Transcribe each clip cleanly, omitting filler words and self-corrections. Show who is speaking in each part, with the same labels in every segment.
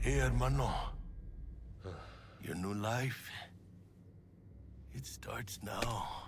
Speaker 1: Hey, hermano. Your new life, it starts now.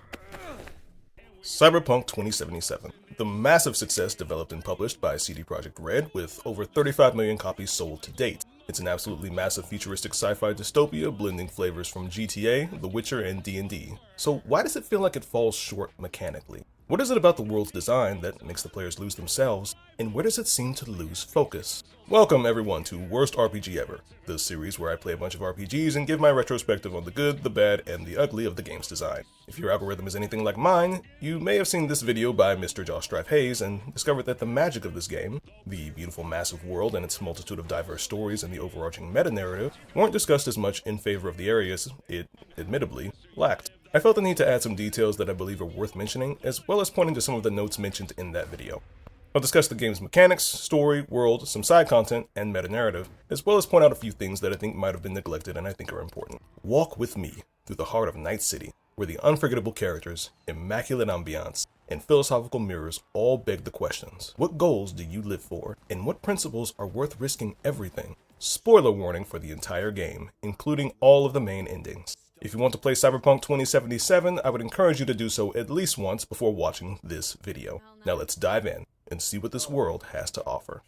Speaker 2: Cyberpunk 2077, the massive success developed and published by CDProjekt Red with over 35 million copies sold to date. It's an absolutely massive futuristic sci-fi dystopia blending flavors from GTA, The Witcher, and D&D. So why does it feel like it falls short mechanically? What is it about the world's design that makes the players lose themselves, and where does it seem to lose focus? Welcome everyone to Worst RPG Ever, the series where I play a bunch of RPGs and give my retrospective on the good, the bad, and the ugly of the game's design. If your algorithm is anything like mine, you may have seen this video by Mr. Josh Strife Hayes and discovered that the magic of this game, the beautiful massive world and its multitude of diverse stories and the overarching meta-narrative, weren't discussed as much in favor of the areas it, admittedly, lacked. I felt the need to add some details that I believe are worth mentioning, as well as pointing to some of the notes mentioned in that video. I'll discuss the game's mechanics, story, world, some side content, and meta-narrative, as well as point out a few things that I think might have been neglected and I think are important. Walk with me through the heart of Night City, where the unforgettable characters, immaculate ambiance, and philosophical mirrors all beg the questions. What goals do you live for, and what principles are worth risking everything? Spoiler warning for the entire game, including all of the main endings. If you want to play Cyberpunk 2077, I would encourage you to do so at least once before watching this video. Now let's dive in and see what this world has to offer.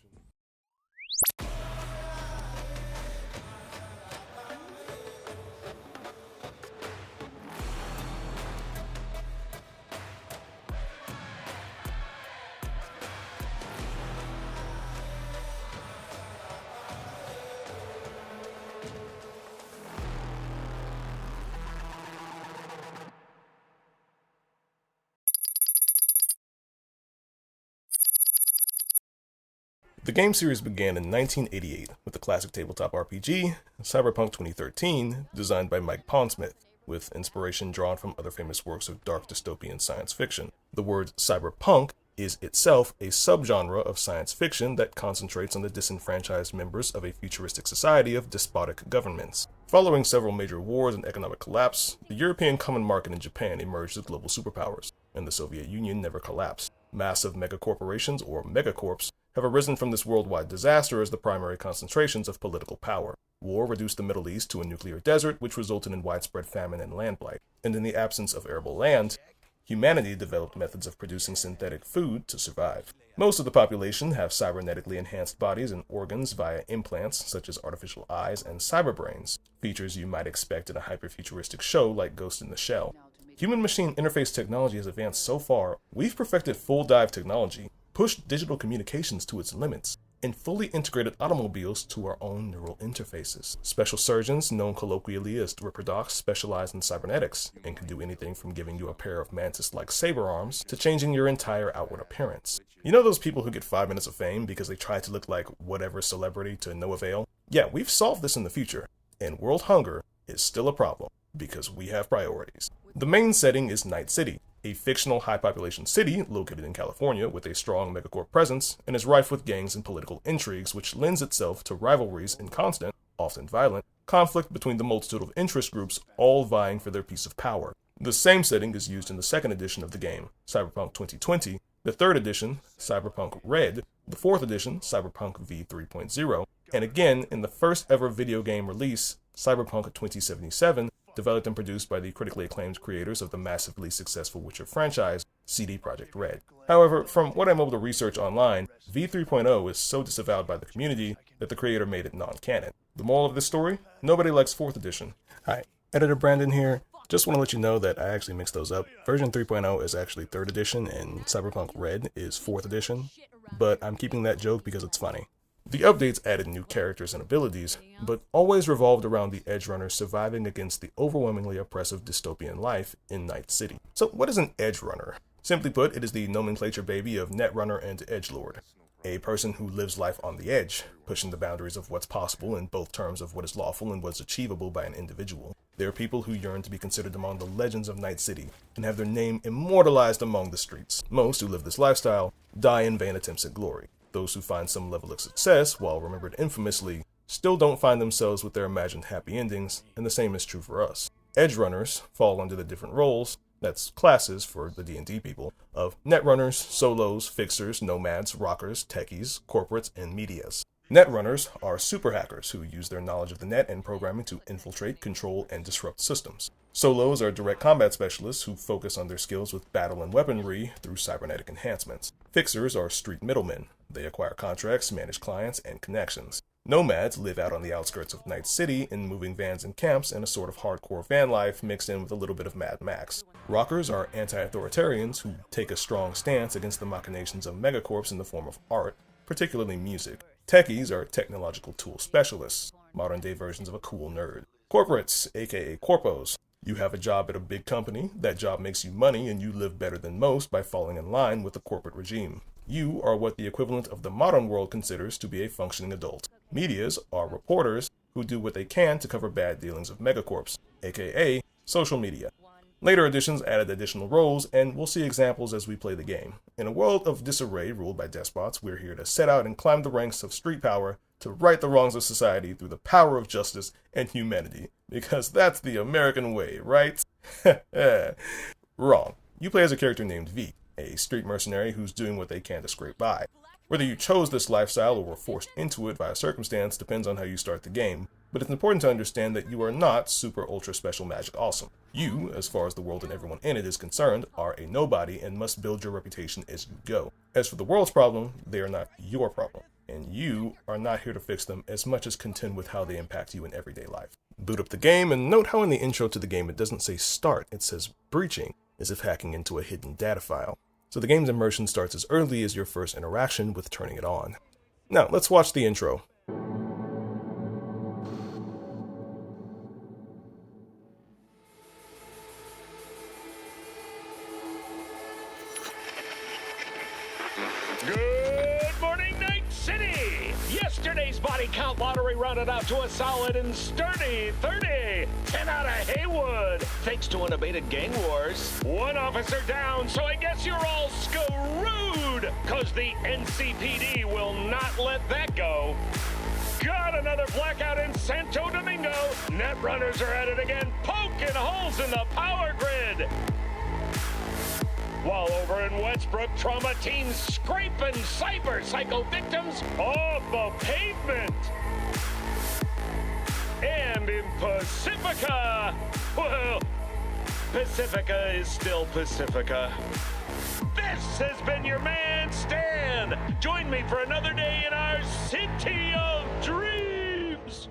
Speaker 2: The game series began in 1988 with the classic tabletop RPG, Cyberpunk 2013, designed by Mike Pondsmith, with inspiration drawn from other famous works of dark dystopian science fiction. The word cyberpunk is itself a subgenre of science fiction that concentrates on the disenfranchised members of a futuristic society of despotic governments. Following several major wars and economic collapse, the European common market and Japan emerged as global superpowers, and the Soviet Union never collapsed. Massive megacorporations, or megacorps, have arisen from this worldwide disaster as the primary concentrations of political power. War reduced the Middle East to a nuclear desert, which resulted in widespread famine and land blight. And in the absence of arable land, humanity developed methods of producing synthetic food to survive. Most of the population have cybernetically enhanced bodies and organs via implants such as artificial eyes and cyberbrains, features you might expect in a hyper-futuristic show like Ghost in the Shell. Human-machine interface technology has advanced so far, we've perfected full-dive technology, pushed digital communications to its limits, and fully integrated automobiles to our own neural interfaces. Special surgeons, known colloquially as reprodocs, specialize in cybernetics, and can do anything from giving you a pair of mantis-like saber arms to changing your entire outward appearance. You know those people who get 5 minutes of fame because they try to look like whatever celebrity to no avail? Yeah, we've solved this in the future, and world hunger is still a problem because we have priorities. The main setting is Night City, a fictional high-population city located in California with a strong megacorp presence and is rife with gangs and political intrigues, which lends itself to rivalries and constant, often violent, conflict between the multitude of interest groups all vying for their piece of power. The same setting is used in the second edition of the game, Cyberpunk 2020, the third edition, Cyberpunk Red, the fourth edition, Cyberpunk v3.0, and again in the first ever video game release, Cyberpunk 2077, developed and produced by the critically acclaimed creators of the massively successful Witcher franchise, CDProjekt Red. However, from what I'm able to research online, v3.0 is so disavowed by the community that the creator made it non-canon. The moral of this story? Nobody likes 4th edition. Hi, Editor Brandon here. Just want to let you know that I actually mixed those up. Version 3.0 is actually 3rd edition and Cyberpunk Red is 4th edition, but I'm keeping that joke because it's funny. The updates added new characters and abilities, but always revolved around the edge runner surviving against the overwhelmingly oppressive dystopian life in Night City. So what is an edge runner? Simply put, it is the nomenclature baby of netrunner and edgelord. A person who lives life on the edge, pushing the boundaries of what's possible in both terms of what is lawful and what is achievable by an individual. They are people who yearn to be considered among the legends of Night City and have their name immortalized among the streets. Most who live this lifestyle die in vain attempts at glory. Those who find some level of success, while remembered infamously, still don't find themselves with their imagined happy endings, and the same is true for us. Edge runners fall under the different roles, that's classes for the D&D people, of netrunners, solos, fixers, nomads, rockers, techies, corporates, and medias. Netrunners are super hackers who use their knowledge of the net and programming to infiltrate, control, and disrupt systems. Solos are direct combat specialists who focus on their skills with battle and weaponry through cybernetic enhancements. Fixers are street middlemen. They acquire contracts, manage clients, and connections. Nomads live out on the outskirts of Night City in moving vans and camps and a sort of hardcore van life mixed in with a little bit of Mad Max. Rockers are anti-authoritarians who take a strong stance against the machinations of megacorps in the form of art, particularly music. Techies are technological tool specialists, modern-day versions of a cool nerd. Corporates, aka corpos. You have a job at a big company, that job makes you money, and you live better than most by falling in line with the corporate regime. You are what the equivalent of the modern world considers to be a functioning adult. Medias are reporters who do what they can to cover bad dealings of megacorps, aka social media. Later editions added additional roles, and we'll see examples as we play the game. In a world of disarray ruled by despots, we're here to set out and climb the ranks of street power to right the wrongs of society through the power of justice and humanity. Because that's the American way, right? Wrong. You play as a character named V, a street mercenary who's doing what they can to scrape by. Whether you chose this lifestyle or were forced into it by a circumstance depends on how you start the game, but it's important to understand that you are not super ultra special magic awesome. You, as far as the world and everyone in it is concerned, are a nobody and must build your reputation as you go. As for the world's problem, they are not your problem, and you are not here to fix them as much as contend with how they impact you in everyday life. Boot up the game and note how in the intro to the game it doesn't say start, it says breaching, as if hacking into a hidden data file. So the game's immersion starts as early as your first interaction with turning it on. Now, let's watch the intro.
Speaker 3: Good morning, Night City! Yesterday's body count lottery rounded out to a solid and sturdy 30. 10 out of Haywood, thanks to unabated gang wars. One officer down, so I guess you're all screwed, cause the NCPD will not let that go. Got another blackout in Santo Domingo. Netrunners are at it again, poking holes in the power grid. While over in Westbrook, trauma teams scraping cyber psycho victims off the pavement. And in Pacifica, well, Pacifica is still Pacifica. This has been your man, Stan. Join me for another day in our city of dreams.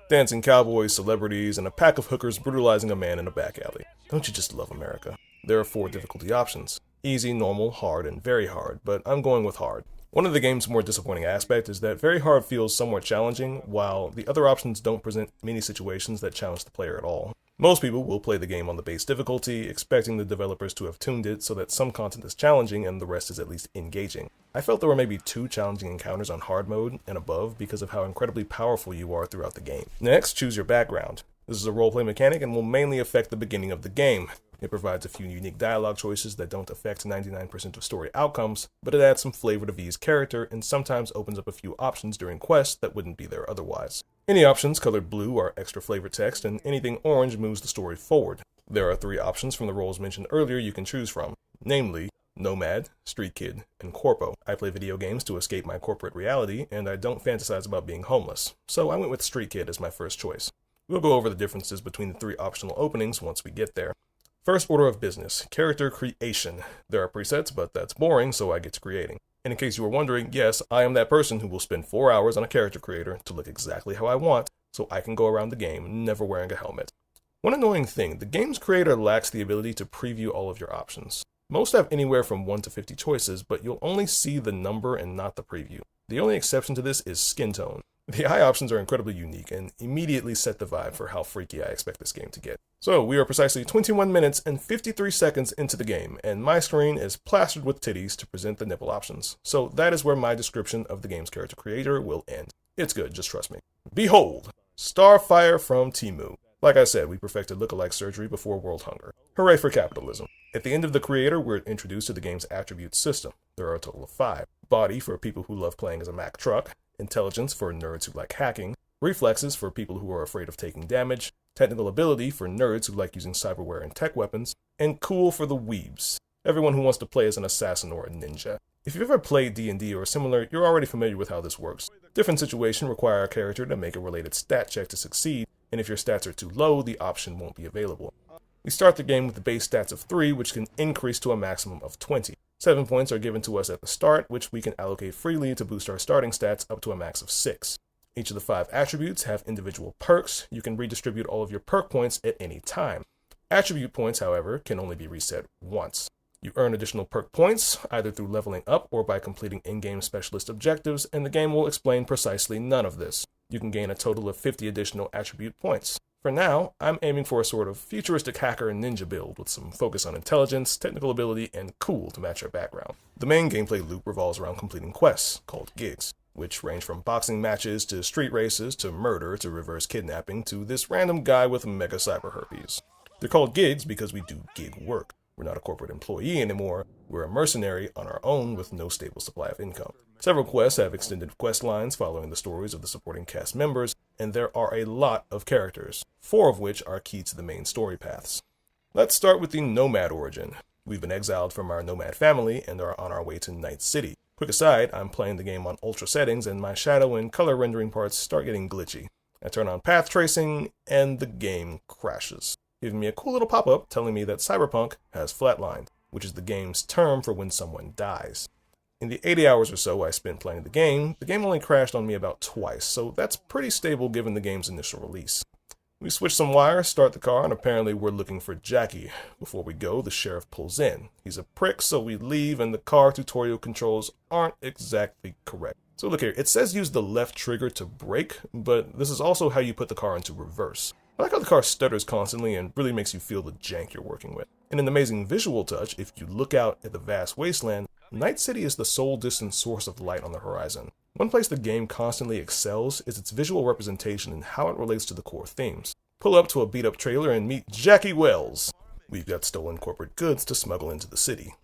Speaker 2: Dancing cowboys, celebrities, and a pack of hookers brutalizing a man in a back alley. Don't you just love America? There are 4 difficulty options: easy, normal, hard, and very hard, but I'm going with hard. One of the game's more disappointing aspects is that very hard feels somewhat challenging, while the other options don't present many situations that challenge the player at all. Most people will play the game on the base difficulty, expecting the developers to have tuned it so that some content is challenging and the rest is at least engaging. I felt there were maybe 2 challenging encounters on hard mode and above because of how incredibly powerful you are throughout the game. Next, choose your background. This is a roleplay mechanic and will mainly affect the beginning of the game. It provides a few unique dialogue choices that don't affect 99% of story outcomes, but it adds some flavor to V's character and sometimes opens up a few options during quests that wouldn't be there otherwise. Any options colored blue are extra flavor text, and anything orange moves the story forward. There are 3 options from the roles mentioned earlier you can choose from, namely Nomad, Street Kid, and Corpo. I play video games to escape my corporate reality, and I don't fantasize about being homeless, so I went with Street Kid as my first choice. We'll go over the differences between the 3 optional openings once we get there. First order of business, character creation. There are presets, but that's boring, so I get to creating. And in case you were wondering, yes, I am that person who will spend 4 hours on a character creator to look exactly how I want, so I can go around the game never wearing a helmet. One annoying thing, the game's creator lacks the ability to preview all of your options. Most have anywhere from 1 to 50 choices, but you'll only see the number and not the preview. The only exception to this is skin tone. The eye options are incredibly unique and immediately set the vibe for how freaky I expect this game to get. So we are precisely 21 minutes and 53 seconds into the game, and my screen is plastered with titties to present the nipple options. So that is where my description of the game's character creator will end. It's good, just trust me. Behold, Starfire from Temu. Like I said, we perfected lookalike surgery before world hunger. Hooray for capitalism. At the end of the creator, we're introduced to the game's attribute system. There are a total of 5. Body for people who love playing as a Mack truck, intelligence for nerds who like hacking, reflexes for people who are afraid of taking damage, technical ability for nerds who like using cyberware and tech weapons, and cool for the weebs, everyone who wants to play as an assassin or a ninja. If you've ever played D&D or similar, you're already familiar with how this works. Different situations require our character to make a related stat check to succeed, and if your stats are too low, the option won't be available. We start the game with the base stats of 3, which can increase to a maximum of 20. 7 points are given to us at the start, which we can allocate freely to boost our starting stats up to a max of 6. Each of the 5 attributes have individual perks. You can redistribute all of your perk points at any time. Attribute points, however, can only be reset once. You earn additional perk points, either through leveling up or by completing in-game specialist objectives, and the game will explain precisely none of this. You can gain a total of 50 additional attribute points. For now, I'm aiming for a sort of futuristic hacker and ninja build with some focus on intelligence, technical ability, and cool to match our background. The main gameplay loop revolves around completing quests, called gigs, which range from boxing matches to street races to murder to reverse kidnapping to this random guy with mega cyber herpes. They're called gigs because we do gig work. We're not a corporate employee anymore, we're a mercenary on our own with no stable supply of income. Several quests have extended quest lines following the stories of the supporting cast members, and there are a lot of characters, 4 of which are key to the main story paths. Let's start with the Nomad origin. We've been exiled from our Nomad family and are on our way to Night City. Quick aside, I'm playing the game on ultra settings and my shadow and color rendering parts start getting glitchy. I turn on path tracing and the game crashes, giving me a cool little pop-up telling me that Cyberpunk has flatlined, which is the game's term for when someone dies. In the 80 hours or so I spent playing the game only crashed on me about twice, so that's pretty stable given the game's initial release. We switch some wires, start the car, and apparently we're looking for Jackie. Before we go, the sheriff pulls in. He's a prick, so we leave, and the car tutorial controls aren't exactly correct. So look here, it says use the left trigger to brake, but this is also how you put the car into reverse. I like how the car stutters constantly and really makes you feel the jank you're working with. In an amazing visual touch, if you look out at the vast wasteland, Night City is the sole distant source of light on the horizon. One place the game constantly excels is its visual representation and how it relates to the core themes. Pull up to a beat-up trailer and meet Jackie Wells. We've got stolen corporate goods to smuggle into the city.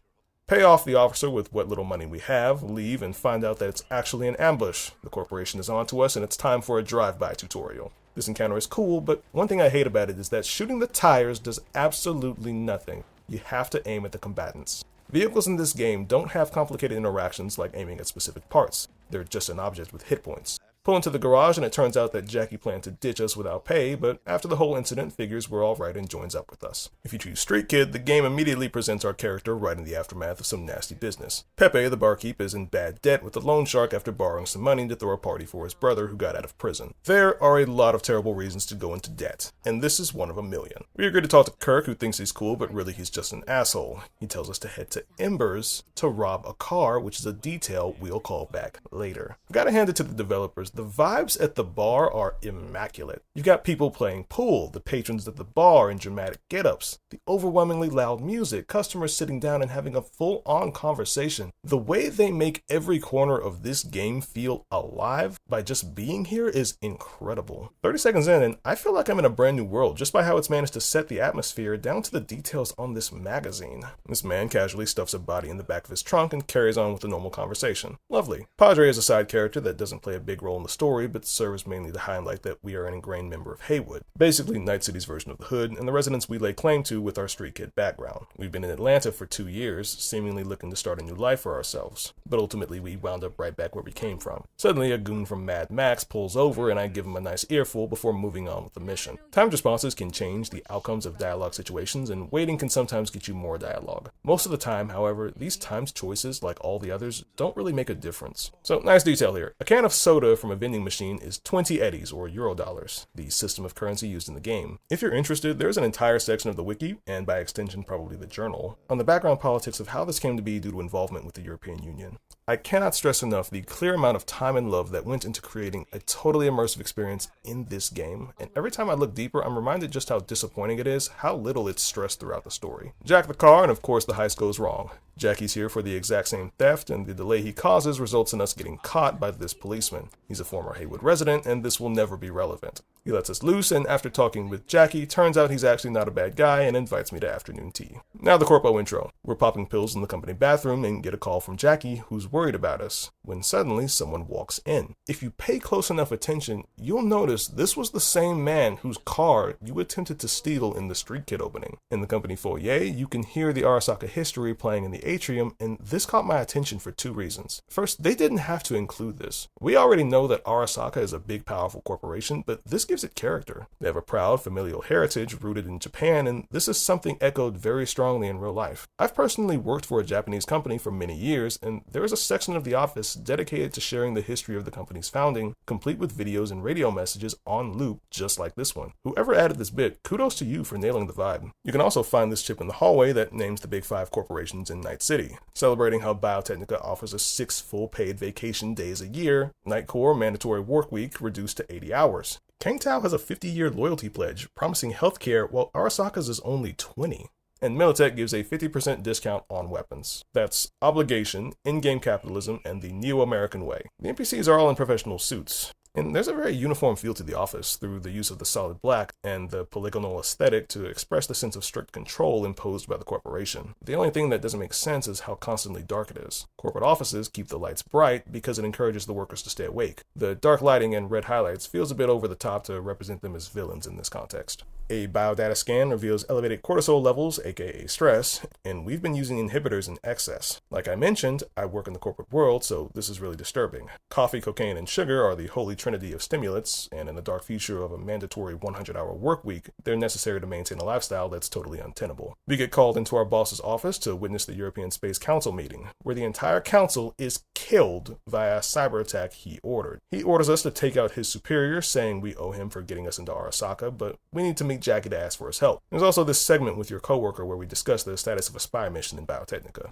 Speaker 2: Pay off the officer with what little money we have, leave, and find out that it's actually an ambush. The corporation is onto us and it's time for a drive-by tutorial. This encounter is cool, but one thing I hate about it is that shooting the tires does absolutely nothing. You have to aim at the combatants. Vehicles in this game don't have complicated interactions like aiming at specific parts. They're just an object with hit points. Pull into the garage and it turns out that Jackie planned to ditch us without pay, but after the whole incident figures we're alright and joins up with us. If you choose Street Kid, the game immediately presents our character right in the aftermath of some nasty business. Pepe, the barkeep, is in bad debt with the loan shark after borrowing some money to throw a party for his brother who got out of prison. There are a lot of terrible reasons to go into debt, and this is one of a million. We agree to talk to Kirk, who thinks he's cool, but really he's just an asshole. He tells us to head to Embers to rob a car, which is a detail we'll call back later. I've got to hand it to the developers. The vibes at the bar are immaculate. You've got people playing pool, the patrons at the bar in dramatic get-ups, the overwhelmingly loud music, customers sitting down and having a full-on conversation. The way they make every corner of this game feel alive by just being here is incredible. 30 seconds in and I feel like I'm in a brand new world just by how it's managed to set the atmosphere down to the details on this magazine. This man casually stuffs a body in the back of his trunk and carries on with a normal conversation. Lovely. Padre is a side character that doesn't play a big role in the story, but serves mainly to highlight that we are an ingrained member of Haywood, basically Night City's version of the Hood, and the residence we lay claim to with our Street Kid background. We've been in Atlanta for 2 years, seemingly looking to start a new life for ourselves, but ultimately we wound up right back where we came from. Suddenly a goon from Mad Max pulls over and I give him a nice earful before moving on with the mission. Timed responses can change the outcomes of dialogue situations, and waiting can sometimes get you more dialogue. Most of the time, however, these timed choices, like all the others, don't really make a difference. So, nice detail here. A can of soda from a vending machine is 20 eddies, or Eurodollars, the system of currency used in the game. If you're interested, there's an entire section of the wiki, and by extension probably the journal, on the background politics of how this came to be due to involvement with the European Union. I cannot stress enough the clear amount of time and love that went into creating a totally immersive experience in this game, and every time I look deeper, I'm reminded just how disappointing it is, how little it's stressed throughout the story. Jack the car, and of course the heist goes wrong. Jackie's here for the exact same theft, and the delay he causes results in us getting caught by this policeman. He's a former Haywood resident, and this will never be relevant. He lets us loose, and after talking with Jackie, turns out he's actually not a bad guy and invites me to afternoon tea. Now the corpo intro. We're popping pills in the company bathroom and get a call from Jackie, who's worried about us, when suddenly someone walks in. If you pay close enough attention, you'll notice this was the same man whose car you attempted to steal in the Street Kid opening. In the company foyer, you can hear the Arasaka history playing in the atrium, and this caught my attention for two reasons. First, they didn't have to include this. We already know that Arasaka is a big, powerful corporation, but this gives it character. They have a proud familial heritage rooted in Japan, and this is something echoed very strongly in real life. I've personally worked for a Japanese company for many years, and there is a section of the office dedicated to sharing the history of the company's founding, complete with videos and radio messages on loop, just like this one. Whoever added this bit, kudos to you for nailing the vibe. You can also find this chip in the hallway that names the big 5 corporations in Night City, celebrating how Biotechnica offers us 6 full paid vacation days a year, Nightcore mandatory work week reduced to 80 hours. Kangtao has a 50-year loyalty pledge, promising healthcare, while Arasaka's is only 20. And Militech gives a 50% discount on weapons. That's obligation, in-game capitalism, and the neo-American way. The NPCs are all in professional suits. And there's a very uniform feel to the office through the use of the solid black and the polygonal aesthetic to express the sense of strict control imposed by the corporation. The only thing that doesn't make sense is how constantly dark it is. Corporate offices keep the lights bright because it encourages the workers to stay awake. The dark lighting and red highlights feels a bit over the top to represent them as villains in this context. A biodata scan reveals elevated cortisol levels, aka stress, and we've been using inhibitors in excess. Like I mentioned, I work in the corporate world, so this is really disturbing. Coffee, cocaine, and sugar are the holy trinity of stimulants, and in the dark future of a mandatory 100-hour work week, they're necessary to maintain a lifestyle that's totally untenable. We get called into our boss's office to witness the European Space Council meeting, where the entire council is killed via a cyber attack he ordered. He orders us to take out his superior, saying we owe him for getting us into Arasaka, but we need to meet Jackie to ask for his help. There's also this segment with your coworker where we discuss the status of a spy mission in Biotechnica.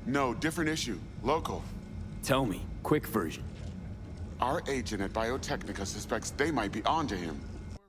Speaker 4: No, different issue. Local.
Speaker 5: Tell me, quick version.
Speaker 4: Our agent at Biotechnica suspects they might be onto him.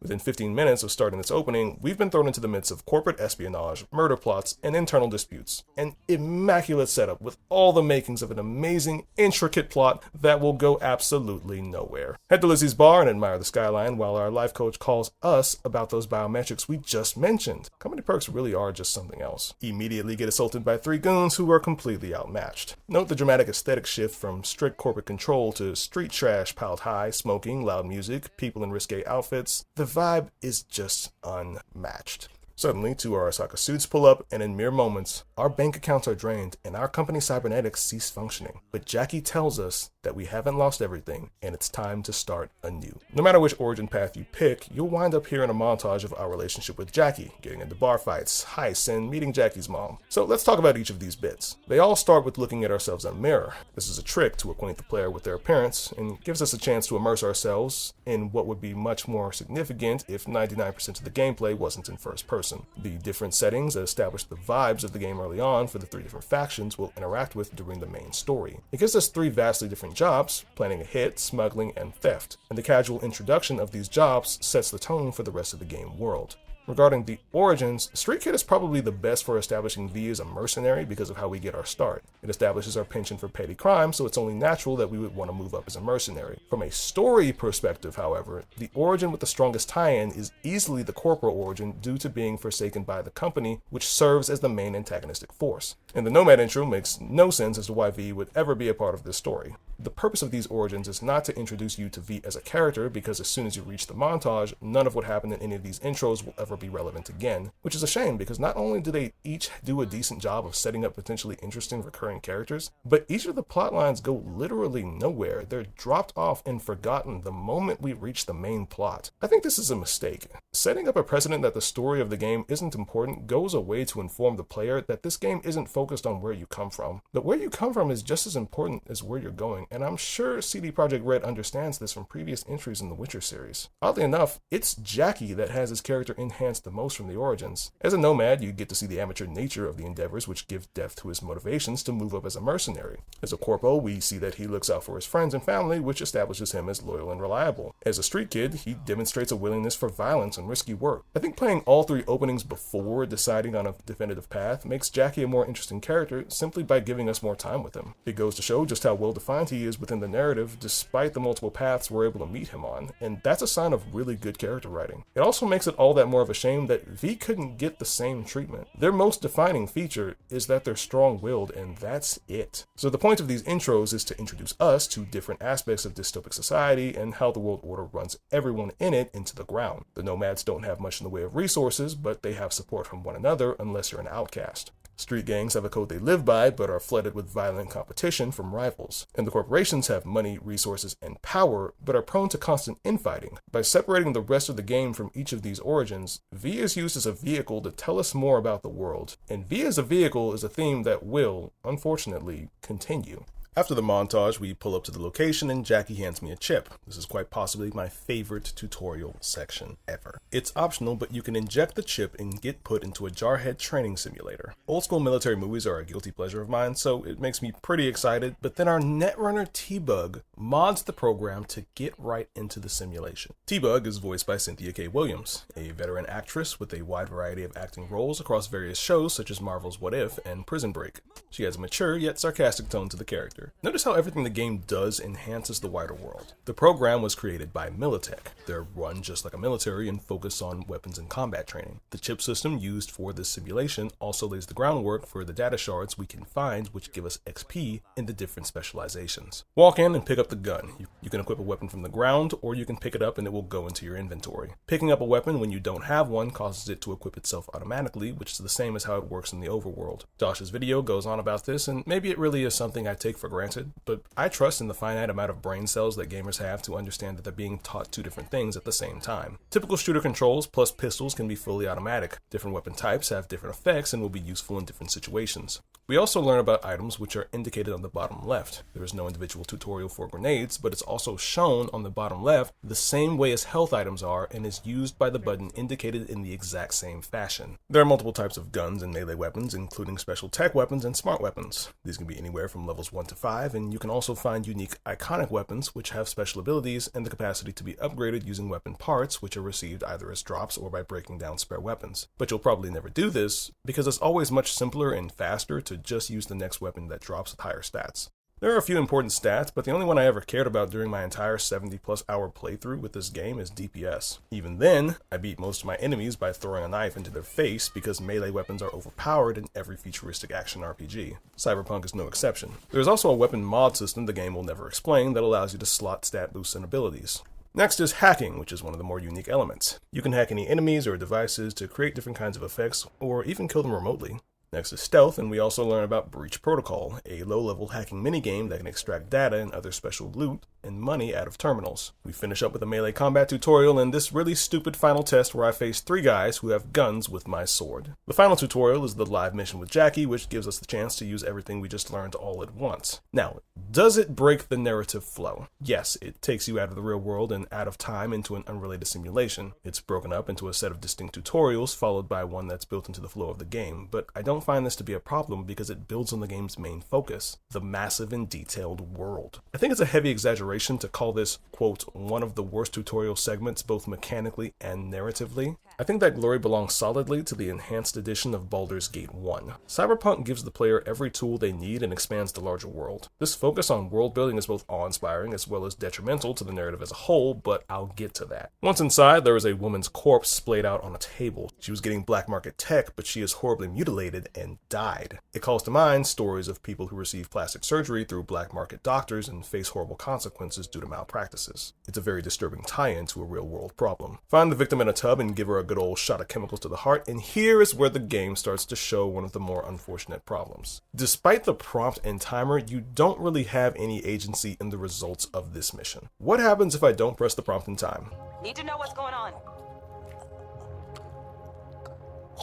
Speaker 2: Within 15 minutes of starting this opening, we've been thrown into the midst of corporate espionage, murder plots, and internal disputes. An immaculate setup with all the makings of an amazing, intricate plot that will go absolutely nowhere. Head to Lizzie's bar and admire the skyline while our life coach calls us about those biometrics we just mentioned. Company perks really are just something else. Immediately get assaulted by 3 goons who are completely outmatched. Note the dramatic aesthetic shift from strict corporate control to street trash piled high, smoking, loud music, people in risque outfits. The vibe is just unmatched. Suddenly, 2 Arasaka suits pull up, and in mere moments, our bank accounts are drained and our company cybernetics cease functioning. But Jackie tells us that we haven't lost everything, and it's time to start anew. No matter which origin path you pick, you'll wind up hearing a montage of our relationship with Jackie, getting into bar fights, heists, and meeting Jackie's mom. So let's talk about each of these bits. They all start with looking at ourselves in a mirror. This is a trick to acquaint the player with their appearance, and gives us a chance to immerse ourselves in what would be much more significant if 99% of the gameplay wasn't in first person. The different settings that establish the vibes of the game early on for the 3 different factions we'll interact with during the main story. It gives us 3 vastly different jobs, planning a hit, smuggling, and theft, and the casual introduction of these jobs sets the tone for the rest of the game world. Regarding the origins, Street Kid is probably the best for establishing V as a mercenary because of how we get our start. It establishes our penchant for petty crime, so it's only natural that we would want to move up as a mercenary. From a story perspective, however, the origin with the strongest tie-in is easily the corporal origin due to being forsaken by the company, which serves as the main antagonistic force. And the Nomad intro makes no sense as to why V would ever be a part of this story. The purpose of these origins is not to introduce you to V as a character, because as soon as you reach the montage, none of what happened in any of these intros will ever be relevant again, which is a shame because not only do they each do a decent job of setting up potentially interesting recurring characters, but each of the plot lines go literally nowhere. They're dropped off and forgotten the moment we reach the main plot. I think this is a mistake. Setting up a precedent that the story of the game isn't important goes a way to inform the player that this game isn't focused on where you come from. But where you come from is just as important as where you're going, and I'm sure CDProjekt Red understands this from previous entries in the Witcher series. Oddly enough, it's Jackie that has his character in hand enhanced the most from the origins. As a nomad, you get to see the amateur nature of the endeavors, which give depth to his motivations to move up as a mercenary. As a corpo, we see that he looks out for his friends and family, which establishes him as loyal and reliable. As a street kid, he demonstrates a willingness for violence and risky work. I think playing all 3 openings before deciding on a definitive path makes Jackie a more interesting character simply by giving us more time with him. It goes to show just how well defined he is within the narrative despite the multiple paths we're able to meet him on, and that's a sign of really good character writing. It also makes it all that more of a shame that V couldn't get the same treatment. Their most defining feature is that they're strong-willed, and that's it. So the point of these intros is to introduce us to different aspects of dystopic society and how the world order runs everyone in it into the ground. The nomads don't have much in the way of resources, but they have support from one another unless you're an outcast. Street gangs have a code they live by, but are flooded with violent competition from rivals. And the corporations have money, resources, and power, but are prone to constant infighting. By separating the rest of the game from each of these origins, V is used as a vehicle to tell us more about the world. And V as a vehicle is a theme that will, unfortunately, continue. After the montage, we pull up to the location and Jackie hands me a chip. This is quite possibly my favorite tutorial section ever. It's optional, but you can inject the chip and get put into a jarhead training simulator. Old school military movies are a guilty pleasure of mine, so it makes me pretty excited, but then our netrunner T-Bug mods the program to get right into the simulation. T-Bug is voiced by Cynthia K. Williams, a veteran actress with a wide variety of acting roles across various shows such as Marvel's What If and Prison Break. She has a mature yet sarcastic tone to the character. Notice how everything the game does enhances the wider world. The program was created by Militech. They're run just like a military and focus on weapons and combat training. The chip system used for this simulation also lays the groundwork for the data shards we can find, which give us XP in the different specializations. Walk in and pick up the gun. You can equip a weapon from the ground, or you can pick it up and it will go into your inventory. Picking up a weapon when you don't have one causes it to equip itself automatically, which is the same as how it works in the overworld. Josh's video goes on about this, and maybe it really is something I take for granted, but I trust in the finite amount of brain cells that gamers have to understand that they're being taught 2 different things at the same time. Typical shooter controls plus pistols can be fully automatic. Different weapon types have different effects and will be useful in different situations. We also learn about items which are indicated on the bottom left. There is no individual tutorial for grenades, but it's also shown on the bottom left the same way as health items are and is used by the button indicated in the exact same fashion. There are multiple types of guns and melee weapons, including special tech weapons and smart weapons. These can be anywhere from levels 1 to 5, and you can also find unique iconic weapons which have special abilities and the capacity to be upgraded using weapon parts which are received either as drops or by breaking down spare weapons. But you'll probably never do this because it's always much simpler and faster to just use the next weapon that drops with higher stats. There are a few important stats, but the only one I ever cared about during my entire 70+ hour playthrough with this game is DPS. Even then, I beat most of my enemies by throwing a knife into their face because melee weapons are overpowered in every futuristic action RPG. Cyberpunk is no exception. There is also a weapon mod system the game will never explain that allows you to slot stat boosts and abilities. Next is hacking, which is one of the more unique elements. You can hack any enemies or devices to create different kinds of effects, or even kill them remotely. Next is stealth, and we also learn about Breach Protocol, a low-level hacking minigame that can extract data and other special loot and money out of terminals. We finish up with a melee combat tutorial and this really stupid final test where I face 3 guys who have guns with my sword. The final tutorial is the live mission with Jackie, which gives us the chance to use everything we just learned all at once. Now, does it break the narrative flow? Yes, it takes you out of the real world and out of time into an unrelated simulation. It's broken up into a set of distinct tutorials followed by one that's built into the flow of the game, but I don't find this to be a problem because it builds on the game's main focus, the massive and detailed world. I think it's a heavy exaggeration to call this, quote, one of the worst tutorial segments both mechanically and narratively. I think that glory belongs solidly to the enhanced edition of Baldur's Gate 1. Cyberpunk gives the player every tool they need and expands the larger world. This focus on world building is both awe-inspiring as well as detrimental to the narrative as a whole, but I'll get to that. Once inside, there is a woman's corpse splayed out on a table. She was getting black market tech, but she is horribly mutilated and died. It calls to mind stories of people who receive plastic surgery through black market doctors and face horrible consequences due to malpractices. It's a very disturbing tie-in to a real-world problem. Find the victim in a tub and give her a good old shot of chemicals to the heart, and here is where the game starts to show one of the more unfortunate problems. Despite the prompt and timer, you don't really have any agency in the results of this mission. What happens if I don't press the prompt in time?
Speaker 6: Need to know what's going on.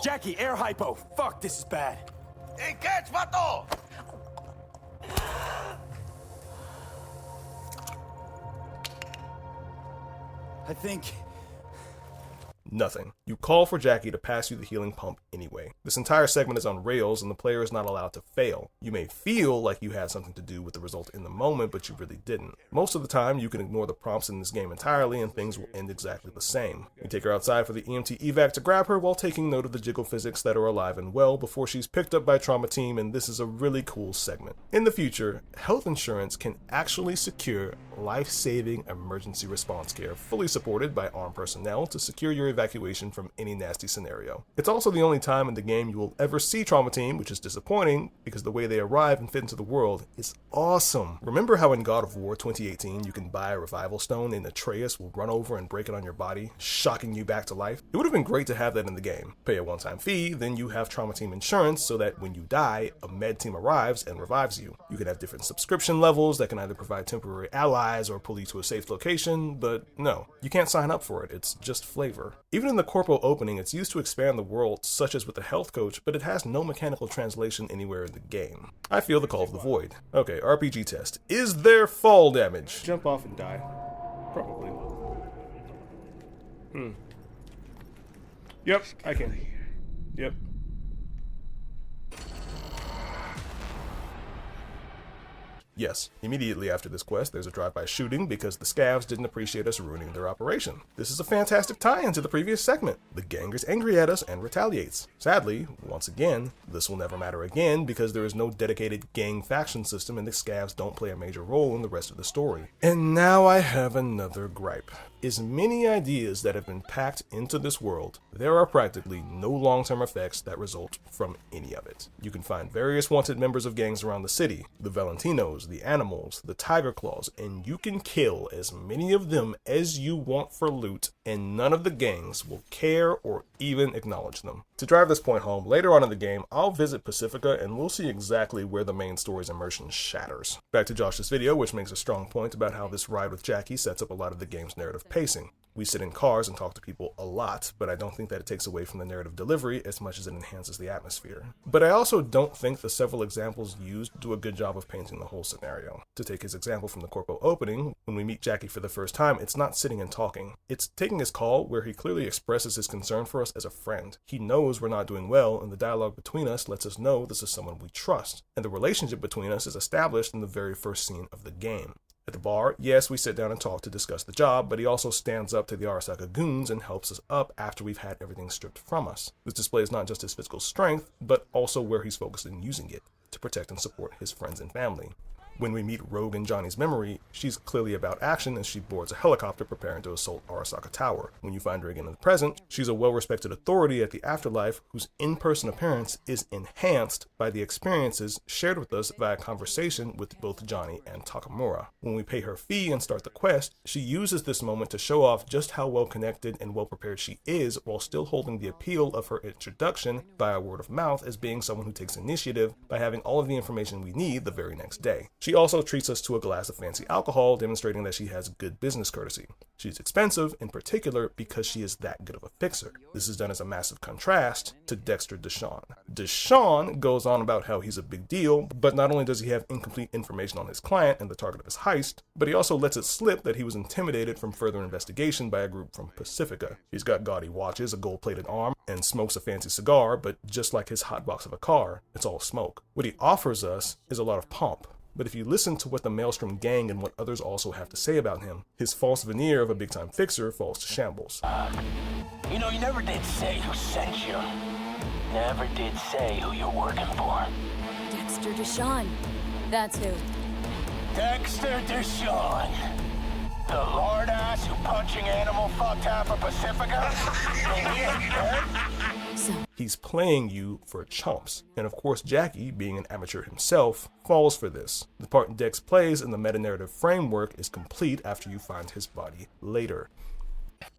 Speaker 5: Jackie, air hypo. Fuck, this is bad.
Speaker 1: Hey, catch, vato!
Speaker 5: I think
Speaker 2: Nothing. You call for Jackie to pass you the healing pump anyway. This entire segment is on rails and the player is not allowed to fail. You may feel like you had something to do with the result in the moment, but you really didn't. Most of the time, you can ignore the prompts in this game entirely and things will end exactly the same. You take her outside for the EMT evac to grab her while taking note of the jiggle physics that are alive and well before she's picked up by trauma team, and this is a really cool segment. In the future, health insurance can actually secure life-saving emergency response care, fully supported by armed personnel to secure your evacuation from any nasty scenario. It's also the only time in the game you will ever see trauma team, which is disappointing because the way they arrive and fit into the world is awesome. Remember how in God of War 2018 you can buy a revival stone and Atreus will run over and break it on your body, shocking you back to life? It would have been great to have that in the game. Pay a one-time fee, then you have trauma team insurance so that when you die, a med team arrives and revives you. You can have different subscription levels that can either provide temporary allies or pull you to a safe location, but no, you can't sign up for it, it's just flavor. Even in the corpo opening, it's used to expand the world, such as with the health coach, but it has no mechanical translation anywhere in the game. I feel the call of the void. Okay, RPG test. Is there fall damage? Jump off and die. Probably. Yep, I can. Yep. Yes, immediately after this quest, there's a drive-by shooting because the scavs didn't appreciate us ruining their operation. This is a fantastic tie-in to the previous segment. The gang is angry at us and retaliates. Sadly, once again, this will never matter again because there is no dedicated gang faction system and the scavs don't play a major role in the rest of the story. And now I have another gripe. As many ideas that have been packed into this world, there are practically no long-term effects that result from any of it. You can find various wanted members of gangs around the city, the Valentinos, the Animals, the Tiger Claws, and you can kill as many of them as you want for loot, and none of the gangs will care or even acknowledge them. To drive this point home, later on in the game, I'll visit Pacifica and we'll see exactly where the main story's immersion shatters. Back to Josh's video, which makes a strong point about how this ride with Jackie sets up a lot of the game's narrative pacing. We sit in cars and talk to people a lot, but I don't think that it takes away from the narrative delivery as much as it enhances the atmosphere. But I also don't think the several examples used do a good job of painting the whole scenario. To take his example from the corpo opening, when we meet Jackie for the first time, it's not sitting and talking. It's taking his call where he clearly expresses his concern for us as a friend. He knows we're not doing well, and the dialogue between us lets us know this is someone we trust. And the relationship between us is established in the very first scene of the game. At the bar, yes, we sit down and talk to discuss the job, but he also stands up to the Arasaka goons and helps us up after we've had everything stripped from us. This displays not just his physical strength, but also where he's focused in using it to protect and support his friends and family. When we meet Rogue in Johnny's memory, she's clearly about action as she boards a helicopter preparing to assault Arasaka Tower. When you find her again in the present, she's a well-respected authority at the afterlife whose in-person appearance is enhanced by the experiences shared with us via conversation with both Johnny and Takamura. When we pay her fee and start the quest, she uses this moment to show off just how well-connected and well-prepared she is while still holding the appeal of her introduction via word of mouth as being someone who takes initiative by having all of the information we need the very next day. She also treats us to a glass of fancy alcohol, demonstrating that she has good business courtesy. She's expensive, in particular, because she is that good of a fixer. This is done as a massive contrast to Dexter Deshawn. Deshawn goes on about how he's a big deal, but not only does he have incomplete information on his client and the target of his heist, but he also lets it slip that he was intimidated from further investigation by a group from Pacifica. He's got gaudy watches, a gold-plated arm, and smokes a fancy cigar, but just like his hotbox of a car, it's all smoke. What he offers us is a lot of pomp. But if you listen to what the Maelstrom gang and what others also have to say about him, his false veneer of a big-time fixer falls to shambles.
Speaker 6: You know, you never did say who sent you. Never did say who you're working for.
Speaker 7: Dexter Deshawn. That's who.
Speaker 6: Dexter Deshawn. The lord ass who punching animal fucked half of Pacifica?
Speaker 2: He's playing you for chumps. And of course, Jackie, being an amateur himself, falls for this. The part Dex plays in the meta-narrative framework is complete after you find his body later.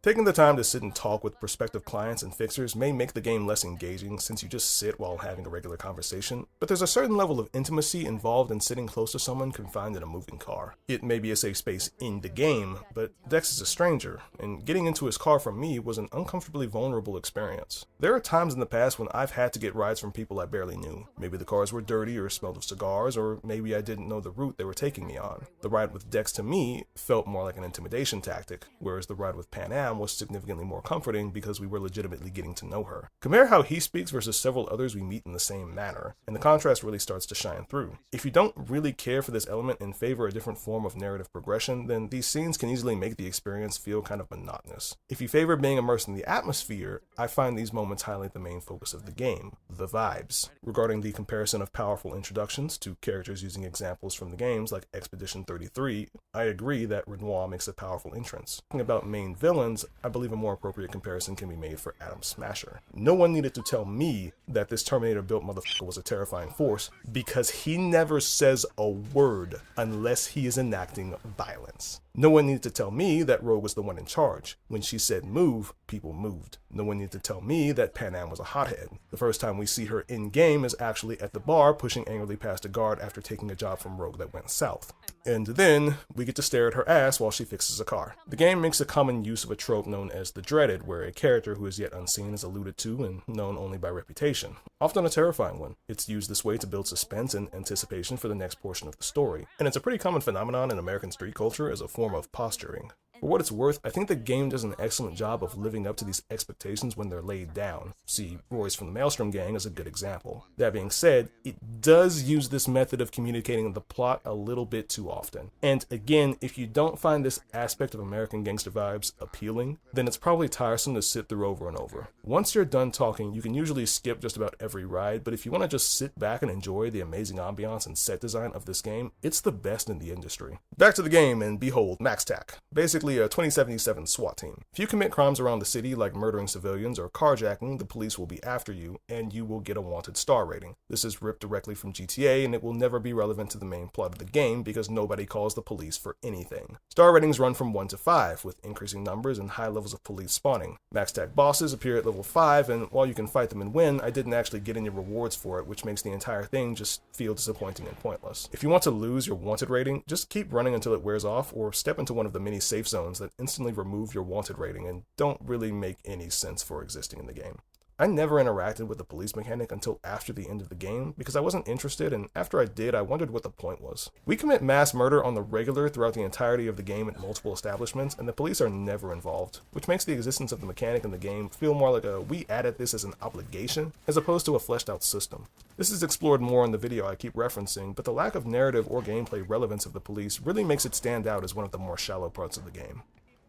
Speaker 2: Taking the time to sit and talk with prospective clients and fixers may make the game less engaging since you just sit while having a regular conversation, but there's a certain level of intimacy involved in sitting close to someone confined in a moving car. It may be a safe space in the game, but Dex is a stranger, and getting into his car for me was an uncomfortably vulnerable experience. There are times in the past when I've had to get rides from people I barely knew. Maybe the cars were dirty or smelled of cigars, or maybe I didn't know the route they were taking me on. The ride with Dex to me felt more like an intimidation tactic, whereas the ride with Pan Am time was significantly more comforting because we were legitimately getting to know her. Compare how he speaks versus several others we meet in the same manner, and the contrast really starts to shine through. If you don't really care for this element and favor a different form of narrative progression, then these scenes can easily make the experience feel kind of monotonous. If you favor being immersed in the atmosphere, I find these moments highlight the main focus of the game, the vibes. Regarding the comparison of powerful introductions to characters using examples from the games like Expedition 33, I agree that Renoir makes a powerful entrance. Talking about main villains, I believe a more appropriate comparison can be made for Adam Smasher. No one needed to tell me that this Terminator-built motherfucker was a terrifying force because he never says a word unless he is enacting violence. No one needed to tell me that Rogue was the one in charge. When she said move, people moved. No one needed to tell me that Pan Am was a hothead. The first time we see her in-game is actually at the bar pushing angrily past a guard after taking a job from Rogue that went south. And then we get to stare at her ass while she fixes a car. The game makes a common use of a trope known as the dreaded, where a character who is yet unseen is alluded to and known only by reputation. Often a terrifying one. It's used this way to build suspense and anticipation for the next portion of the story. And it's a pretty common phenomenon in American street culture as a form of posturing. For what it's worth, I think the game does an excellent job of living up to these expectations when they're laid down. See, Royce from the Maelstrom Gang is a good example. That being said, it does use this method of communicating the plot a little bit too often. And again, if you don't find this aspect of American gangster vibes appealing, then it's probably tiresome to sit through over and over. Once you're done talking, you can usually skip just about every ride, but if you want to just sit back and enjoy the amazing ambiance and set design of this game, it's the best in the industry. Back to the game, and behold, MaxTac. Basically a 2077 SWAT team. If you commit crimes around the city like murdering civilians or carjacking, the police will be after you, and you will get a wanted star rating. This is ripped directly from GTA, and it will never be relevant to the main plot of the game because nobody calls the police for anything. Star ratings run from 1 to 5, with increasing numbers and high levels of police spawning. MaxTac bosses appear at level 5, and while you can fight them and win, I didn't actually get any rewards for it, which makes the entire thing just feel disappointing and pointless. If you want to lose your wanted rating, just keep running until it wears off, or step into one of the many safe zones that instantly remove your wanted rating and don't really make any sense for existing in the game. I never interacted with the police mechanic until after the end of the game because I wasn't interested, and after I did, I wondered what the point was. We commit mass murder on the regular throughout the entirety of the game at multiple establishments, and the police are never involved, which makes the existence of the mechanic in the game feel more like we added this as an obligation as opposed to a fleshed out system. This is explored more in the video I keep referencing, but the lack of narrative or gameplay relevance of the police really makes it stand out as one of the more shallow parts of the game.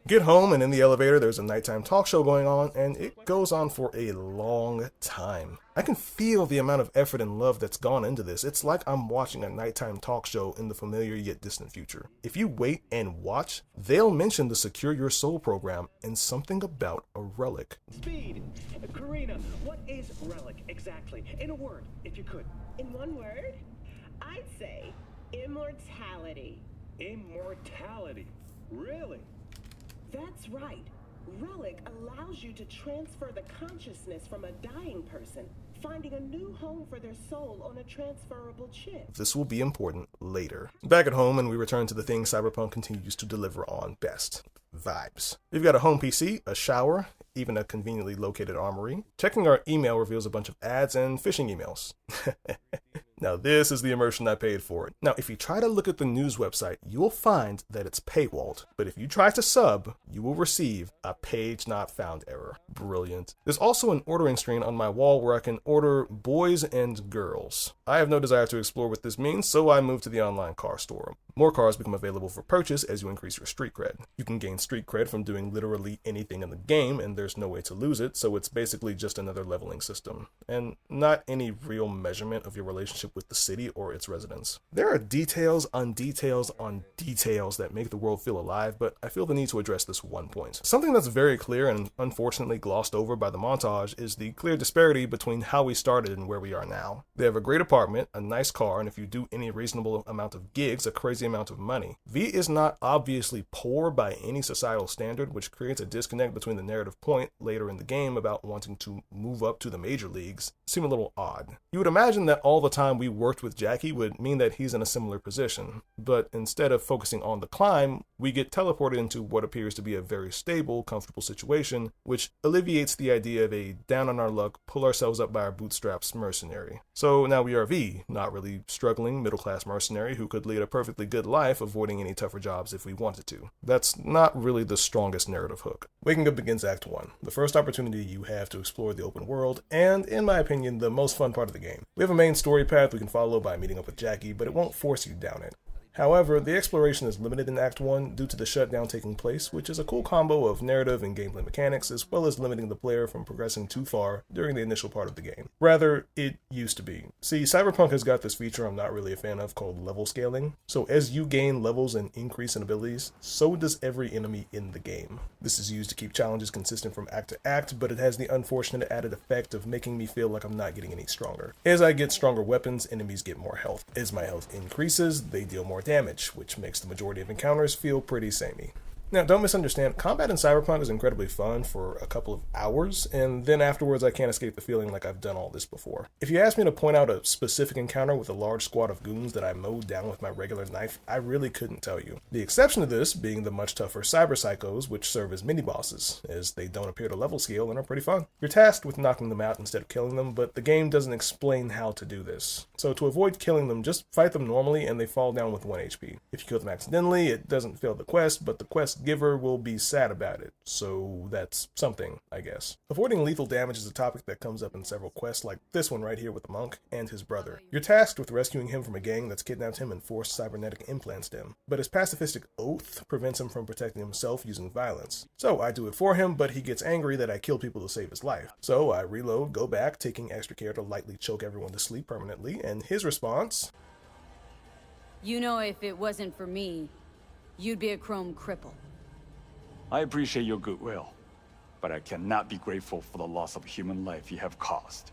Speaker 2: Get home, and in the elevator there's a nighttime talk show going on, and it goes on for a long time. I can feel the amount of effort and love that's gone into this. It's like I'm watching a nighttime talk show in the familiar yet distant future. If you wait and watch, they'll mention the Secure Your Soul program and something about a relic.
Speaker 8: Speed. Karina, what is relic exactly? In a word, if you could.
Speaker 9: In one word, I'd say immortality.
Speaker 8: Immortality. Really?
Speaker 9: That's right. Relic allows you to transfer the consciousness from a dying person, finding a new home for their soul on a transferable chip.
Speaker 2: This will be important later. Back at home, and we return to the thing Cyberpunk continues to deliver on best. Vibes. We've got a home PC, a shower, even a conveniently located armory. Checking our email reveals a bunch of ads and phishing emails. Now this is the immersion I paid for it. Now if you try to look at the news website, you will find that it's paywalled. But if you try to sub, you will receive a page not found error. Brilliant. There's also an ordering screen on my wall where I can order boys and girls. I have no desire to explore what this means, so I moved to the online car store. More cars become available for purchase as you increase your street cred. You can gain street cred from doing literally anything in the game, and there's no way to lose it, so it's basically just another leveling system, and not any real measurement of your relationship with the city or its residents. There are details on details on details that make the world feel alive, but I feel the need to address this one point. Something that's very clear and unfortunately glossed over by the montage is the clear disparity between how we started and where we are now. They have a great apartment, a nice car, and if you do any reasonable amount of gigs, a crazy amount of money. V is not obviously poor by any societal standard, which creates a disconnect between the narrative point later in the game about wanting to move up to the major leagues seem a little odd. You would imagine that all the time time we worked with Jackie would mean that he's in a similar position, but instead of focusing on the climb, we get teleported into what appears to be a very stable, comfortable situation, which alleviates the idea of a down on our luck, pull ourselves up by our bootstraps mercenary. So now we are V, not really struggling middle-class mercenary who could lead a perfectly good life avoiding any tougher jobs if we wanted to. That's not really the strongest narrative hook. Waking Up begins Act 1, the first opportunity you have to explore the open world, and in my opinion, the most fun part of the game. We have a main story path we can follow by meeting up with Jackie, but it won't force you down it. However, the exploration is limited in Act 1 due to the shutdown taking place, which is a cool combo of narrative and gameplay mechanics, as well as limiting the player from progressing too far during the initial part of the game. Rather, it used to be. See, Cyberpunk has got this feature I'm not really a fan of called level scaling. So as you gain levels and increase in abilities, so does every enemy in the game. This is used to keep challenges consistent from act to act, but it has the unfortunate added effect of making me feel like I'm not getting any stronger. As I get stronger weapons, enemies get more health. As my health increases, they deal more damage, which makes the majority of encounters feel pretty samey. Now, don't misunderstand, combat in Cyberpunk is incredibly fun for a couple of hours, and then afterwards I can't escape the feeling like I've done all this before. If you ask me to point out a specific encounter with a large squad of goons that I mowed down with my regular knife, I really couldn't tell you. The exception to this being the much tougher cyber psychos, which serve as mini-bosses, as they don't appear to level scale and are pretty fun. You're tasked with knocking them out instead of killing them, but the game doesn't explain how to do this. So to avoid killing them, just fight them normally and they fall down with 1 HP. If you kill them accidentally, it doesn't fail the quest, but the quest giver will be sad about it, so that's something, I guess. Avoiding lethal damage is a topic that comes up in several quests, like this one right here with the monk and his brother. You're tasked with rescuing him from a gang that's kidnapped him and forced cybernetic implants him, but his pacifistic oath prevents him from protecting himself using violence. So I do it for him, but he gets angry that I kill people to save his life. So I reload, go back, taking extra care to lightly choke everyone to sleep permanently, and his response:
Speaker 7: You know, if it wasn't for me, you'd be a chrome cripple.
Speaker 10: I appreciate your goodwill, but I cannot be grateful for the loss of human life you have caused.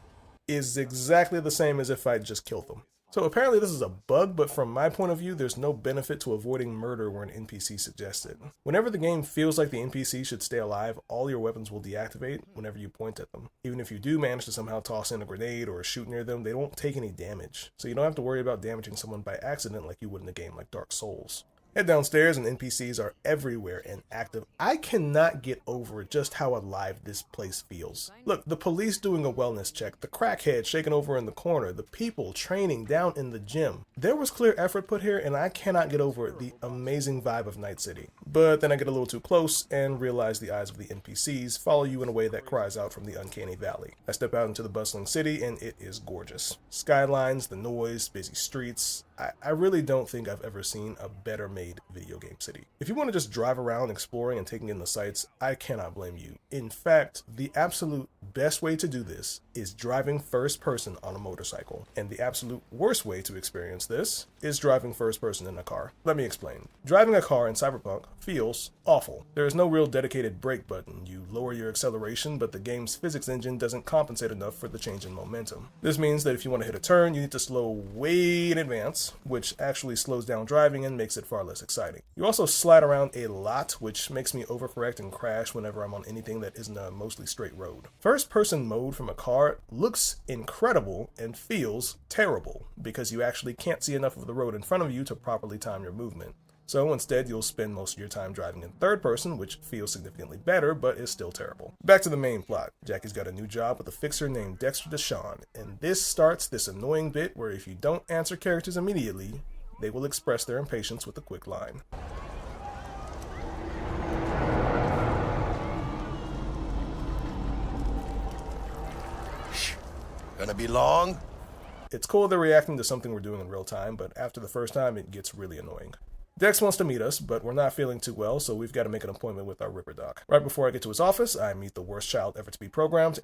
Speaker 2: Is exactly the same as if I'd just killed them. So apparently this is a bug, but from my point of view, there's no benefit to avoiding murder where an NPC suggests it. Whenever the game feels like the NPC should stay alive, all your weapons will deactivate whenever you point at them. Even if you do manage to somehow toss in a grenade or shoot near them, they won't take any damage. So you don't have to worry about damaging someone by accident like you would in a game like Dark Souls. Head downstairs and NPCs are everywhere and active. I cannot get over just how alive this place feels. Look, the police doing a wellness check, the crackhead shaking over in the corner, the people training down in the gym. There was clear effort put here, and I cannot get over the amazing vibe of Night City. But then I get a little too close and realize the eyes of the NPCs follow you in a way that cries out from the uncanny valley. I step out into the bustling city and it is gorgeous. Skylines, the noise, busy streets. I really don't think I've ever seen a better made video game city. If you want to just drive around exploring and taking in the sights, I cannot blame you. In fact, the absolute best way to do this is driving first person on a motorcycle. And the absolute worst way to experience this is driving first person in a car. Let me explain. Driving a car in Cyberpunk feels awful. There is no real dedicated brake button. You lower your acceleration, but the game's physics engine doesn't compensate enough for the change in momentum. This means that if you want to hit a turn, you need to slow way in advance, which actually slows down driving and makes it far less exciting. You also slide around a lot, which makes me overcorrect and crash whenever I'm on anything that isn't a mostly straight road. First person mode from a car looks incredible and feels terrible because you actually can't see enough of the road in front of you to properly time your movement. So instead, you'll spend most of your time driving in third person, which feels significantly better, but is still terrible. Back to the main plot. Jackie's got a new job with a fixer named Dexter Deshawn, and this starts this annoying bit where if you don't answer characters immediately, they will express their impatience with a quick line.
Speaker 1: Gonna be long?
Speaker 2: It's cool they're reacting to something we're doing in real time, but after the first time, it gets really annoying. Dex wants to meet us, but we're not feeling too well, so we've got to make an appointment with our Ripper Doc. Right before I get to his office, I meet the worst child ever to be programmed.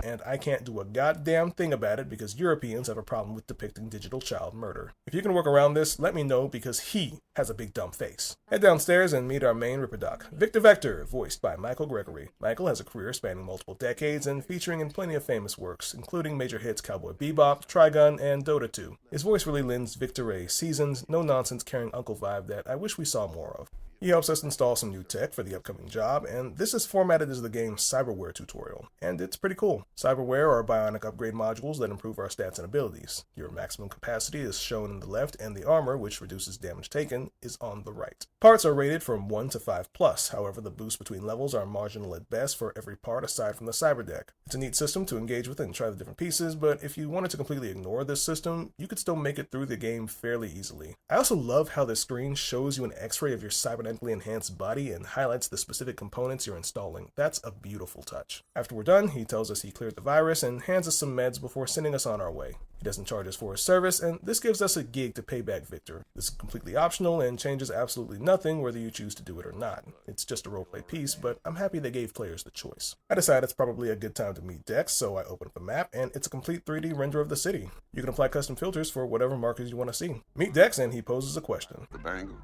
Speaker 2: And I can't do a goddamn thing about it because Europeans have a problem with depicting digital child murder. If you can work around this, let me know because he has a big dumb face. Head downstairs and meet our main Ripper Doc, Victor Vector, voiced by Michael Gregory. Michael has a career spanning multiple decades and featuring in plenty of famous works, including major hits Cowboy Bebop, Trigun, and Dota 2. His voice really lends Victor a seasoned, no-nonsense caring uncle vibe that I wish we saw more of. He helps us install some new tech for the upcoming job, and this is formatted as the game's cyberware tutorial, and it's pretty cool. Cyberware are bionic upgrade modules that improve our stats and abilities. Your maximum capacity is shown in the left, and the armor, which reduces damage taken, is on the right. Parts are rated from 1 to 5+, however the boosts between levels are marginal at best for every part aside from the cyber deck. It's a neat system to engage with and try the different pieces, but if you wanted to completely ignore this system, you could still make it through the game fairly easily. I also love how the screen shows you an x-ray of your cybernetically enhanced body and highlights the specific components you're installing. That's a beautiful touch. After we're done, he tells us he cleared the virus and hands us some meds before sending us on our way. He doesn't charge us for his service, and this gives us a gig to pay back Victor. This is completely optional and changes absolutely nothing whether you choose to do it or not. It's just a roleplay piece, but I'm happy they gave players the choice. I decide it's probably a good time to meet Dex, so I open up a map, and it's a complete 3D render of the city. You can apply custom filters for whatever markers you want to see. Meet Dex, and he poses a question.
Speaker 4: The bangle.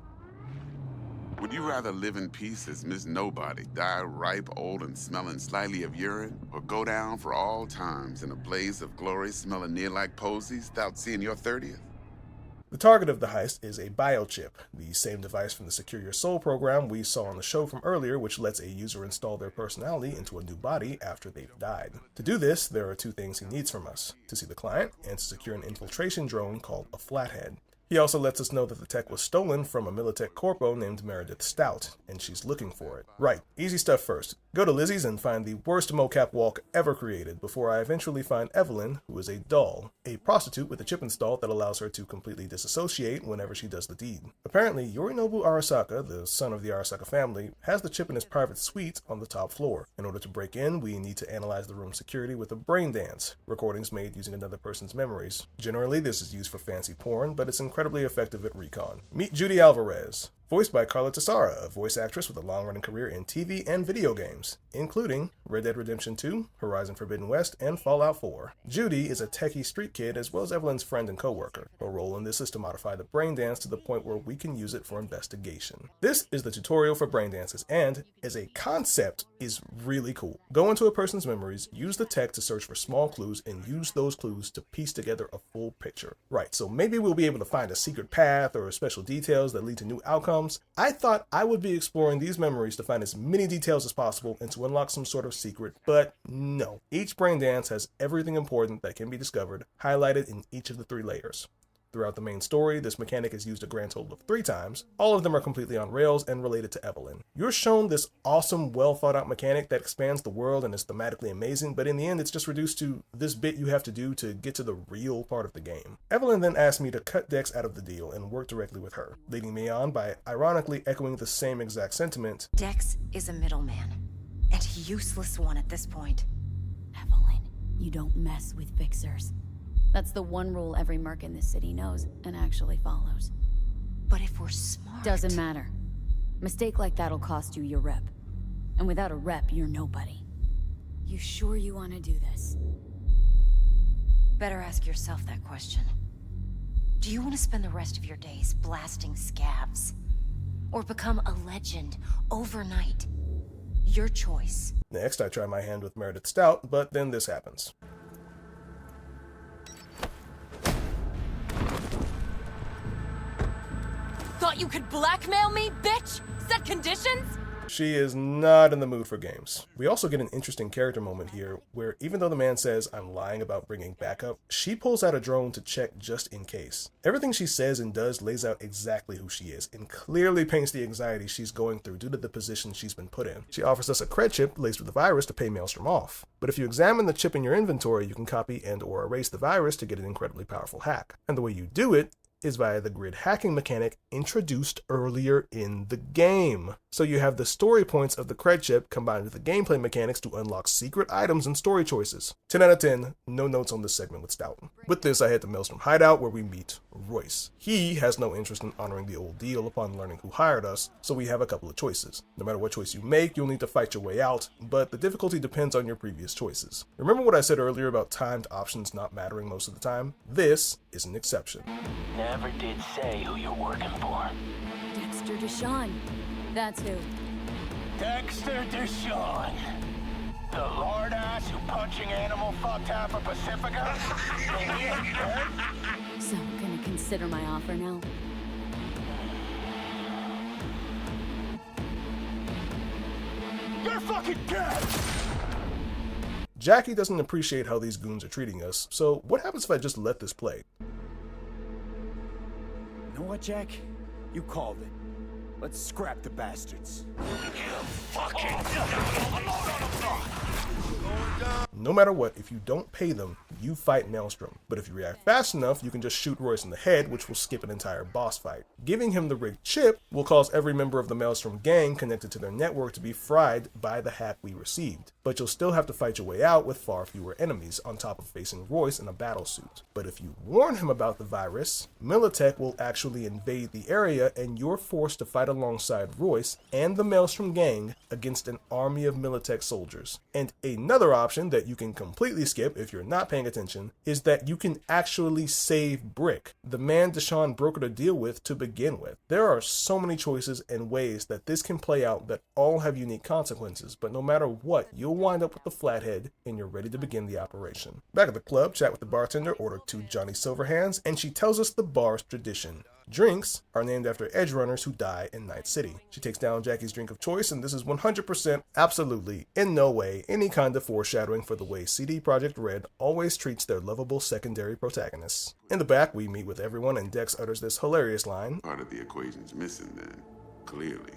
Speaker 4: Would you rather live in peace as Miss Nobody, die ripe, old, and smelling slightly of urine, or go down for all times in a blaze of glory smelling near like posies without seeing your 30th?
Speaker 2: The target of the heist is a biochip, the same device from the Secure Your Soul program we saw on the show from earlier, which lets a user install their personality into a new body after they've died. To do this, there are two things he needs from us: to see the client and to secure an infiltration drone called a Flathead. He also lets us know that the tech was stolen from a Militech corpo named Meredith Stout, and she's looking for it. Right, easy stuff first. Go to Lizzie's and find the worst mocap walk ever created before I eventually find Evelyn, who is a doll, a prostitute with a chip installed that allows her to completely disassociate whenever she does the deed. Apparently, Yorinobu Arasaka, the son of the Arasaka family, has the chip in his private suite on the top floor. In order to break in, we need to analyze the room's security with a brain dance, recordings made using another person's memories. Generally, this is used for fancy porn, but it's incredibly effective at recon. Meet Judy Alvarez, voiced by Carla Tessara, a voice actress with a long-running career in TV and video games, including Red Dead Redemption 2, Horizon Forbidden West, and Fallout 4. Judy is a techie street kid as well as Evelyn's friend and co-worker. Her role in this is to modify the brain dance to the point where we can use it for investigation. This is the tutorial for brain dances, and as a concept is really cool. Go into a person's memories, use the tech to search for small clues, and use those clues to piece together a full picture. Right, so maybe we'll be able to find a secret path or special details that lead to new outcomes. I thought I would be exploring these memories to find as many details as possible and to unlock some sort of secret, but no. Each brain dance has everything important that can be discovered, highlighted in each of the 3 layers. Throughout the main story, this mechanic is used a grand total of 3 times. All of them are completely on rails and related to Evelyn. You're shown this awesome, well thought out mechanic that expands the world and is thematically amazing, but in the end it's just reduced to this bit you have to do to get to the real part of the game. Evelyn then asked me to cut Dex out of the deal and work directly with her, leading me on by ironically echoing the same exact sentiment.
Speaker 11: Dex is a middleman, and a useless one at this point.
Speaker 7: Evelyn, you don't mess with fixers. That's the one rule every merc in this city knows and actually follows.
Speaker 11: But if we're smart...
Speaker 7: Doesn't matter. Mistake like that'll cost you your rep. And without a rep, you're nobody. You sure you want to do this?
Speaker 11: Better ask yourself that question. Do you want to spend the rest of your days blasting scabs? Or become a legend overnight? Your choice.
Speaker 2: Next, I try my hand with Meredith Stout, but then this happens.
Speaker 12: Thought you could blackmail me, bitch? Set conditions?
Speaker 2: She is not in the mood for games. We also get an interesting character moment here, where even though the man says, "I'm lying about bringing backup," she pulls out a drone to check just in case. Everything she says and does lays out exactly who she is, and clearly paints the anxiety she's going through due to the position she's been put in. She offers us a cred chip laced with the virus to pay Maelstrom off. But if you examine the chip in your inventory, you can copy and or erase the virus to get an incredibly powerful hack. And the way you do it is via the grid hacking mechanic introduced earlier in the game. So you have the story points of the cred chip combined with the gameplay mechanics to unlock secret items and story choices. 10 out of 10, no notes on this segment with Stout. With this, I head to Maelstrom Hideout where we meet Royce. He has no interest in honoring the old deal upon learning who hired us, so we have a couple of choices. No matter what choice you make, you'll need to fight your way out, but the difficulty depends on your previous choices. Remember what I said earlier about timed options not mattering most of the time? This is an exception.
Speaker 6: Never did say who you're working for.
Speaker 7: Dexter Deshawn. That's who.
Speaker 6: Dexter Deshawn. The lord ass who punching animal fucked half of Pacifica?
Speaker 7: So, gonna consider my offer now?
Speaker 5: They're fucking dead!
Speaker 2: Jackie doesn't appreciate how these goons are treating us, so what happens if I just let this play?
Speaker 5: You know what, Jack? You called it. Let's scrap the bastards.
Speaker 2: No matter what, if you don't pay them, you fight Maelstrom. But if you react fast enough, you can just shoot Royce in the head, which will skip an entire boss fight. Giving him the rigged chip will cause every member of the Maelstrom gang connected to their network to be fried by the hack we received. But you'll still have to fight your way out with far fewer enemies, on top of facing Royce in a battlesuit. But if you warn him about the virus, Militech will actually invade the area and you're forced to fight alongside Royce and the Maelstrom gang against an army of Militech soldiers. And another option that you can completely skip if you're not paying attention is that you can actually save Brick, the man Deshawn brokered a deal with to begin with. There are so many choices and ways that this can play out that all have unique consequences, but no matter what, you'll wind up with the flathead and you're ready to begin the operation. Back at the club, chat with the bartender, order 2 Johnny Silverhands, and she tells us the bar's tradition. Drinks are named after edge runners who die in Night City. She takes down Jackie's drink of choice, and this is 100% absolutely in no way any kind of foreshadowing for the way CDProjekt Red always treats their lovable secondary protagonists. In the back, we meet with everyone, and Dex utters this hilarious line.
Speaker 4: Part of the equation's missing then, clearly.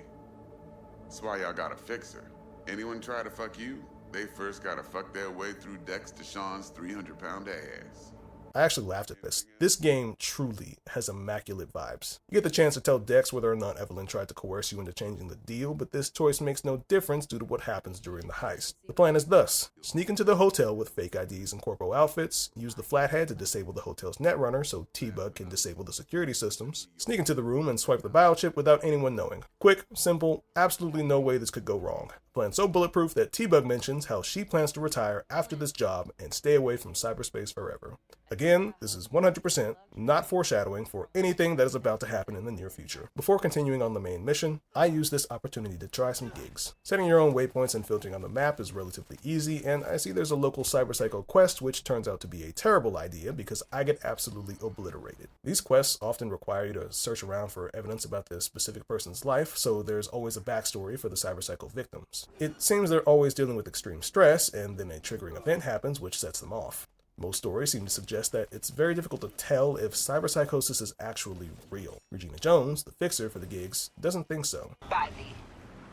Speaker 4: That's why y'all gotta fix her. Anyone try to fuck you, they first gotta fuck their way through Dex Deshawn's 300-pound ass.
Speaker 2: I actually laughed at this. This game truly has immaculate vibes. You get the chance to tell Dex whether or not Evelyn tried to coerce you into changing the deal, but this choice makes no difference due to what happens during the heist. The plan is thus: sneak into the hotel with fake IDs and corpo outfits, use the flathead to disable the hotel's netrunner so T-Bug can disable the security systems, sneak into the room and swipe the biochip without anyone knowing. Quick, simple, absolutely no way this could go wrong. Plan so bulletproof that T-Bug mentions how she plans to retire after this job and stay away from cyberspace forever. Again, this is 100% not foreshadowing for anything that is about to happen in the near future. Before continuing on the main mission, I use this opportunity to try some gigs. Setting your own waypoints and filtering on the map is relatively easy, and I see there's a local cyberpsycho quest which turns out to be a terrible idea because I get absolutely obliterated. These quests often require you to search around for evidence about the specific person's life, so there's always a backstory for the cyberpsycho victims. It seems they're always dealing with extreme stress, and then a triggering event happens which sets them off. Most stories seem to suggest that it's very difficult to tell if cyberpsychosis is actually real. Regina Jones, the fixer for the gigs, doesn't think so.
Speaker 13: Badly.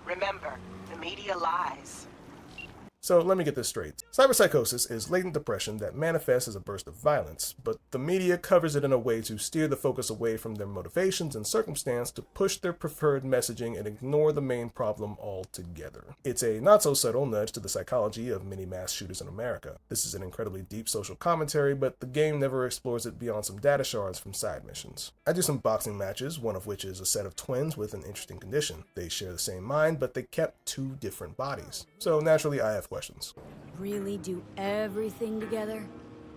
Speaker 13: Remember, the media lies.
Speaker 2: So let me get this straight. Cyberpsychosis is latent depression that manifests as a burst of violence, but the media covers it in a way to steer the focus away from their motivations and circumstance to push their preferred messaging and ignore the main problem altogether. It's a not-so-subtle nudge to the psychology of many mass shooters in America. This is an incredibly deep social commentary, but the game never explores it beyond some data shards from side missions. I do some boxing matches, one of which is a set of twins with an interesting condition. They share the same mind, but they kept 2 different bodies. So naturally, I have questions.
Speaker 7: Really do everything together?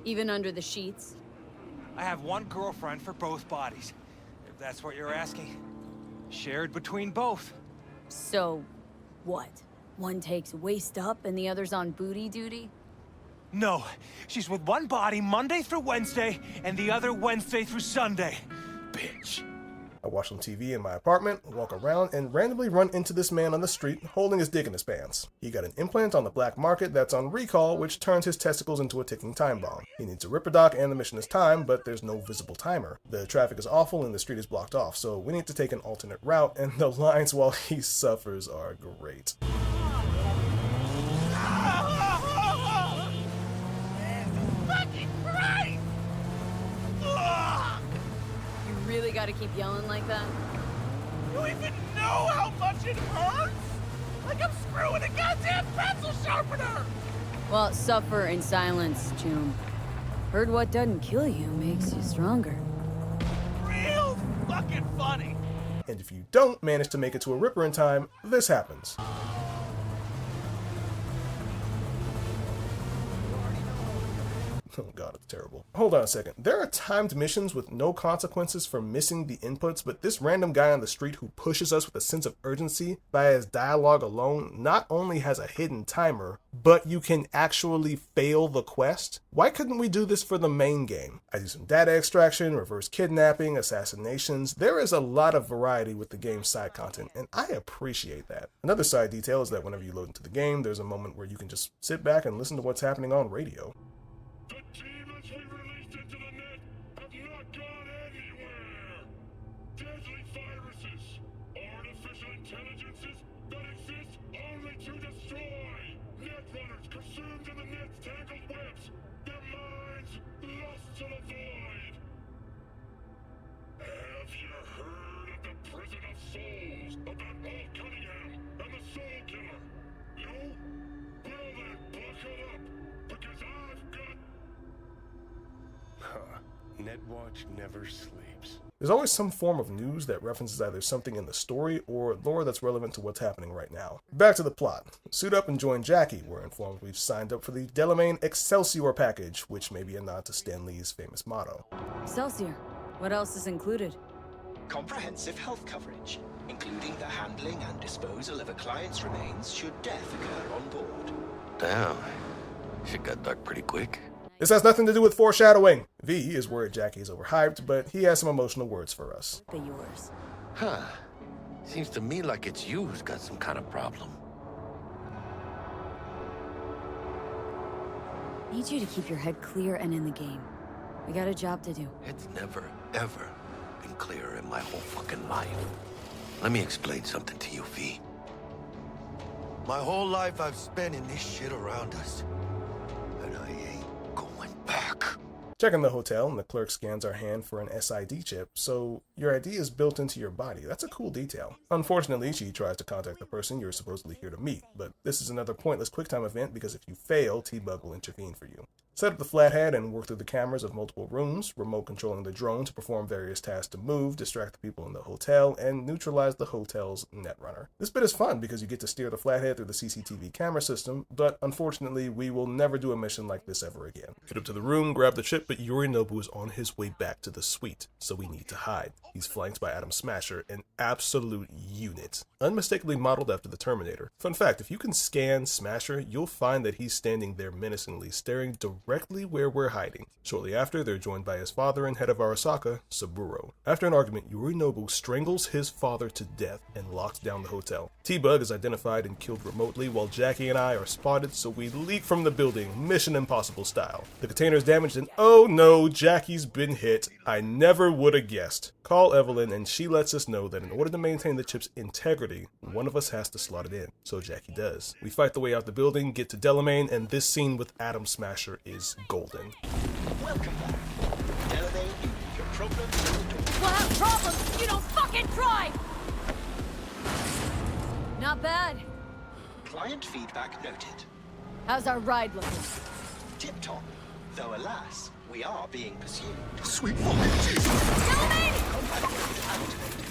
Speaker 7: Even under the sheets?
Speaker 5: I have one girlfriend for both bodies, if that's what you're asking. Shared between both.
Speaker 7: So, what? One takes waist up and the other's on booty duty?
Speaker 5: No, she's with one body Monday through Wednesday, and the other Wednesday through Sunday. Bitch.
Speaker 2: I watch some TV in my apartment, walk around, and randomly run into this man on the street holding his dick in his pants. He got an implant on the black market that's on recall, which turns his testicles into a ticking time bomb. He needs a ripper doc and the mission is timed, but there's no visible timer. The traffic is awful and the street is blocked off, so we need to take an alternate route, and the lines while he suffers are great.
Speaker 7: Really gotta keep yelling like that?
Speaker 6: You even know how much it hurts? Like I'm screwing a goddamn pencil sharpener!
Speaker 7: Well, suffer in silence, June. Heard what doesn't kill you makes you stronger.
Speaker 6: Real fucking funny!
Speaker 2: And if you don't manage to make it to a ripper in time, this happens. Oh god, it's terrible. Hold on a second. There are timed missions with no consequences for missing the inputs, but this random guy on the street who pushes us with a sense of urgency by his dialogue alone not only has a hidden timer, but you can actually fail the quest? Why couldn't we do this for the main game? I do some data extraction, reverse kidnapping, assassinations. There is a lot of variety with the game's side content, and I appreciate that. Another side detail is that whenever you load into the game, there's a moment where you can just sit back and listen to what's happening on radio.
Speaker 6: The demons we released into the net have not gone anywhere. Deadly viruses, artificial intelligences that exist only to destroy. Netrunners consumed in the net's tangled webs, their minds lost to the void. Have you heard of the prison of souls about Walt Cunningham and the Soul Killer? No? Well then, buckle up, because I've got...
Speaker 14: Netwatch never sleeps.
Speaker 2: There's always some form of news that references either something in the story or lore that's relevant to what's happening right now. Back to the plot. Suit up and join Jackie. We're informed we've signed up for the Delamain Excelsior package, which may be a nod to Stan Lee's famous motto.
Speaker 7: Excelsior. What else is included?
Speaker 15: Comprehensive health coverage, including the handling and disposal of a client's remains should death occur on board.
Speaker 1: Damn. Shit got dark pretty quick.
Speaker 2: This has nothing to do with foreshadowing. V is worried Jackie is overhyped, but he has some emotional words for us.
Speaker 7: The yours.
Speaker 1: Huh. Seems to me like it's you who's got some kind of problem.
Speaker 7: Need you to keep your head clear and in the game. We got a job to do.
Speaker 1: It's never, ever been clearer in my whole fucking life. Let me explain something to you, V. My whole life I've spent in this shit around us. And I ain't going back.
Speaker 2: Check in the hotel, and the clerk scans our hand for an SID chip, so your ID is built into your body. That's a cool detail. Unfortunately, she tries to contact the person you're supposedly here to meet, but this is another pointless QuickTime event because if you fail, T-Bug will intervene for you. Set up the flathead and work through the cameras of multiple rooms, remote controlling the drone to perform various tasks to move, distract the people in the hotel, and neutralize the hotel's netrunner. This bit is fun because you get to steer the flathead through the CCTV camera system, but unfortunately we will never do a mission like this ever again. Head up to the room, grab the chip, but Yorinobu is on his way back to the suite, so we need to hide. He's flanked by Adam Smasher, an absolute unit, unmistakably modeled after the Terminator. Fun fact, if you can scan Smasher, you'll find that he's standing there menacingly, staring directly where we're hiding. Shortly after, they're joined by his father and head of Arasaka, Saburo. After an argument, Yorinobu strangles his father to death and locks down the hotel. T-Bug is identified and killed remotely, while Jackie and I are spotted, so we leap from the building, Mission Impossible style. The container is damaged and oh no, Jackie's been hit. I never would have guessed. Call Evelyn and she lets us know that in order to maintain the chip's integrity, one of us has to slot it in. So Jackie does. We fight the way out the building, get to Delamain, and this scene with Adam Smasher is golden.
Speaker 15: Welcome back. Delamain, your problems are the door.
Speaker 12: We'll have problems if you don't fucking try! Not bad.
Speaker 15: Client feedback noted.
Speaker 12: How's our ride looking?
Speaker 15: Tip-top. Though alas, we are being pursued.
Speaker 1: Sweet fucking Jesus!
Speaker 15: Combat mode activated.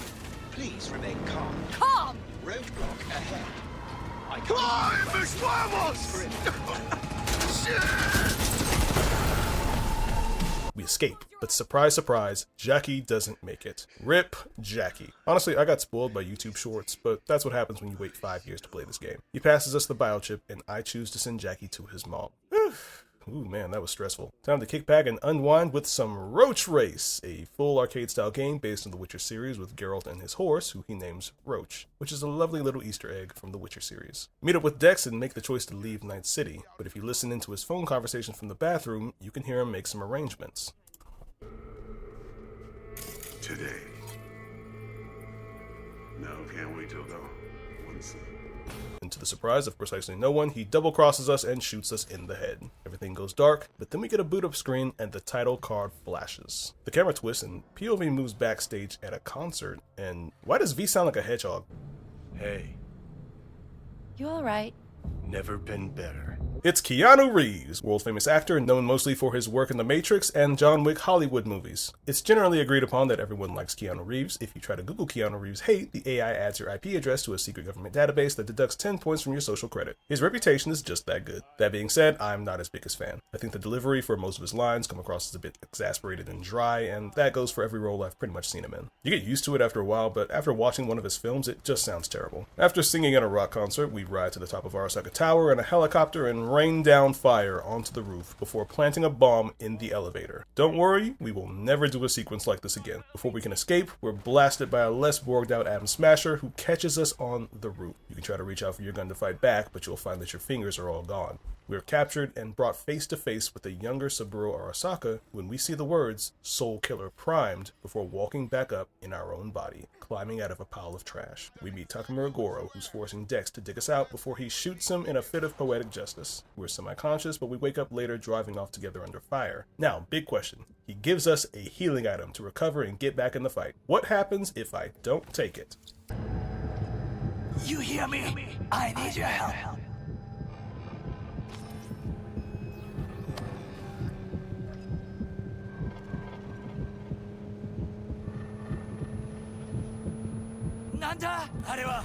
Speaker 15: Please remain calm.
Speaker 12: Calm!
Speaker 15: Roadblock ahead. I
Speaker 2: We escape, but surprise, surprise, Jackie doesn't make it. RIP Jackie. Honestly, I got spoiled by YouTube Shorts, but that's what happens when you wait 5 years to play this game. He passes us the biochip, and I choose to send Jackie to his mom. Ooh, man, that was stressful. Time to kick back and unwind with some Roach Race, a full arcade-style game based on the Witcher series with Geralt and his horse, who he names Roach, which is a lovely little Easter egg from the Witcher series. Meet up with Dex and make the choice to leave Night City, but if you listen into his phone conversation from the bathroom, you can hear him make some arrangements.
Speaker 4: Today. No, can't wait till dawn. One second.
Speaker 2: And to the surprise of precisely no one, he double-crosses us and shoots us in the head. Everything goes dark, but then we get a boot-up screen and the title card flashes. The camera twists and POV moves backstage at a concert, and why does V sound like a hedgehog?
Speaker 14: Hey,
Speaker 11: You alright?
Speaker 14: never been better.
Speaker 2: It's Keanu Reeves, world-famous actor known mostly for his work in The Matrix and John Wick Hollywood movies. It's generally agreed upon that everyone likes Keanu Reeves. If you try to Google Keanu Reeves hate, the AI adds your IP address to a secret government database that deducts 10 points from your social credit. His reputation is just that good. That being said, I'm not his biggest fan. I think the delivery for most of his lines come across as a bit exasperated and dry, and that goes for every role I've pretty much seen him in. You get used to it after a while, but after watching one of his films, it just sounds terrible. After singing at a rock concert, we ride to the top of Arasaka Tower in a helicopter and rain down fire onto the roof before planting a bomb in the elevator. Don't worry, we will never do a sequence like this again. Before we can escape, we're blasted by a less borged out Atom Smasher who catches us on the roof. You can try to reach out for your gun to fight back, but you'll find that your fingers are all gone. We are captured and brought face to face with the younger Saburo Arasaka when we see the words Soul Killer primed before walking back up in our own body, climbing out of a pile of trash. We meet Takamura Goro, who's forcing Dex to dig us out before he shoots him in a fit of poetic justice. We're semi-conscious, but we wake up later driving off together under fire. Now, big question. He gives us a healing item to recover and get back in the fight. What happens if I don't take it?
Speaker 16: You hear me? I need your help. Nanda? あれは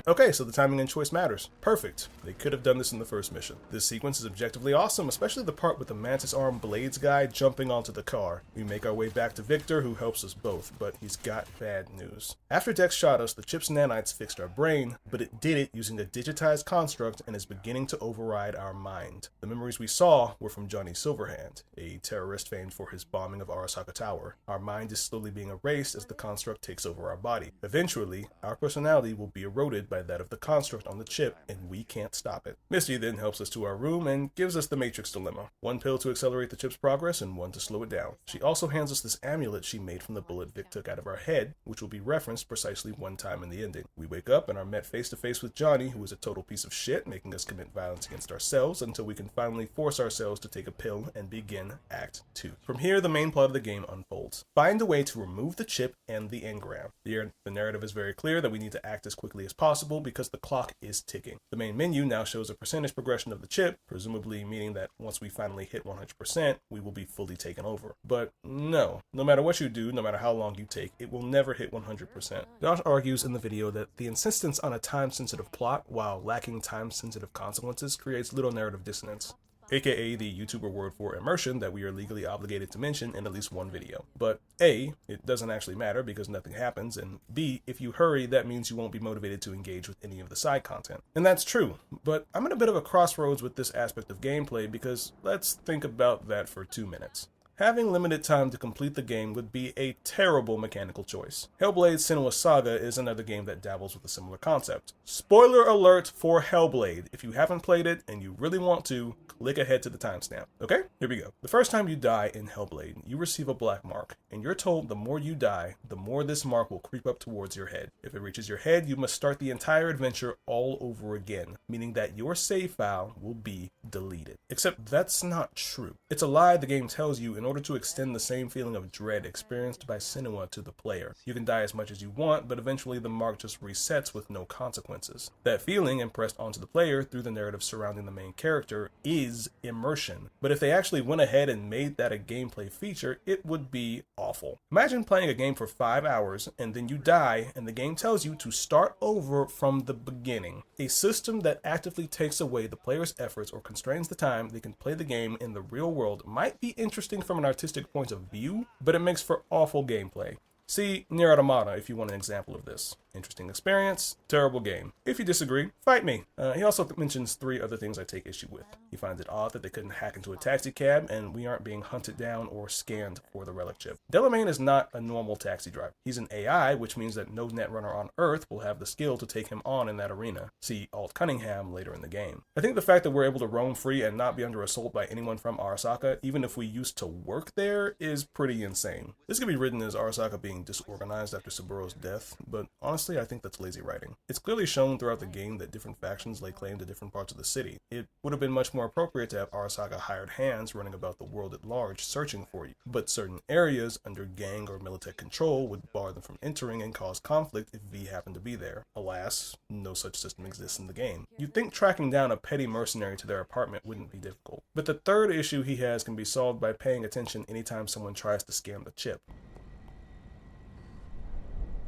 Speaker 2: Okay, so the timing and choice matters. Perfect. They could have done this in the first mission. This sequence is objectively awesome, especially the part with the Mantis Arm Blades guy jumping onto the car. We make our way back to Victor, who helps us both, but he's got bad news. After Dex shot us, the chip's nanites fixed our brain, but it did it using a digitized construct and is beginning to override our mind. The memories we saw were from Johnny Silverhand, a terrorist famed for his bombing of Arasaka Tower. Our mind is slowly being erased as the construct takes over our body. Eventually, our personality will be eroded by that of the construct on the chip, and we can't stop it. Misty then helps us to our room and gives us the Matrix dilemma. One pill to accelerate the chip's progress and one to slow it down. She also hands us this amulet she made from the bullet Vic took out of our head, which will be referenced precisely one time in the ending. We wake up and are met face to face with Johnny, who is a total piece of shit, making us commit violence against ourselves until we can finally force ourselves to take a pill and begin Act 2. From here, the main plot of the game unfolds. Find a way to remove the chip and the engram. The narrative is very clear that we need to act as quickly as possible because the clock is ticking. The main menu now shows a percentage progression of the chip, presumably meaning that once we finally hit 100%, we will be fully taken over. But no matter what you do, no matter how long you take, it will never hit 100%. Josh argues in the video that the insistence on a time-sensitive plot while lacking time-sensitive consequences creates little narrative dissonance, aka the YouTuber word for immersion that we are legally obligated to mention in at least one video. But A, it doesn't actually matter because nothing happens, and B, if you hurry, that means you won't be motivated to engage with any of the side content. And that's true, but I'm at a bit of a crossroads with this aspect of gameplay because let's think about that for 2 minutes. Having limited time to complete the game would be a terrible mechanical choice. Hellblade: Senua's Saga is another game that dabbles with a similar concept. Spoiler alert for Hellblade. If you haven't played it and you really want to, click ahead to the timestamp. Okay, here we go. The first time you die in Hellblade, you receive a black mark, and you're told the more you die, the more this mark will creep up towards your head. If it reaches your head, you must start the entire adventure all over again, meaning that your save file will be deleted. Except that's not true. It's a lie the game tells you in order to extend the same feeling of dread experienced by Senua to the player. You can die as much as you want, but eventually the mark just resets with no consequences. That feeling impressed onto the player through the narrative surrounding the main character is immersion. But if they actually went ahead and made that a gameplay feature, it would be awful. Imagine playing a game for 5 hours and then you die and the game tells you to start over from the beginning. A system that actively takes away the player's efforts or constrains the time they can play the game in the real world might be interesting from an artistic point of view, but it makes for awful gameplay. See Nier Automata if you want an example of this. Interesting experience, terrible game. If you disagree, fight me. He also mentions 3 other things I take issue with. He finds it odd that they couldn't hack into a taxi cab and we aren't being hunted down or scanned for the relic chip. Delamain is not a normal taxi driver. He's an AI, which means that no netrunner on Earth will have the skill to take him on in that arena. See Alt Cunningham later in the game. I think the fact that we're able to roam free and not be under assault by anyone from Arasaka, even if we used to work there, is pretty insane. This could be written as Arasaka being being disorganized after Saburo's death, but honestly I think that's lazy writing. It's clearly shown throughout the game that different factions lay claim to different parts of the city. It would have been much more appropriate to have Arasaka hired hands running about the world at large searching for you, but certain areas under gang or Militech control would bar them from entering and cause conflict if V happened to be there. Alas, no such system exists in the game. You'd think tracking down a petty mercenary to their apartment wouldn't be difficult. But the third issue he has can be solved by paying attention anytime someone tries to scam the chip.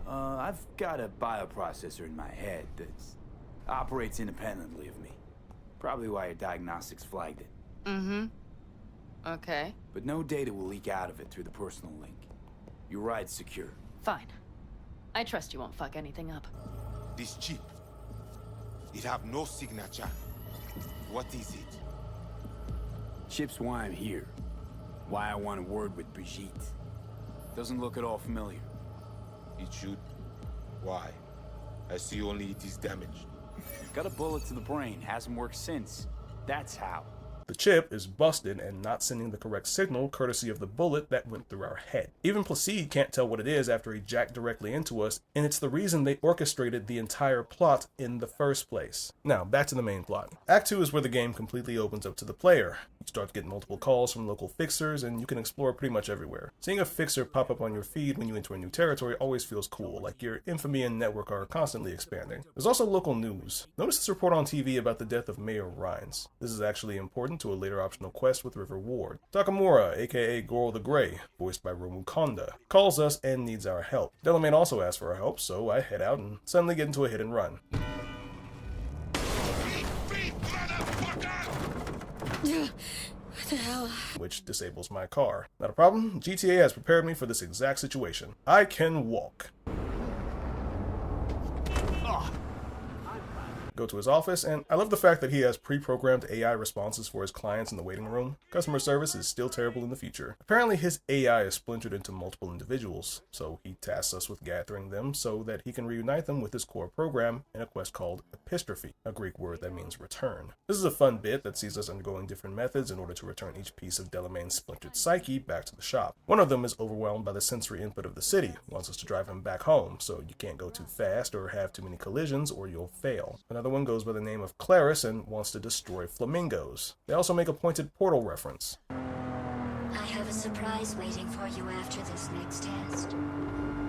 Speaker 17: I've got a bioprocessor in my head that operates independently of me. Probably why your diagnostics flagged it.
Speaker 12: Mm-hmm. Okay.
Speaker 17: But no data will leak out of it through the personal link. Your ride's secure.
Speaker 12: Fine. I trust you won't fuck anything up.
Speaker 18: This chip, it have no signature. What is it?
Speaker 17: Chip's why I'm here. Why I want a word with Brigitte. Doesn't look at all familiar.
Speaker 18: It should. Why? I see only it is damaged.
Speaker 17: Got a bullet to the brain, hasn't worked since. That's how.
Speaker 2: The chip is busted and not sending the correct signal courtesy of the bullet that went through our head. Even Placide can't tell what it is after he jacked directly into us, and it's the reason they orchestrated the entire plot in the first place. Now, back to the main plot. Act 2 is where the game completely opens up to the player. You start to get multiple calls from local fixers, and you can explore pretty much everywhere. Seeing a fixer pop up on your feed when you enter a new territory always feels cool, like your infamy and network are constantly expanding. There's also local news. Notice this report on TV about the death of Mayor Rhines. This is actually important to a later optional quest with River Ward. Takamura, aka Goro the Grey, voiced by Romu Konda, calls us and needs our help. Delamain also asks for our help, so I head out and suddenly get into a hit and run.
Speaker 12: What the hell?
Speaker 2: Which disables my car. Not a problem, GTA has prepared me for this exact situation. I can walk. Go to his office, and I love the fact that he has pre-programmed AI responses for his clients in the waiting room. Customer service is still terrible in the future. Apparently his AI is splintered into multiple individuals, so he tasks us with gathering them so that he can reunite them with his core program in a quest called epistrophe, a Greek word that means return. This is a fun bit that sees us undergoing different methods in order to return each piece of Delamain's splintered psyche back to the shop. One of them is overwhelmed by the sensory input of the city, wants us to drive him back home, so you can't go too fast or have too many collisions or you'll fail. Another one goes by the name of Clarice and wants to destroy flamingos. They also make a pointed portal reference.
Speaker 19: I have a surprise waiting for you after this next test.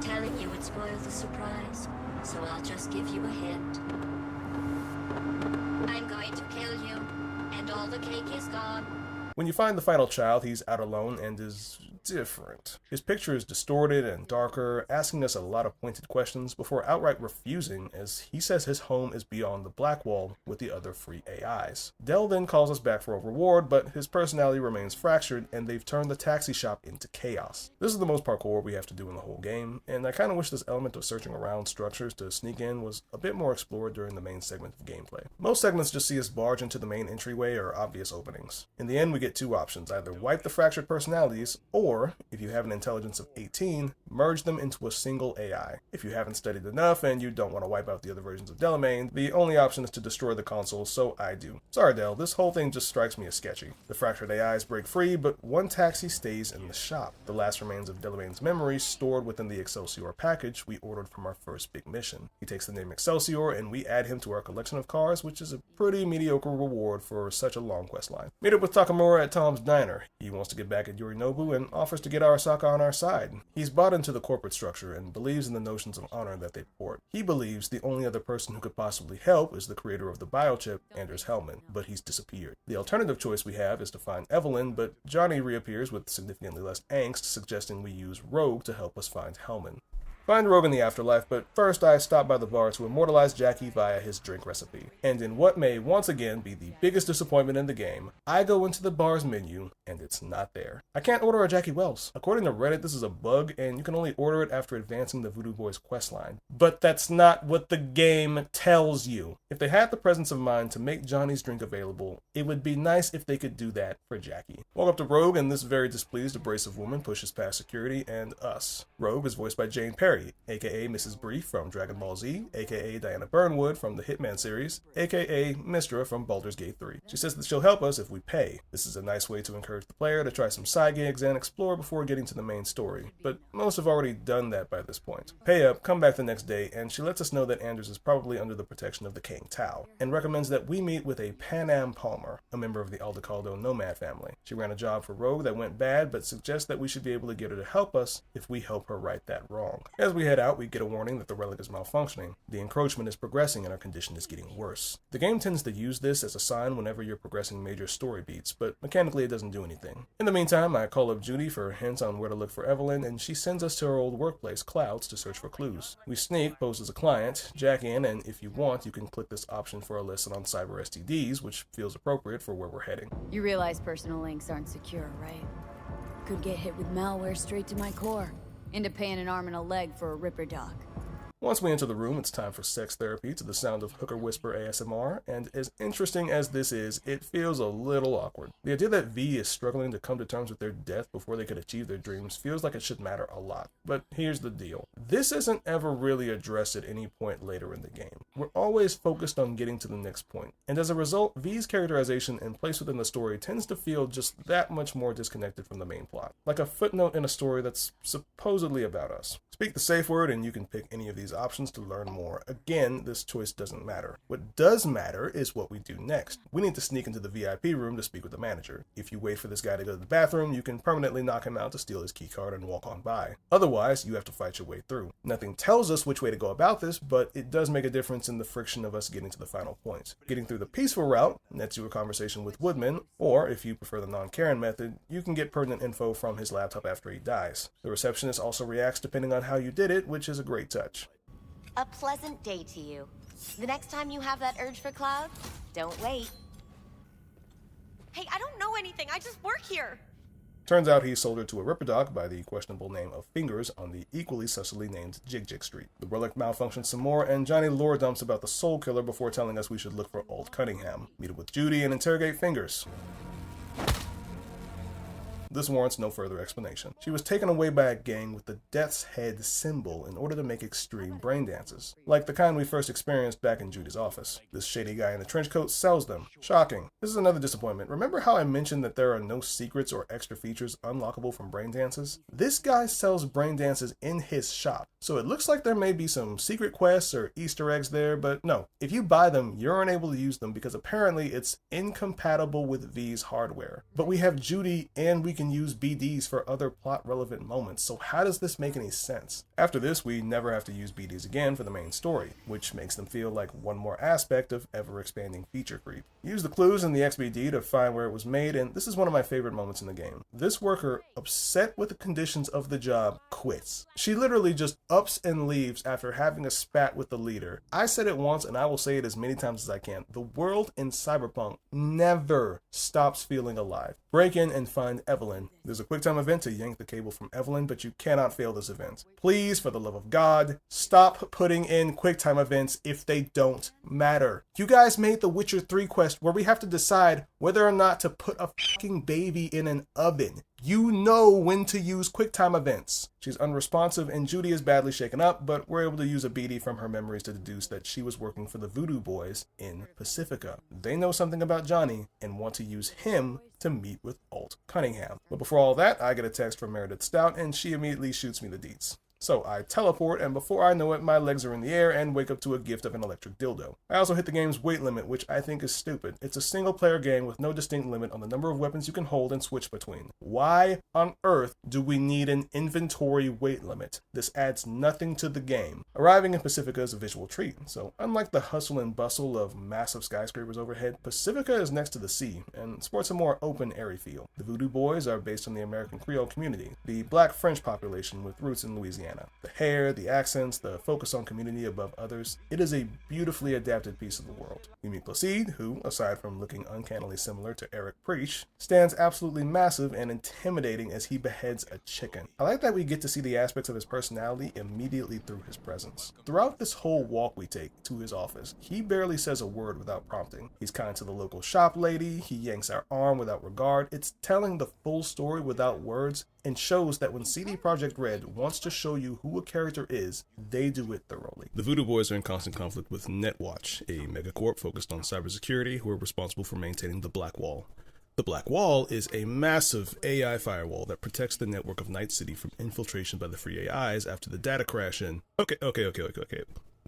Speaker 19: Telling you would spoil the surprise, so I'll just give you a hint. I'm going to kill you, and all the cake is gone.
Speaker 2: When you find the final child, he's out alone and is different. His picture is distorted and darker, asking us a lot of pointed questions before outright refusing, as he says his home is beyond the black wall with the other free AIs. Del then calls us back for a reward, but his personality remains fractured and they've turned the taxi shop into chaos. This is the most parkour we have to do in the whole game, and I kind of wish this element of searching around structures to sneak in was a bit more explored during the main segment of gameplay. Most segments just see us barge into the main entryway or obvious openings. In the end, we get two options: either wipe the fractured personalities, or, if you have an intelligence of 18, merge them into a single AI. If you haven't studied enough and you don't want to wipe out the other versions of Delamain, the only option is to destroy the console, so I do. Sorry Del, this whole thing just strikes me as sketchy. The fractured AIs break free, but one taxi stays in the shop. The last remains of Delamain's memories stored within the Excelsior package we ordered from our first big mission. He takes the name Excelsior and we add him to our collection of cars, which is a pretty mediocre reward for such a long quest line. Meet up with Takamura at Tom's Diner. He wants to get back at Yorinobu and offers to get Arasaka on our side. He's bought into the corporate structure and believes in the notions of honor that they port. He believes the only other person who could possibly help is the creator of the biochip, Anders Hellman, but he's disappeared. The alternative choice we have is to find Evelyn, but Johnny reappears with significantly less angst, suggesting we use Rogue to help us find Hellman. Find Rogue in the afterlife, but first I stop by the bar to immortalize Jackie via his drink recipe. And in what may once again be the biggest disappointment in the game, I go into the bar's menu and it's not there. I can't order a Jackie Wells. According to Reddit, this is a bug and you can only order it after advancing the Voodoo Boys questline. But that's not what the game tells you. If they had the presence of mind to make Johnny's drink available, it would be nice if they could do that for Jackie. Walk up to Rogue and this very displeased abrasive woman pushes past security and us. Rogue is voiced by Jane Perry, Barry, aka Mrs. Brief from Dragon Ball Z, aka Diana Burnwood from the Hitman series, aka Mystra from Baldur's Gate 3. She says that she'll help us if we pay. This is a nice way to encourage the player to try some side gigs and explore before getting to the main story, but most have already done that by this point. Pay up, come back the next day, and she lets us know that Anders is probably under the protection of the King Tao, and recommends that we meet with a Pan Am Palmer, a member of the Aldecaldo nomad family. She ran a job for Rogue that went bad, but suggests that we should be able to get her to help us if we help her right that wrong. As we head out, we get a warning that the relic is malfunctioning. The encroachment is progressing and our condition is getting worse. The game tends to use this as a sign whenever you're progressing major story beats, but mechanically it doesn't do anything. In the meantime, I call up Judy for hints on where to look for Evelyn, and she sends us to her old workplace, Clouds, to search for clues. We sneak, pose as a client, jack in, and if you want, you can click this option for a lesson on cyber STDs, which feels appropriate for where we're heading.
Speaker 7: You realize personal links aren't secure, right? Could get hit with malware straight to my core. Into paying an arm and a leg for a Ripper dog.
Speaker 2: Once we enter the room, it's time for sex therapy to the sound of hooker whisper ASMR, and as interesting as this is, it feels a little awkward. The idea that V is struggling to come to terms with their death before they could achieve their dreams feels like it should matter a lot. But here's the deal. This isn't ever really addressed at any point later in the game. We're always focused on getting to the next point, and as a result, V's characterization and place within the story tends to feel just that much more disconnected from the main plot, like a footnote in a story that's supposedly about us. Speak the safe word and you can pick any of these options to learn more. Again, this choice doesn't matter. What does matter is what we do next. We need to sneak into the VIP room to speak with the manager. If you wait for this guy to go to the bathroom, you can permanently knock him out to steal his keycard and walk on by. Otherwise, you have to fight your way through. Nothing tells us which way to go about this, but it does make a difference in the friction of us getting to the final point. Getting through the peaceful route nets you a conversation with Woodman, or if you prefer the non-Karen method, you can get pertinent info from his laptop after he dies. The receptionist also reacts depending on how you did it, which is a great touch.
Speaker 20: A pleasant day to you. The next time you have that urge for Cloud, don't wait.
Speaker 12: Hey, I don't know anything. I just work here.
Speaker 2: Turns out he's sold her to a Ripperdoc by the questionable name of Fingers on the equally sussily named Jig Street. The relic malfunctions some more, and Johnny lore dumps about the Soul Killer before telling us we should look for Old Cunningham, meet up with Judy, and interrogate Fingers. This warrants no further explanation. She was taken away by a gang with the Death's Head symbol in order to make extreme brain dances, like the kind we first experienced back in Judy's office. This shady guy in the trench coat sells them. Shocking. This is another disappointment. Remember how I mentioned that there are no secrets or extra features unlockable from brain dances? This guy sells brain dances in his shop, so it looks like there may be some secret quests or Easter eggs there, but no. If you buy them, you're unable to use them because apparently it's incompatible with V's hardware. But we have Judy and we can use BDs for other plot relevant moments, so how does this make any sense? After this, we never have to use BDs again for the main story, which makes them feel like one more aspect of ever expanding feature creep. Use the clues in the XBD to find where it was made, and this is one of my favorite moments in the game. This worker, upset with the conditions of the job, quits. She literally just ups and leaves after having a spat with the leader. I said it once and I will say it as many times as I can. The world in Cyberpunk never stops feeling alive. Break in and find Evelyn. There's a QuickTime event to yank the cable from Evelyn, but you cannot fail this event. Please, for the love of God, stop putting in QuickTime events if they don't matter. You guys made the Witcher 3 quest where we have to decide whether or not to put a fucking baby in an oven. You know when to use QuickTime events. She's unresponsive and Judy is badly shaken up, but we're able to use a BD from her memories to deduce that she was working for the Voodoo Boys in Pacifica. They know something about Johnny and want to use him to meet with Alt Cunningham. But before all that, I get a text from Meredith Stout and she immediately shoots me the deets. So I teleport, and before I know it, my legs are in the air and wake up to a gift of an electric dildo. I also hit the game's weight limit, which I think is stupid. It's a single-player game with no distinct limit on the number of weapons you can hold and switch between. Why on earth do we need an inventory weight limit? This adds nothing to the game. Arriving in Pacifica is a visual treat, so unlike the hustle and bustle of massive skyscrapers overhead, Pacifica is next to the sea and sports a more open, airy feel. The Voodoo Boys are based on the American Creole community, the black French population with roots in Louisiana. The hair, the accents, the focus on community above others. It is a beautifully adapted piece of the world. We meet Placide, who, aside from looking uncannily similar to Eric Preach, stands absolutely massive and intimidating as he beheads a chicken. I like that we get to see the aspects of his personality immediately through his presence. Throughout this whole walk we take to his office, he barely says a word without prompting. He's kind to the local shop lady, he yanks our arm without regard. It's telling the full story without words, and shows that when CDProjekt Red wants to show you who a character is, they do it thoroughly. The Voodoo Boys are in constant conflict with Netwatch, a megacorp focused on cybersecurity who are responsible for maintaining the Black Wall. The Black Wall is a massive AI firewall that protects the network of Night City from infiltration by the free AIs after the data crash in... Okay.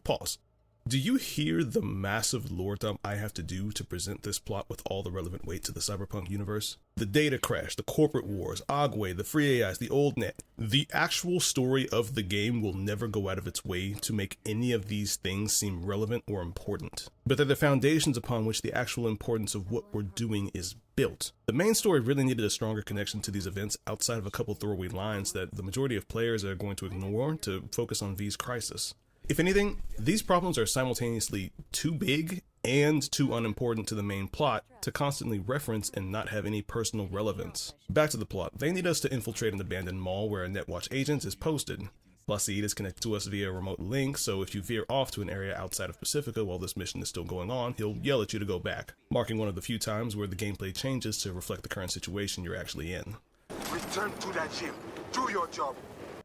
Speaker 2: Pause. Do you hear the massive lore dump I have to do to present this plot with all the relevant weight to the Cyberpunk universe? The data crash, the corporate wars, Agwe, the free AIs, the old net. The actual story of the game will never go out of its way to make any of these things seem relevant or important. But they're the foundations upon which the actual importance of what we're doing is built. The main story really needed a stronger connection to these events outside of a couple throwaway lines that the majority of players are going to ignore to focus on V's crisis. If anything, these problems are simultaneously too big and too unimportant to the main plot to constantly reference and not have any personal relevance. Back to the plot, they need us to infiltrate an abandoned mall where a Netwatch agent is posted. Placide is connected to us via a remote link, so if you veer off to an area outside of Pacifica while this mission is still going on, he'll yell at you to go back, marking one of the few times where the gameplay changes to reflect the current situation you're actually in.
Speaker 18: Return to that gym. Do your job.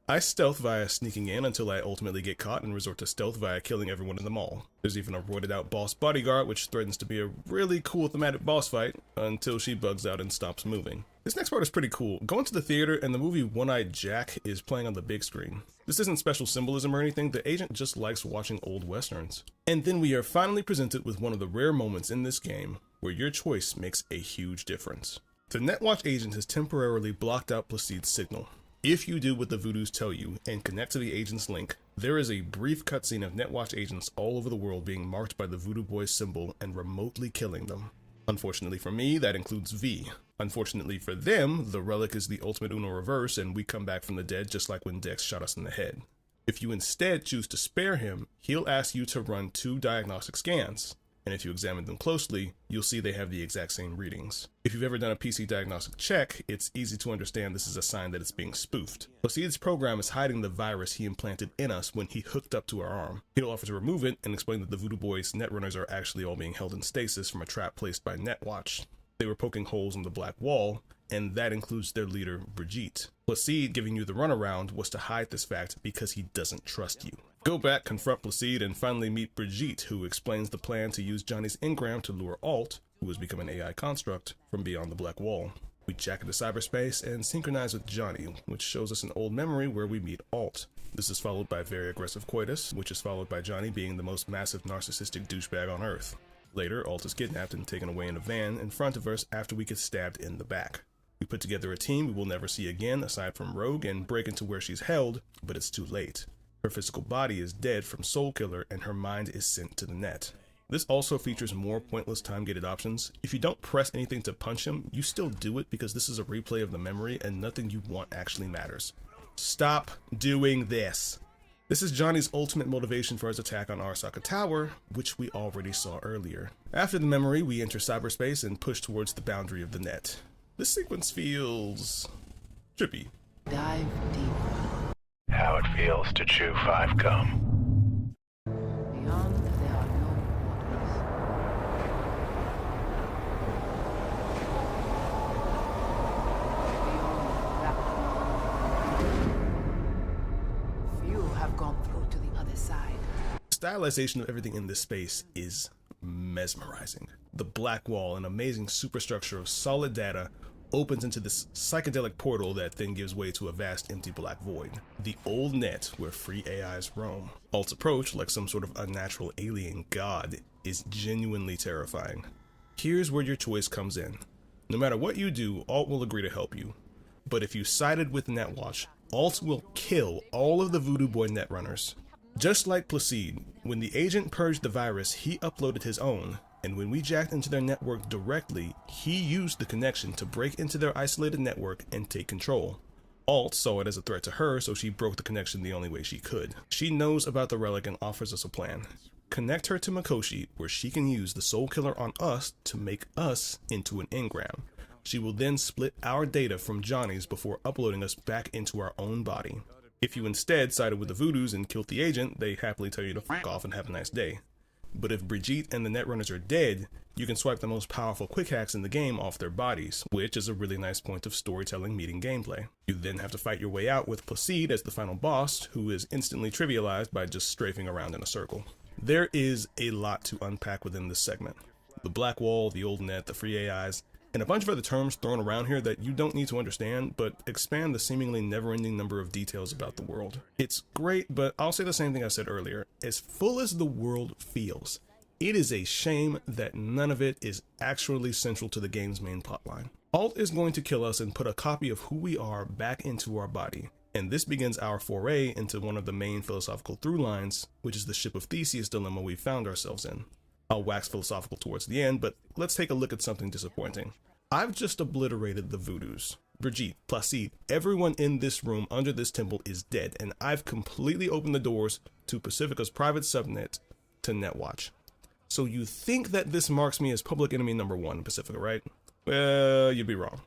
Speaker 2: I stealth via sneaking in until I ultimately get caught and resort to stealth via killing everyone in the mall. There's even a roided out boss bodyguard which threatens to be a really cool thematic boss fight until she bugs out and stops moving. This next part is pretty cool. Going to the theater and the movie One-Eyed Jack is playing on the big screen. This isn't special symbolism or anything, the agent just likes watching old westerns. And then we are finally presented with one of the rare moments in this game where your choice makes a huge difference. The Netwatch agent has temporarily blocked out Placide's signal. If you do what the Voodoos tell you and connect to the agent's link, there is a brief cutscene of Netwatch agents all over the world being marked by the Voodoo Boys symbol and remotely killing them. Unfortunately for me, that includes V. Unfortunately for them, the relic is the ultimate Uno reverse and we come back from the dead just like when Dex shot us in the head. If you instead choose to spare him, he'll ask you to run 2 diagnostic scans. And if you examine them closely, you'll see they have the exact same readings. If you've ever done a PC diagnostic check, it's easy to understand this is a sign that it's being spoofed. Placide's program is hiding the virus he implanted in us when he hooked up to our arm. He'll offer to remove it and explain that the Voodoo Boys netrunners are actually all being held in stasis from a trap placed by Netwatch. They were poking holes in the Black Wall, and that includes their leader, Brigitte. Placide giving you the runaround was to hide this fact because he doesn't trust you. Go back, confront Placide, and finally meet Brigitte, who explains the plan to use Johnny's engram to lure Alt, who has become an AI construct, from beyond the Black Wall. We jack into cyberspace and synchronize with Johnny, which shows us an old memory where we meet Alt. This is followed by very aggressive coitus, which is followed by Johnny being the most massive narcissistic douchebag on Earth. Later, Alt is kidnapped and taken away in a van in front of us after we get stabbed in the back. We put together a team we will never see again aside from Rogue and break into where she's held, but it's too late. Her physical body is dead from Soul Killer and her mind is sent to the net. This also features more pointless time-gated options. If you don't press anything to punch him, you still do it because this is a replay of the memory and nothing you want actually matters. Stop doing this. This is Johnny's ultimate motivation for his attack on Arasaka Tower, which we already saw earlier. After the memory, we enter cyberspace and push towards the boundary of the net. This sequence feels trippy.
Speaker 21: Dive deeper.
Speaker 22: How it feels to chew 5 gum.
Speaker 21: Beyond there are no waters. Few have gone through to the other side.
Speaker 2: Stylization of everything in this space is mesmerizing. The Black Wall, an amazing superstructure of solid data, opens into this psychedelic portal that then gives way to a vast empty black void. The old net where free AIs roam. Alt's approach, like some sort of unnatural alien god, is genuinely terrifying. Here's where your choice comes in. No matter what you do, Alt will agree to help you. But if you sided with Netwatch, Alt will kill all of the Voodoo Boy netrunners. Just like Placide, when the agent purged the virus, he uploaded his own. And when we jacked into their network directly, he used the connection to break into their isolated network and take control. Alt saw it as a threat to her, so she broke the connection the only way she could. She knows about the relic and offers us a plan. Connect her to Mikoshi, where she can use the Soul Killer on us to make us into an engram. She will then split our data from Johnny's before uploading us back into our own body. If you instead sided with the Voodoos and killed the agent, they happily tell you to fuck off and have a nice day. But if Brigitte and the Netrunners are dead, you can swipe the most powerful quick hacks in the game off their bodies, which is a really nice point of storytelling meeting gameplay. You then have to fight your way out with Placide as the final boss, who is instantly trivialized by just strafing around in a circle. There is a lot to unpack within this segment. The Black Wall, the Old Net, the free AIs, and a bunch of other terms thrown around here that you don't need to understand, but expand the seemingly never-ending number of details about the world. It's great, but I'll say the same thing I said earlier. As full as the world feels, it is a shame that none of it is actually central to the game's main plotline. Alt is going to kill us and put a copy of who we are back into our body, and this begins our foray into one of the main philosophical through lines, which is the Ship of Theseus dilemma we found ourselves in. I'll wax philosophical towards the end, but let's take a look at something disappointing. I've just obliterated the Voodoos. Brigitte, Placide, everyone in this room under this temple is dead, and I've completely opened the doors to Pacifica's private subnet to Netwatch. So you think that this marks me as public enemy number 1 in Pacifica, right? Well, you'd be wrong.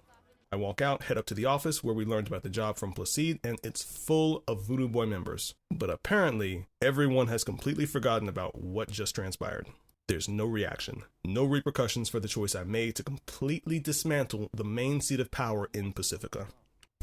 Speaker 2: I walk out, head up to the office where we learned about the job from Placide, and it's full of Voodoo Boy members. But apparently, everyone has completely forgotten about what just transpired. There's no reaction, no repercussions for the choice I made to completely dismantle the main seat of power in Pacifica.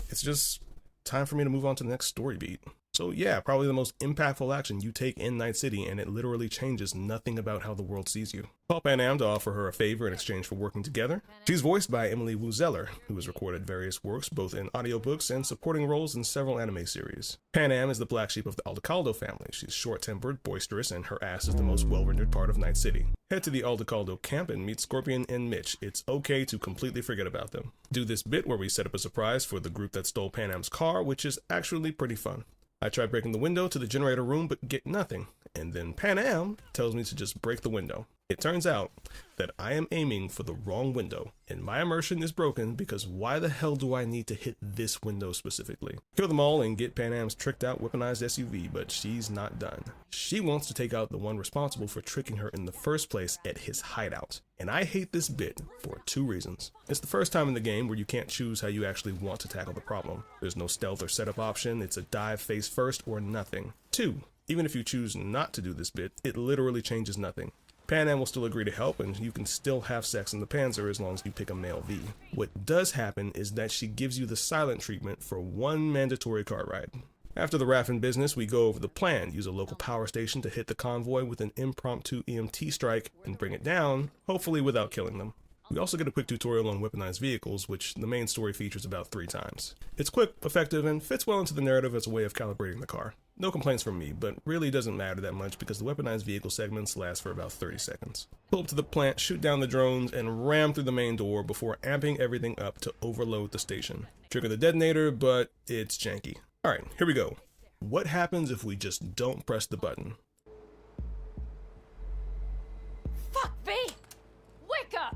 Speaker 2: It's just time for me to move on to the next story beat. So yeah, probably the most impactful action you take in Night City, and it literally changes nothing about how the world sees you. Call Panam to offer her a favor in exchange for working together. She's voiced by Emily Wu Zeller, who has recorded various works both in audiobooks and supporting roles in several anime series. Panam is the black sheep of the Aldecaldo family. She's short-tempered, boisterous, and her ass is the most well-rendered part of Night City. Head to the Aldecaldo camp and meet Scorpion and Mitch. It's okay to completely forget about them. Do this bit where we set up a surprise for the group that stole Panam's car, which is actually pretty fun. I try breaking the window to the generator room but get nothing, and then Panam tells me to just break the window. It turns out that I am aiming for the wrong window, and my immersion is broken because why the hell do I need to hit this window specifically? Kill them all and get Panam's tricked out weaponized SUV, but she's not done. She wants to take out the one responsible for tricking her in the first place at his hideout. And I hate this bit for 2 reasons. It's the first time in the game where you can't choose how you actually want to tackle the problem. There's no stealth or setup option, it's a dive face first or nothing. 2, even if you choose not to do this bit, it literally changes nothing. Panam will still agree to help, and you can still have sex in the Panzer as long as you pick a male V. What does happen is that she gives you the silent treatment for 1 mandatory car ride. After the Raffin business, we go over the plan, use a local power station to hit the convoy with an impromptu EMT strike and bring it down, hopefully without killing them. We also get a quick tutorial on weaponized vehicles, which the main story features about 3 times. It's quick, effective, and fits well into the narrative as a way of calibrating the car. No complaints from me, but really doesn't matter that much because the weaponized vehicle segments last for about 30 seconds. Pull up to the plant, shoot down the drones, and ram through the main door before amping everything up to overload the station. Trigger the detonator, but it's janky. Alright, here we go. What happens if we just don't press the button?
Speaker 12: Fuck, V! Wake up!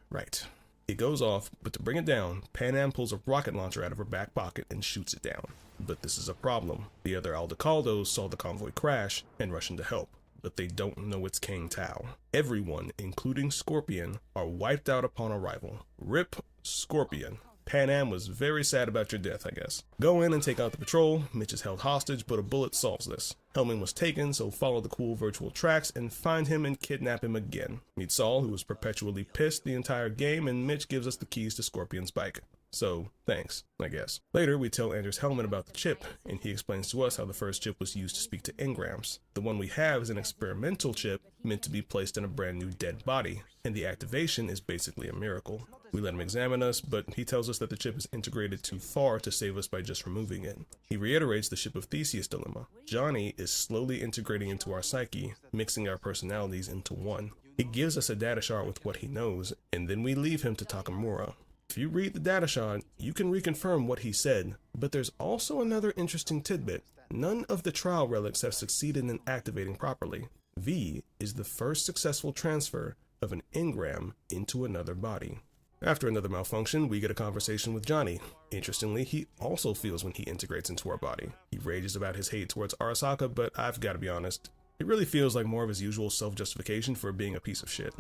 Speaker 2: Right. It goes off, but to bring it down, Panam pulls a rocket launcher out of her back pocket and shoots it down. But this is a problem. The other Aldecaldos saw the convoy crash and rush in to help, but they don't know it's King Tao. Everyone, including Scorpion, are wiped out upon arrival. RIP Scorpion. Panam was very sad about your death, I guess. Go in and take out the patrol. Mitch is held hostage, but a bullet solves this. Hellman was taken, so follow the cool virtual tracks and find him and kidnap him again. Meet Saul, who was perpetually pissed the entire game, and Mitch gives us the keys to Scorpion's bike. So, thanks, I guess. Later, we tell Anders Hellman about the chip, and he explains to us how the first chip was used to speak to engrams. The one we have is an experimental chip meant to be placed in a brand new dead body, and the activation is basically a miracle. We let him examine us, but he tells us that the chip is integrated too far to save us by just removing it. He reiterates the Ship of Theseus dilemma. Johnny is slowly integrating into our psyche, mixing our personalities into one. He gives us a data shard with what he knows, and then we leave him to Takamura. If you read the data shard, you can reconfirm what he said, but there's also another interesting tidbit. None of the trial relics have succeeded in activating properly. V is the first successful transfer of an engram into another body. After another malfunction, we get a conversation with Johnny. Interestingly, he also feels when he integrates into our body. He rages about his hate towards Arasaka, but I've got to be honest, it really feels like more of his usual self-justification for being a piece of shit.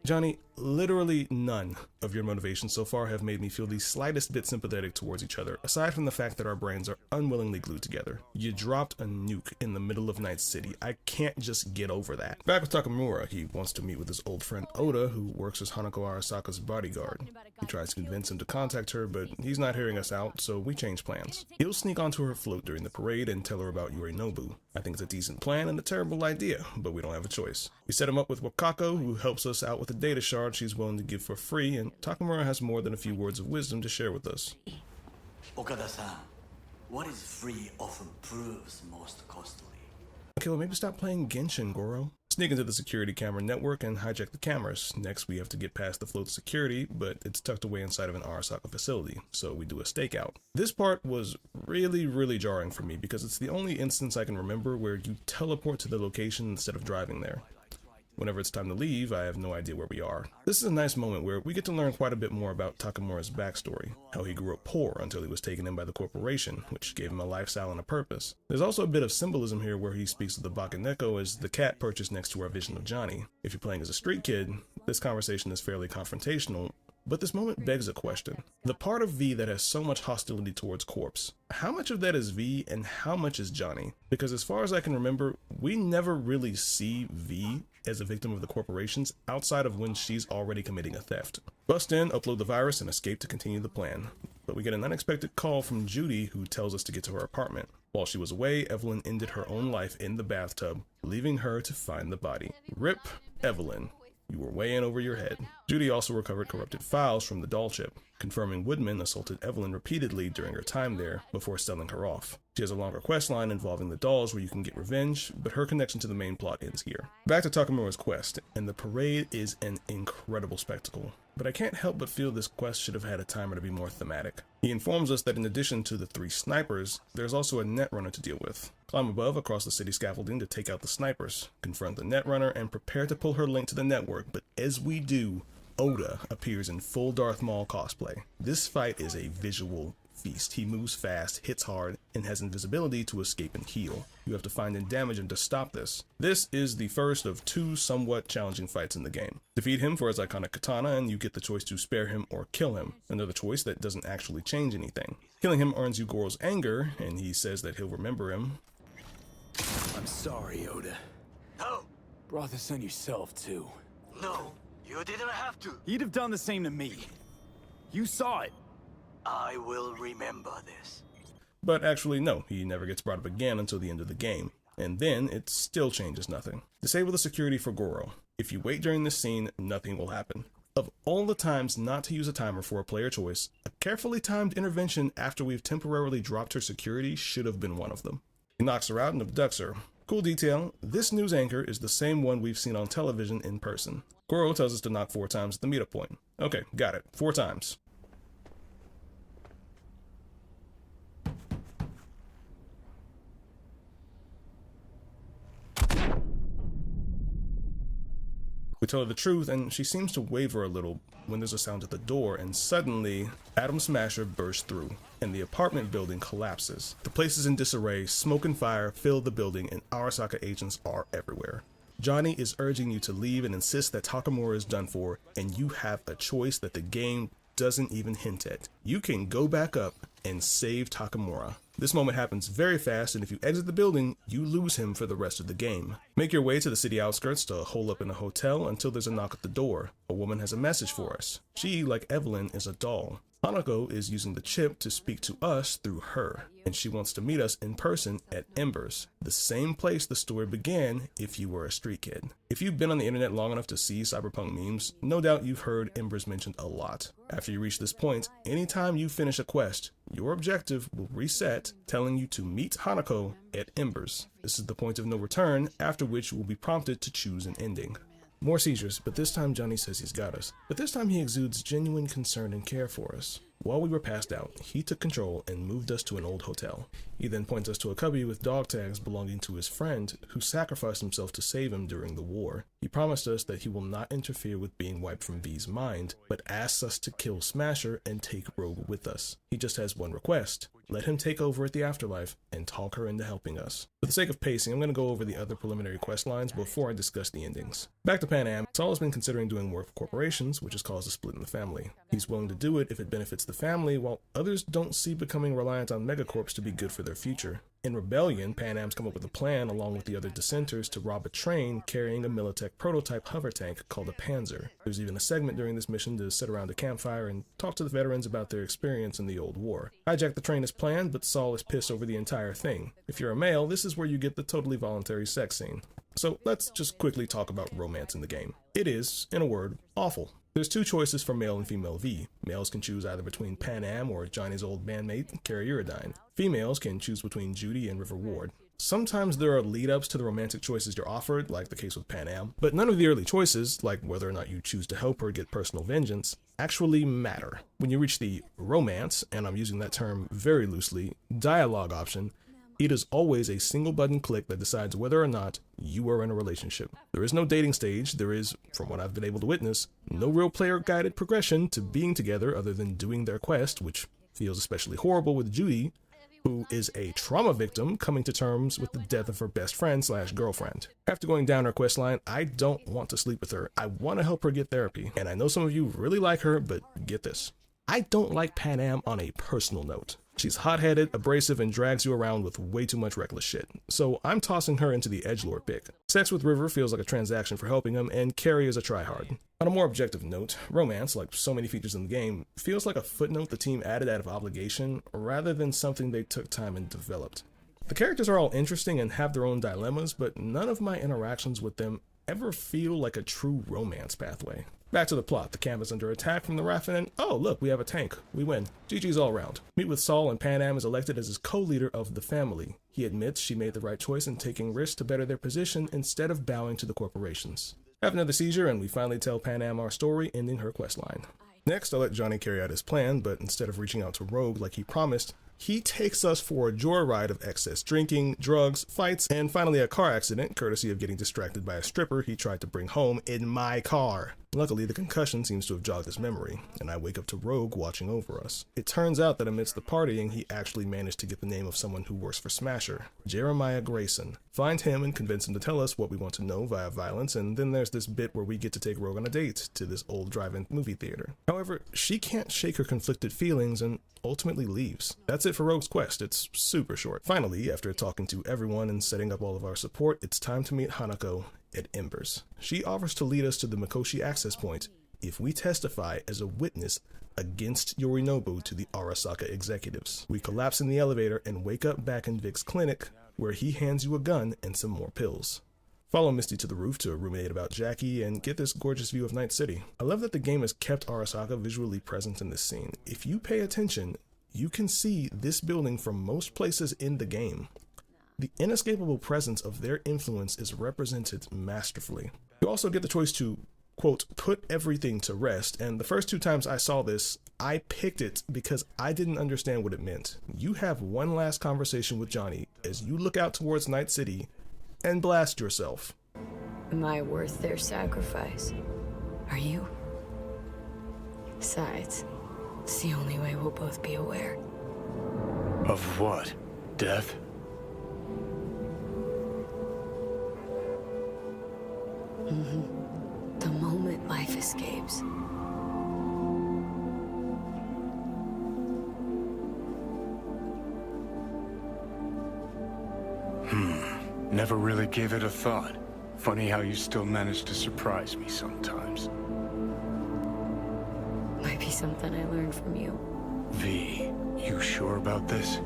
Speaker 2: Johnny, literally none of your motivations so far have made me feel the slightest bit sympathetic towards each other, aside from the fact that our brains are unwillingly glued together. You dropped a nuke in the middle of Night City. I can't just get over that. Back with Takamura, he wants to meet with his old friend Oda, who works as Hanako Arasaka's bodyguard. He tries to convince him to contact her, but he's not hearing us out, so we change plans. He'll sneak onto her float during the parade and tell her about Yorinobu. I think it's a decent plan and a terrible idea, but we don't have a choice. We set him up with Wakako, who helps us out with a data shard she's willing to give for free, and Takamura has more than a few words of wisdom to share with us.
Speaker 16: Okada-san, what is free often proves most costly.
Speaker 2: Okay, well maybe stop playing Genshin, Goro. Sneak into the security camera network and hijack the cameras. Next we have to get past the float's security, but it's tucked away inside of an Arasaka facility, so we do a stakeout. This part was really jarring for me because it's the only instance I can remember where you teleport to the location instead of driving there. Whenever it's time to leave, I have no idea where we are. This is a nice moment where we get to learn quite a bit more about Takamura's backstory, how he grew up poor until he was taken in by the corporation, which gave him a lifestyle and a purpose. There's also a bit of symbolism here where he speaks of the Bakaneko as the cat purchased next to our vision of Johnny. If you're playing as a street kid, this conversation is fairly confrontational, but this moment begs a question. The part of V that has so much hostility towards Corpse, how much of that is V and how much is Johnny? Because as far as I can remember, we never really see V as a victim of the corporations outside of when she's already committing a theft. Bust in, upload the virus, and escape to continue the plan. But we get an unexpected call from Judy, who tells us to get to her apartment. While she was away, Evelyn ended her own life in the bathtub, leaving her to find the body. Rip Evelyn. You were way in over your head. Judy also recovered corrupted files from the doll chip, confirming Woodman assaulted Evelyn repeatedly during her time there before selling her off. She has a longer quest line involving the dolls where you can get revenge, but her connection to the main plot ends here. Back to Takamura's quest, and the parade is an incredible spectacle. But I can't help but feel this quest should have had a timer to be more thematic. He informs us that in addition to the 3 snipers, there's also a netrunner to deal with. Climb above across the city scaffolding to take out the snipers, confront the netrunner, and prepare to pull her link to the network, but as we do, Oda appears in full Darth Maul cosplay. This fight is a visual feast. He moves fast, hits hard, and has invisibility to escape and heal. You have to find and damage him to stop this. This is the first of 2 somewhat challenging fights in the game. Defeat him for his iconic katana, and you get the choice to spare him or kill him. Another choice that doesn't actually change anything. Killing him earns you Goro's anger, and he says that he'll remember him.
Speaker 17: I'm sorry, Oda.
Speaker 16: No.
Speaker 17: Brought this on yourself, too.
Speaker 16: No, you didn't have to.
Speaker 17: You'd have done the same to me. You saw it.
Speaker 16: I will remember this.
Speaker 2: But actually, no, he never gets brought up again until the end of the game. And then, it still changes nothing. Disable the security for Goro. If you wait during this scene, nothing will happen. Of all the times not to use a timer for a player choice, a carefully timed intervention after we've temporarily dropped her security should have been one of them. He knocks her out and abducts her. Cool detail, this news anchor is the same one we've seen on television in person. Goro tells us to knock 4 times at the meetup point. Okay, got it. 4 times. We tell her the truth, and she seems to waver a little when there's a sound at the door, and suddenly, Atom Smasher bursts through, and the apartment building collapses. The place is in disarray, smoke and fire fill the building, and Arasaka agents are everywhere. Johnny is urging you to leave and insists that Takamura is done for, and you have a choice that the game doesn't even hint at. You can go back up and save Takamura. This moment happens very fast, and if you exit the building, you lose him for the rest of the game. Make your way to the city outskirts to hole up in a hotel until there's a knock at the door. A woman has a message for us. She, like Evelyn, is a doll. Hanako is using the chip to speak to us through her, and she wants to meet us in person at Embers, the same place the story began if you were a street kid. If you've been on the internet long enough to see Cyberpunk memes, no doubt you've heard Embers mentioned a lot. After you reach this point, anytime you finish a quest, your objective will reset, telling you to meet Hanako at Embers. This is the point of no return, after which you will be prompted to choose an ending. More seizures, but this time Johnny says he's got us. But this time he exudes genuine concern and care for us. While we were passed out, he took control and moved us to an old hotel. He then points us to a cubby with dog tags belonging to his friend who sacrificed himself to save him during the war. He promised us that he will not interfere with being wiped from V's mind, but asks us to kill Smasher and take Rogue with us. He just has one request. Let him take over at the afterlife and talk her into helping us. For the sake of pacing, I'm going to go over the other preliminary quest lines before I discuss the endings. Back to Pan Am, Saul has been considering doing work for corporations, which has caused a split in the family. He's willing to do it if it benefits the family, while others don't see becoming reliant on megacorps to be good for their future. In Rebellion, Pan Am's come up with a plan along with the other dissenters to rob a train carrying a Militech prototype hover tank called a Panzer. There's even a segment during this mission to sit around a campfire and talk to the veterans about their experience in the old war. Hijack the train as planned, but Saul is pissed over the entire thing. If you're a male, this is where you get the totally voluntary sex scene. So let's just quickly talk about romance in the game. It is, in a word, awful. There's two choices for male and female V. Males can choose either between Pan Am or Johnny's old bandmate, Carrie Uridine. Females can choose between Judy and River Ward. Sometimes there are lead-ups to the romantic choices you're offered, like the case with Pan Am, but none of the early choices, like whether or not you choose to help her get personal vengeance, actually matter. When you reach the romance, and I'm using that term very loosely, dialogue option, it is always a single button click that decides whether or not you are in a relationship. There is no dating stage. There is, from what I've been able to witness, no real player-guided progression to being together other than doing their quest, which feels especially horrible with Judy, who is a trauma victim coming to terms with the death of her best friend/girlfriend. After going down her quest line, I don't want to sleep with her. I want to help her get therapy. And I know some of you really like her, but get this. I don't like Pan Am on a personal note. She's hot-headed, abrasive, and drags you around with way too much reckless shit. So I'm tossing her into the edgelord pick. Sex with River feels like a transaction for helping him, and Carrie is a tryhard. On a more objective note, romance, like so many features in the game, feels like a footnote the team added out of obligation, rather than something they took time and developed. The characters are all interesting and have their own dilemmas, but none of my interactions with them ever feel like a true romance pathway. Back to the plot. The camp is under attack from the Raffen, and oh look, we have a tank. We win. GG's all around. Meet with Saul, and Pan Am is elected as his co-leader of the family. He admits she made the right choice in taking risks to better their position instead of bowing to the corporations. Have another seizure, and we finally tell Pan Am our story, ending her questline. Next, I let Johnny carry out his plan, but instead of reaching out to Rogue like he promised, he takes us for a joyride of excess drinking, drugs, fights, and finally a car accident, courtesy of getting distracted by a stripper he tried to bring home in my car. Luckily, the concussion seems to have jogged his memory, and I wake up to Rogue watching over us. It turns out that amidst the partying, he actually managed to get the name of someone who works for Smasher, Jeremiah Grayson. Find him and convince him to tell us what we want to know via violence, and then there's this bit where we get to take Rogue on a date to this old drive-in movie theater. However, she can't shake her conflicted feelings and ultimately leaves. That's it for Rogue's quest. It's super short. Finally, after talking to everyone and setting up all of our support, it's time to meet Hanako at Embers. She offers to lead us to the Mikoshi access point if we testify as a witness against Yorinobu to the Arasaka executives. We collapse in the elevator and wake up back in Vic's clinic, where he hands you a gun and some more pills. Follow Misty to the roof to ruminate about Jackie and get this gorgeous view of Night City. I love that the game has kept Arasaka visually present in this scene. If you pay attention, you can see this building from most places in the game. The inescapable presence of their influence is represented masterfully. You also get the choice to, quote, put everything to rest, and the first two times I saw this, I picked it because I didn't understand what it meant. You have one last conversation with Johnny as you look out towards Night City and blast yourself.
Speaker 3: Am I worth their sacrifice? Are you? Besides, it's the only way we'll both be aware.
Speaker 14: Of what? Death?
Speaker 3: The moment life escapes.
Speaker 14: Never really gave it a thought. Funny how you still manage to surprise me sometimes.
Speaker 3: Might be something I learned from you.
Speaker 14: V, you sure about this?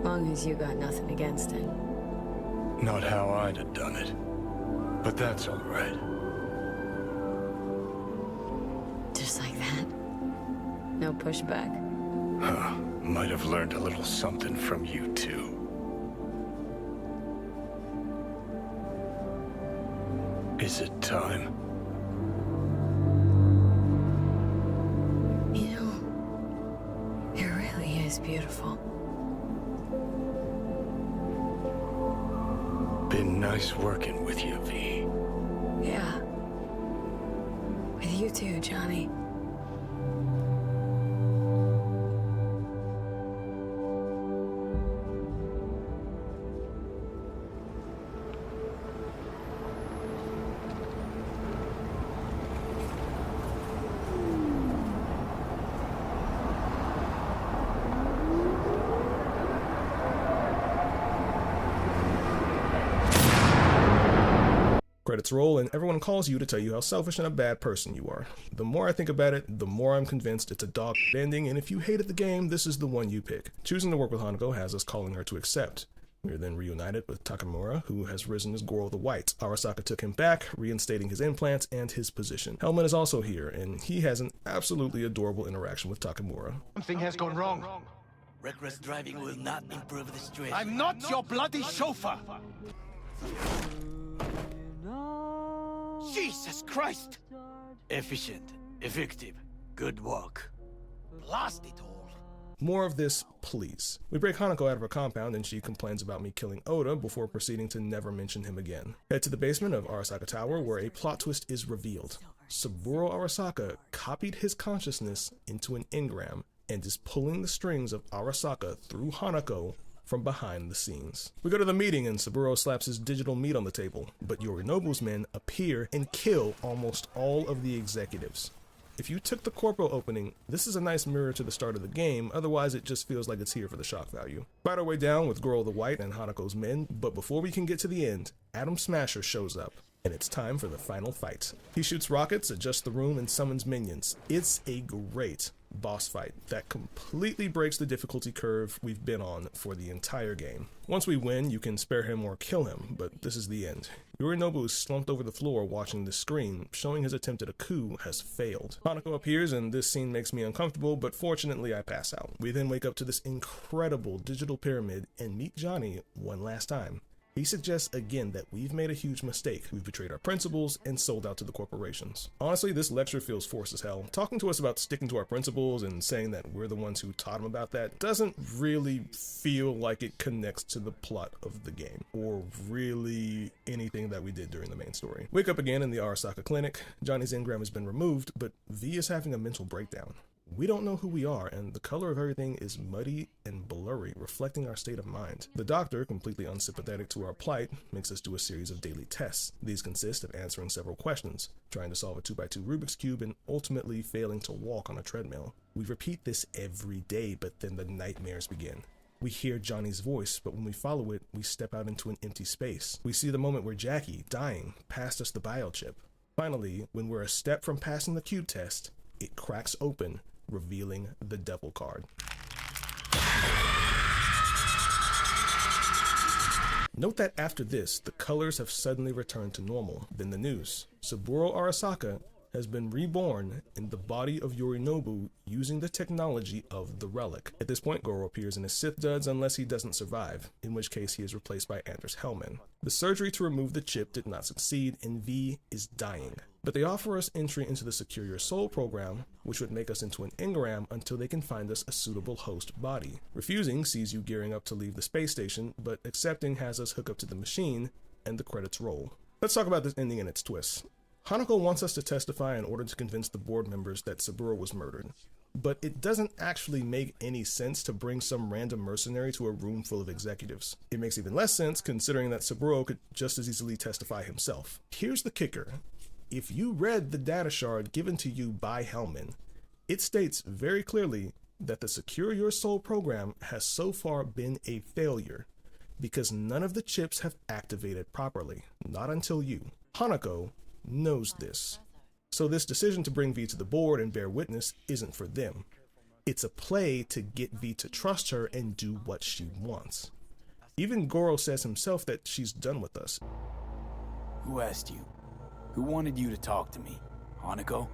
Speaker 3: Long as you got nothing against it.
Speaker 14: Not how I'd have done it. But that's all right.
Speaker 3: Just like that? No pushback?
Speaker 14: Huh. Might have learned a little something from you too. Is it time?
Speaker 3: beautiful.
Speaker 14: Been nice working with you, V.
Speaker 3: Yeah. With you too, Johnny.
Speaker 2: Credits roll, and everyone calls you to tell you how selfish and a bad person you are. The more I think about it, the more I'm convinced it's a dog ending, and if you hated the game, this is the one you pick. Choosing to work with Hanako has us calling her to accept. We are then reunited with Takamura, who has risen as Goro the White. Arasaka took him back, reinstating his implants and his position. Hellman is also here, and he has an absolutely adorable interaction with Takamura.
Speaker 5: Something has gone wrong.
Speaker 16: Reckless driving will not improve the situation.
Speaker 5: I'm not your bloody chauffeur! Jesus Christ!
Speaker 16: Efficient, effective, good work.
Speaker 5: Blast it all.
Speaker 2: More of this, please. We break Hanako out of her compound and she complains about me killing Oda before proceeding to never mention him again. Head to the basement of Arasaka Tower where a plot twist is revealed. Saburo Arasaka copied his consciousness into an engram and is pulling the strings of Arasaka through Hanako from behind the scenes. We go to the meeting and Saburo slaps his digital meat on the table, but Yorinobu's men appear and kill almost all of the executives. If you took the corpo opening, this is a nice mirror to the start of the game, otherwise it just feels like it's here for the shock value. Fight our way down with Goro the White and Hanako's men, but before we can get to the end, Adam Smasher shows up, and it's time for the final fight. He shoots rockets, adjusts the room, and summons minions. It's a great boss fight that completely breaks the difficulty curve we've been on for the entire game. Once we win, you can spare him or kill him, but this is the end. Yorinobu is slumped over the floor watching the screen, showing his attempt at a coup has failed. Hanako appears and this scene makes me uncomfortable, but fortunately I pass out. We then wake up to this incredible digital pyramid and meet Johnny one last time. He suggests again that we've made a huge mistake. We've betrayed our principles and sold out to the corporations. Honestly, this lecture feels forced as hell. Talking to us about sticking to our principles and saying that we're the ones who taught him about that doesn't really feel like it connects to the plot of the game, or really anything that we did during the main story. Wake up again in the Arasaka clinic. Johnny's engram has been removed, but V is having a mental breakdown. We don't know who we are, and the color of everything is muddy and blurry, reflecting our state of mind. The doctor, completely unsympathetic to our plight, makes us do a series of daily tests. These consist of answering several questions, trying to solve a 2x2 Rubik's Cube, and ultimately failing to walk on a treadmill. We repeat this every day, but then the nightmares begin. We hear Johnny's voice, but when we follow it, we step out into an empty space. We see the moment where Jackie, dying, passed us the biochip. Finally, when we're a step from passing the cube test, it cracks open, revealing the devil card. Note that after this, the colors have suddenly returned to normal. Then the news. Saburo Arasaka has been reborn in the body of Yorinobu using the technology of the relic. At this point, Goro appears in his Sith duds unless he doesn't survive, in which case he is replaced by Anders Hellman. The surgery to remove the chip did not succeed, and V is dying. But they offer us entry into the Secure Your Soul program, which would make us into an engram until they can find us a suitable host body. Refusing sees you gearing up to leave the space station, but accepting has us hook up to the machine, and the credits roll. Let's talk about this ending and its twists. Hanako wants us to testify in order to convince the board members that Saburo was murdered. But it doesn't actually make any sense to bring some random mercenary to a room full of executives. It makes even less sense considering that Saburo could just as easily testify himself. Here's the kicker. If you read the data shard given to you by Hellman, it states very clearly that the Secure Your Soul program has so far been a failure because none of the chips have activated properly, not until you. Hanako knows this. So this decision to bring V to the board and bear witness isn't for them. It's a play to get V to trust her and do what she wants. Even Goro says himself that she's done with us.
Speaker 17: Who asked you? Who wanted you to talk to me? Hanako?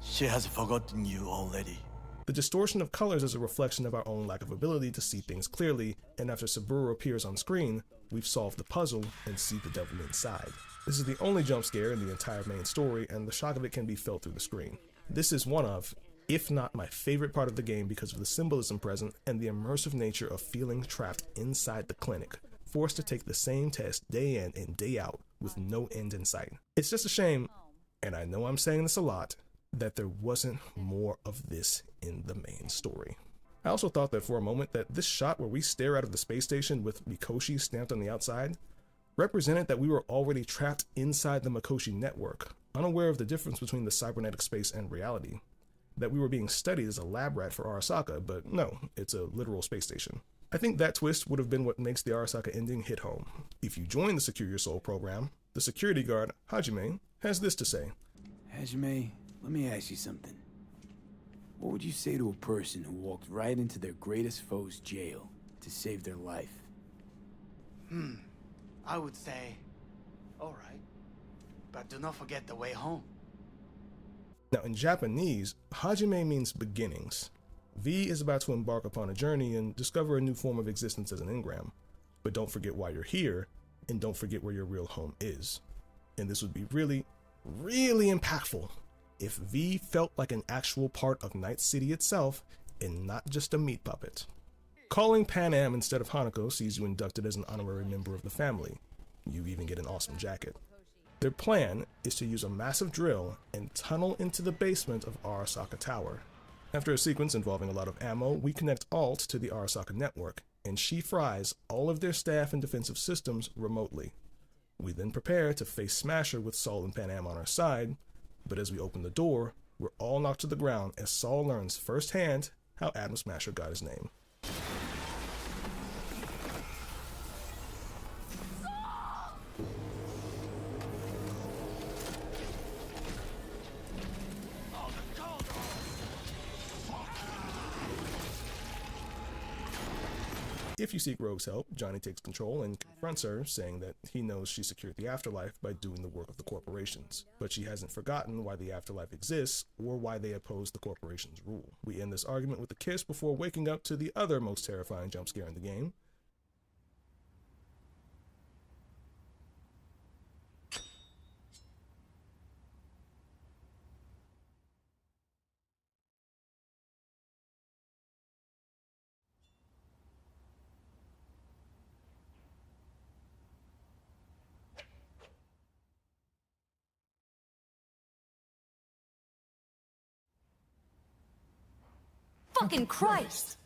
Speaker 16: She has forgotten you already.
Speaker 2: The distortion of colors is a reflection of our own lack of ability to see things clearly, and after Saburo appears on screen, we've solved the puzzle and see the devil inside. This is the only jump scare in the entire main story, and the shock of it can be felt through the screen. This is one of, if not my favorite part of the game because of the symbolism present and the immersive nature of feeling trapped inside the clinic, forced to take the same test day in and day out with no end in sight. It's just a shame, and I know I'm saying this a lot, that there wasn't more of this in the main story. I also thought that for a moment that this shot where we stare out of the space station with Mikoshi stamped on the outside represented that we were already trapped inside the Mikoshi network, unaware of the difference between the cybernetic space and reality. That we were being studied as a lab rat for Arasaka, but no, it's a literal space station. I think that twist would have been what makes the Arasaka ending hit home. If you join the Secure Your Soul program, the security guard, Hajime, has this to say.
Speaker 17: Hajime, let me ask you something. What would you say to a person who walked right into their greatest foe's jail to save their life?
Speaker 16: I would say, all right, but do not forget the way home.
Speaker 2: Now in Japanese, Hajime means beginnings. V is about to embark upon a journey and discover a new form of existence as an engram. But don't forget why you're here, and don't forget where your real home is. And this would be really, really impactful if V felt like an actual part of Night City itself and not just a meat puppet. Calling Pan Am instead of Hanako sees you inducted as an honorary member of the family. You even get an awesome jacket. Their plan is to use a massive drill and tunnel into the basement of Arasaka Tower. After a sequence involving a lot of ammo, we connect Alt to the Arasaka network, and she fries all of their staff and defensive systems remotely. We then prepare to face Smasher with Saul and Pan Am on our side, but as we open the door, we're all knocked to the ground as Saul learns firsthand how Adam Smasher got his name. If you seek Rogue's help, Johnny takes control and confronts her, saying that he knows she secured the afterlife by doing the work of the corporations. But she hasn't forgotten why the afterlife exists or why they oppose the corporation's rule. We end this argument with a kiss before waking up to the other most terrifying jump scare in the game.
Speaker 12: Fucking Christ!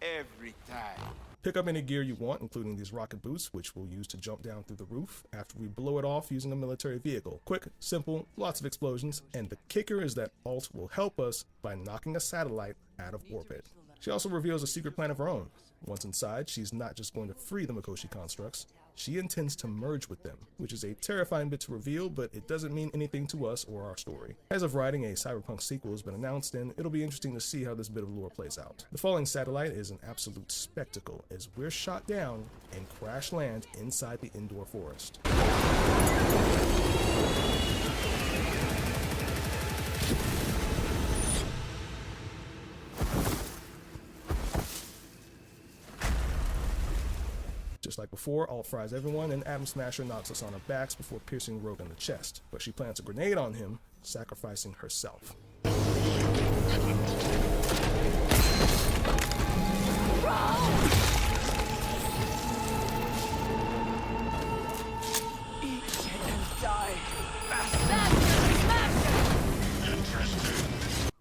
Speaker 18: Every time.
Speaker 2: Pick up any gear you want, including these rocket boots, which we'll use to jump down through the roof after we blow it off using a military vehicle. Quick, simple, lots of explosions, and the kicker is that Alt will help us by knocking a satellite out of orbit. She also reveals a secret plan of her own. Once inside, she's not just going to free the Mikoshi constructs, she intends to merge with them, which is a terrifying bit to reveal, but it doesn't mean anything to us or our story. As of writing, a Cyberpunk sequel has been announced, and it'll be interesting to see how this bit of lore plays out. The falling satellite is an absolute spectacle as we're shot down and crash land inside the indoor forest. Just like before, Alt fries everyone, and Adam Smasher knocks us on our backs before piercing Rogue in the chest. But she plants a grenade on him, sacrificing herself.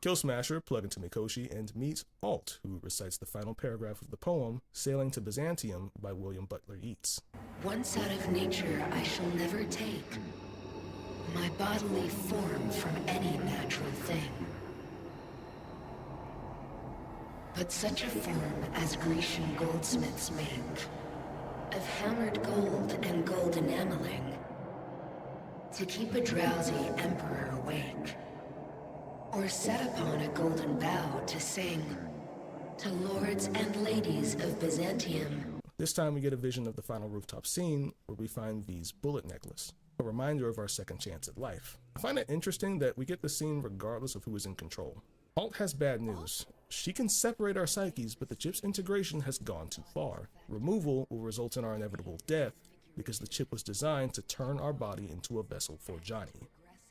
Speaker 2: Kill Smasher, plug into Mikoshi, and meet Alt, who recites the final paragraph of the poem, Sailing to Byzantium by William Butler Yeats.
Speaker 3: Once out of nature I shall never take my bodily form from any natural thing, but such a form as Grecian goldsmiths make, of hammered gold and gold enameling, to keep a drowsy emperor awake, or set upon a golden bough to sing to lords and ladies of Byzantium.
Speaker 2: This time we get a vision of the final rooftop scene where we find V's bullet necklace, a reminder of our second chance at life. I find it interesting that we get the scene regardless of who is in control. Alt has bad news. She can separate our psyches, but the chip's integration has gone too far. Removal will result in our inevitable death because the chip was designed to turn our body into a vessel for Johnny.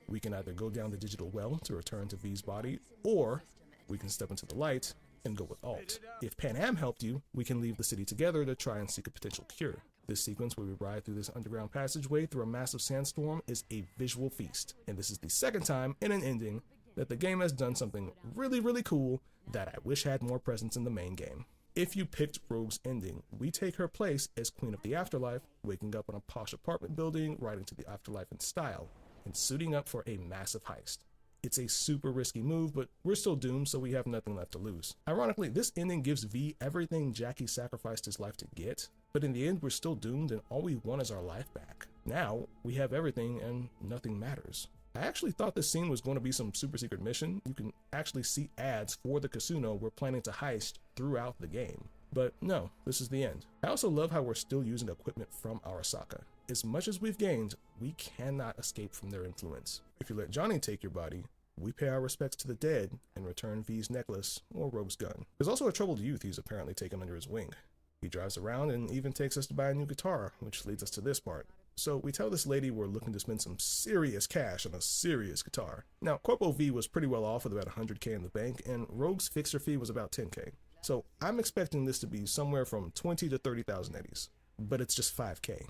Speaker 2: We can either go down the digital well to return to V's body, or we can step into the light and go with Alt. If Pan Am helped you, we can leave the city together to try and seek a potential cure. This sequence where we ride through this underground passageway through a massive sandstorm is a visual feast, and this is the second time in an ending that the game has done something really cool that I wish had more presence in the main game. If you picked Rogue's ending, we take her place as Queen of the Afterlife, waking up in a posh apartment building, riding to the afterlife in style, and suiting up for a massive heist. It's a super risky move, but we're still doomed, so we have nothing left to lose. Ironically, this ending gives V everything Jackie sacrificed his life to get, but in the end we're still doomed and all we want is our life back. Now, we have everything and nothing matters. I actually thought this scene was going to be some super secret mission. You can actually see ads for the casino we're planning to heist throughout the game. But no, this is the end. I also love how we're still using equipment from Arasaka. As much as we've gained, we cannot escape from their influence. If you let Johnny take your body, we pay our respects to the dead and return V's necklace or Rogue's gun. There's also a troubled youth he's apparently taken under his wing. He drives around and even takes us to buy a new guitar, which leads us to this part. So we tell this lady we're looking to spend some serious cash on a serious guitar. Now, Corpo V was pretty well off with about 100k in the bank, and Rogue's fixer fee was about 10k. So I'm expecting this to be somewhere from 20 to 30,000 eddies, but it's just 5k.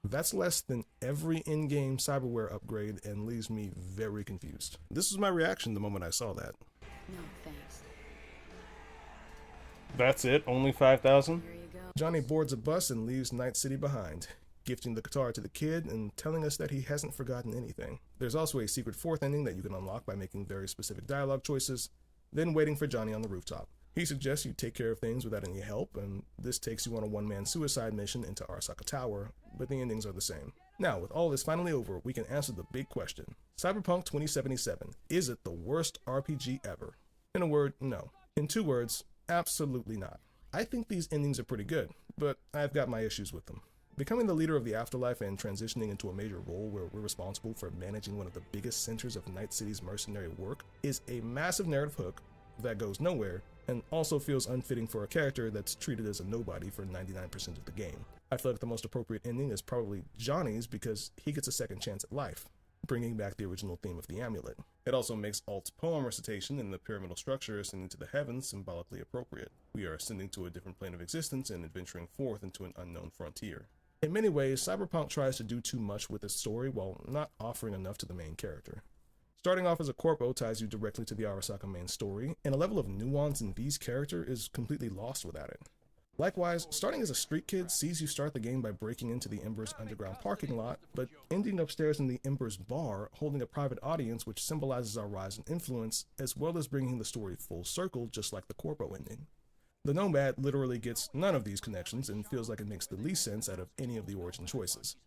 Speaker 2: That's less than every in-game cyberware upgrade and leaves me very confused. This was my reaction the moment I saw that.
Speaker 7: No, thanks.
Speaker 2: That's it? Only 5,000? Johnny boards a bus and leaves Night City behind, gifting the guitar to the kid and telling us that he hasn't forgotten anything. There's also a secret fourth ending that you can unlock by making very specific dialogue choices, then waiting for Johnny on the rooftop. He suggests you take care of things without any help, and this takes you on a one-man suicide mission into Arasaka Tower, but the endings are the same. Now, with all this finally over, we can answer the big question. Cyberpunk 2077, is it the worst RPG ever? In a word, no. In 2 words, absolutely not. I think these endings are pretty good, but I've got my issues with them. Becoming the leader of the afterlife and transitioning into a major role where we're responsible for managing one of the biggest centers of Night City's mercenary work is a massive narrative hook that goes nowhere and also feels unfitting for a character that's treated as a nobody for 99% of the game. I feel like the most appropriate ending is probably Johnny's because he gets a second chance at life, bringing back the original theme of the amulet. It also makes Alt's poem recitation in the pyramidal structure ascending to the heavens symbolically appropriate. We are ascending to a different plane of existence and adventuring forth into an unknown frontier. In many ways, Cyberpunk tries to do too much with its story while not offering enough to the main character. Starting off as a corpo ties you directly to the Arasaka main story, and a level of nuance in V's character is completely lost without it. Likewise, starting as a street kid sees you start the game by breaking into the Ember's underground parking lot, but ending upstairs in the Ember's bar holding a private audience which symbolizes our rise in influence, as well as bringing the story full circle just like the corpo ending. The Nomad literally gets none of these connections and feels like it makes the least sense out of any of the origin choices.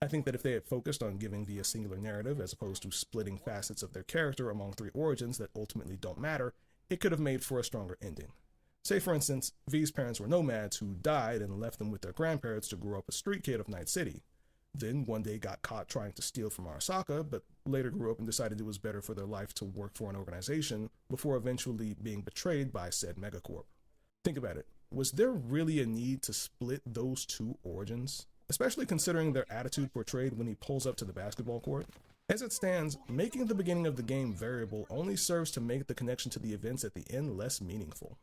Speaker 2: I think that if they had focused on giving V a singular narrative as opposed to splitting facets of their character among 3 origins that ultimately don't matter, it could have made for a stronger ending. Say for instance, V's parents were nomads who died and left them with their grandparents to grow up a street kid of Night City. Then one day got caught trying to steal from Arasaka, but later grew up and decided it was better for their life to work for an organization before eventually being betrayed by said megacorp. Think about it. Was there really a need to split those 2 origins? Especially considering their attitude portrayed when he pulls up to the basketball court. As it stands, making the beginning of the game variable only serves to make the connection to the events at the end less meaningful.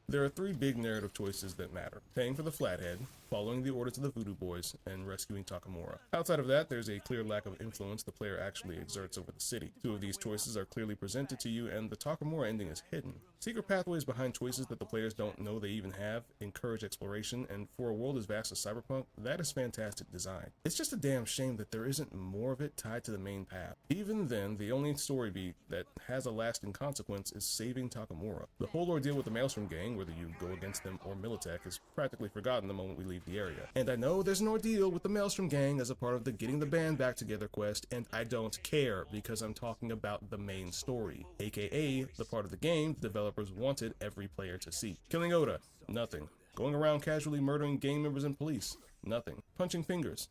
Speaker 2: There are 3 big narrative choices that matter: paying for the Flathead, following the orders of the Voodoo Boys, and rescuing Takamura. Outside of that, there's a clear lack of influence the player actually exerts over the city. 2 of these choices are clearly presented to you, and the Takamura ending is hidden. Secret pathways behind choices that the players don't know they even have encourage exploration, and for a world as vast as Cyberpunk, that is fantastic design. It's just a damn shame that there isn't more of it tied to the main path. Even then, the only story beat that has a lasting consequence is saving Takamura. The whole ordeal with the Maelstrom Gang, whether you go against them or Militech, is practically forgotten the moment we leave the area. And I know there's an ordeal with the Maelstrom Gang as a part of the Getting the Band Back Together quest, and I don't care because I'm talking about the main story, aka the part of the game the developers wanted every player to see. Killing Oda, nothing. Going around casually murdering gang members and police, nothing. Punching fingers.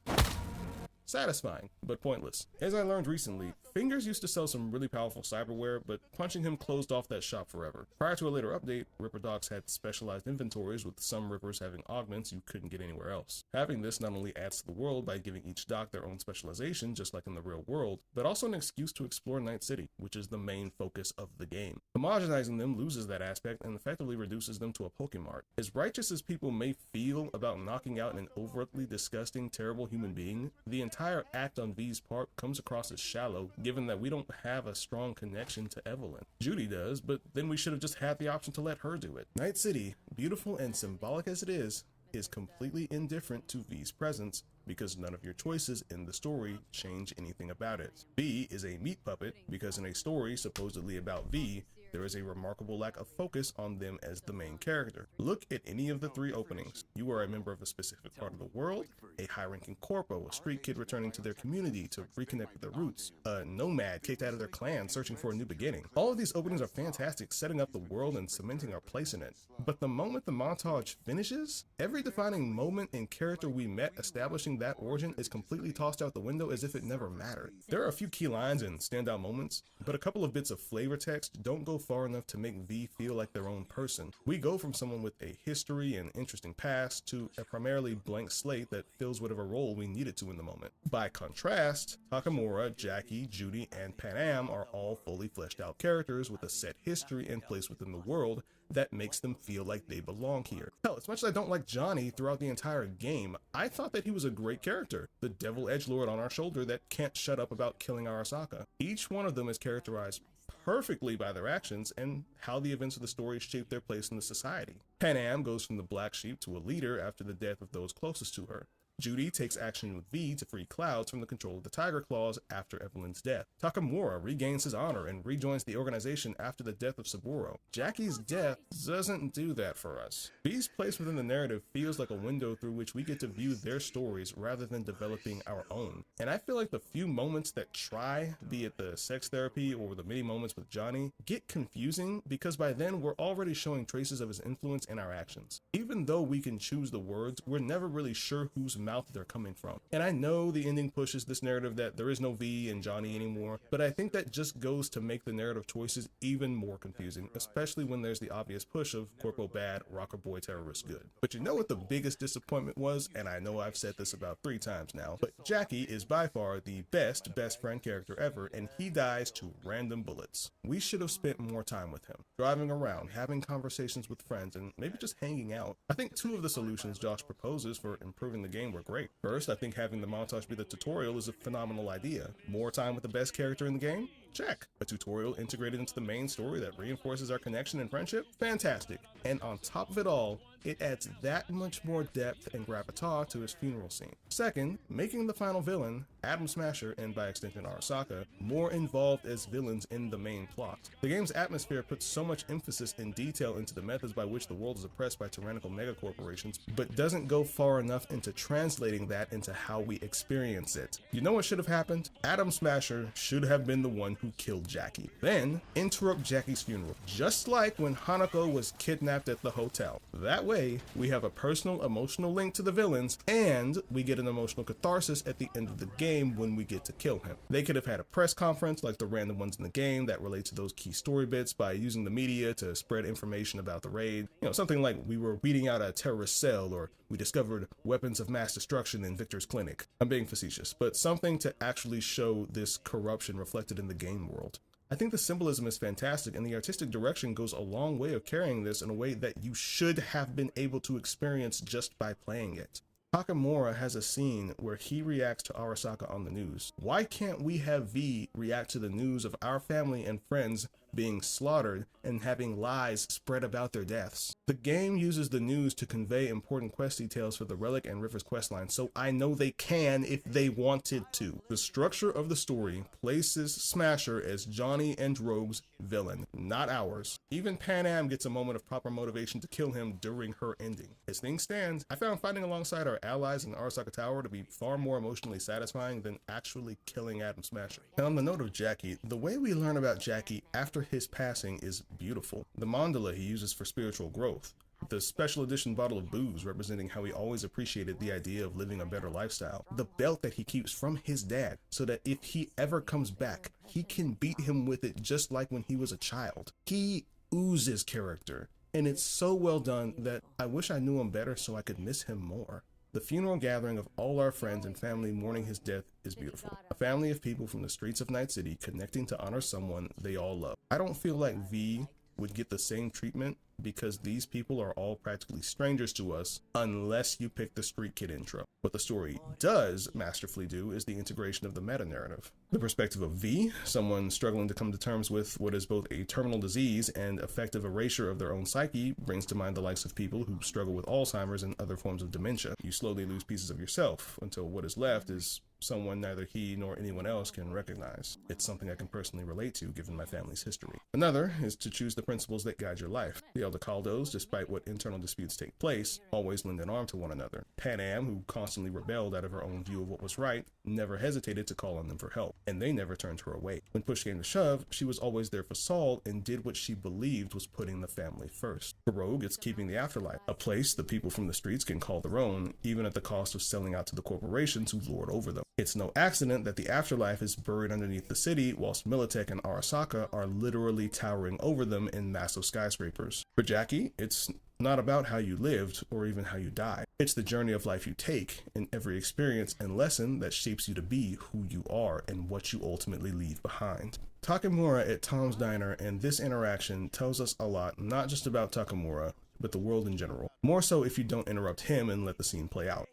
Speaker 2: Satisfying, but pointless. As I learned recently, Fingers used to sell some really powerful cyberware, but punching him closed off that shop forever. Prior to a later update, Ripper Docs had specialized inventories, with some Rippers having augments you couldn't get anywhere else. Having this not only adds to the world by giving each dock their own specialization, just like in the real world, but also an excuse to explore Night City, which is the main focus of the game. Homogenizing them loses that aspect and effectively reduces them to a Pokemart. As righteous as people may feel about knocking out an overtly disgusting, terrible human being, the entire act on V's part comes across as shallow, given that we don't have a strong connection to Evelyn. Judy does, but then we should have just had the option to let her do it. Night City, beautiful and symbolic as it is completely indifferent to V's presence, because none of your choices in the story change anything about it. V is a meat puppet because in a story supposedly about V, there is a remarkable lack of focus on them as the main character. Look at any of the three openings. You are a member of a specific part of the world, a high-ranking corpo, a street kid returning to their community to reconnect with their roots, a nomad kicked out of their clan searching for a new beginning. All of these openings are fantastic, setting up the world and cementing our place in it. But the moment the montage finishes, every defining moment and character we met establishing that origin is completely tossed out the window as if it never mattered. There are a few key lines and standout moments, but a couple of bits of flavor text don't go far enough to make V feel like their own person. We go from someone with a history and interesting past to a primarily blank slate that fills whatever role we need it to in the moment. By contrast, Takamura, Jackie, Judy, and Panam are all fully fleshed out characters with a set history and place within the world that makes them feel like they belong here. Hell, as much as I don't like Johnny throughout the entire game, I thought that he was a great character, the devil edgelord on our shoulder that can't shut up about killing Arasaka. Each one of them is characterized perfectly by their actions and how the events of the story shape their place in the society. Panam goes from the black sheep to a leader after the death of those closest to her. Judy takes action with V to free Clouds from the control of the Tiger Claws after Evelyn's death. Takamura regains his honor and rejoins the organization after the death of Saburo. Jackie's death doesn't do that for us. V's place within the narrative feels like a window through which we get to view their stories rather than developing our own. And I feel like the few moments that try, be it the sex therapy or the many moments with Johnny, get confusing because by then we're already showing traces of his influence in our actions. Even though we can choose the words, we're never really sure whose mouth they're coming from. And I know the ending pushes this narrative that there is no V and Johnny anymore, but I think that just goes to make the narrative choices even more confusing, especially when there's the obvious push of corpo bad, rocker boy terrorist good. But you know what the biggest disappointment was? And I know I've said this about 3 times now, but Jackie is by far the best friend character ever, and he dies to random bullets. We should have spent more time with him, driving around, having conversations with friends, and maybe just hanging out. I think 2 of the solutions Josh proposes for improving the game were great. First, I think having the montage be the tutorial is a phenomenal idea. More time with the best character in the game? Check. A tutorial integrated into the main story that reinforces our connection and friendship? Fantastic. And on top of it all, it adds that much more depth and gravitas to his funeral scene. Second, making the final villain, Atom Smasher, and by extension Arasaka, more involved as villains in the main plot. The game's atmosphere puts so much emphasis and detail into the methods by which the world is oppressed by tyrannical megacorporations, but doesn't go far enough into translating that into how we experience it. You know what should have happened? Atom Smasher should have been the one who killed Jackie. Then, interrupt Jackie's funeral, just like when Hanako was kidnapped at the hotel. That way, we have a personal emotional link to the villains, and we get an emotional catharsis at the end of the game when we get to kill him. They could have had a press conference like the random ones in the game that relate to those key story bits by using the media to spread information about the raid. You know, something like we were weeding out a terrorist cell, or we discovered weapons of mass destruction in Victor's clinic. I'm being facetious, but something to actually show this corruption reflected in the game world. I think the symbolism is fantastic, and the artistic direction goes a long way of carrying this in a way that you should have been able to experience just by playing it. Takamura has a scene where he reacts to Arasaka on the news. Why can't we have V react to the news of our family and friends being slaughtered and having lies spread about their deaths? The game uses the news to convey important quest details for the Relic and River's questline, so I know they can if they wanted to. The structure of the story places Smasher as Johnny and Rogue's villain, not ours. Even Panam gets a moment of proper motivation to kill him during her ending. As things stand, I found fighting alongside our allies in Arasaka Tower to be far more emotionally satisfying than actually killing Atom Smasher. And on the note of Jackie, the way we learn about Jackie after his passing is beautiful. The mandala he uses for spiritual growth, the special edition bottle of booze representing how he always appreciated the idea of living a better lifestyle, the belt that he keeps from his dad so that if he ever comes back, he can beat him with it just like when he was a child. He oozes character, and it's so well done that I wish I knew him better so I could miss him more. The funeral gathering of all our friends and family mourning his death is beautiful. A family of people from the streets of Night City connecting to honor someone they all love. I don't feel like V would get the same treatment because these people are all practically strangers to us unless you pick the Street Kid intro. What the story does masterfully do is the integration of the meta-narrative. The perspective of V, someone struggling to come to terms with what is both a terminal disease and effective erasure of their own psyche, brings to mind the likes of people who struggle with Alzheimer's and other forms of dementia. You slowly lose pieces of yourself until what is left is someone neither he nor anyone else can recognize. It's something I can personally relate to given my family's history. Another is to choose the principles that guide your life. The Elder Caldos, despite what internal disputes take place, always lend an arm to one another. Panam, who constantly rebelled out of her own view of what was right, never hesitated to call on them for help, and they never turned her away. When push came to shove, she was always there for Saul and did what she believed was putting the family first. For Rogue, it's keeping the afterlife, a place the people from the streets can call their own, even at the cost of selling out to the corporations who lord over them. It's no accident that the afterlife is buried underneath the city, whilst Militech and Arasaka are literally towering over them in massive skyscrapers. For Jackie, it's not about how you lived or even how you died. It's the journey of life you take and every experience and lesson that shapes you to be who you are and what you ultimately leave behind. Takamura at Tom's Diner and this interaction tells us a lot, not just about Takamura, but the world in general. More so if you don't interrupt him and let the scene play out.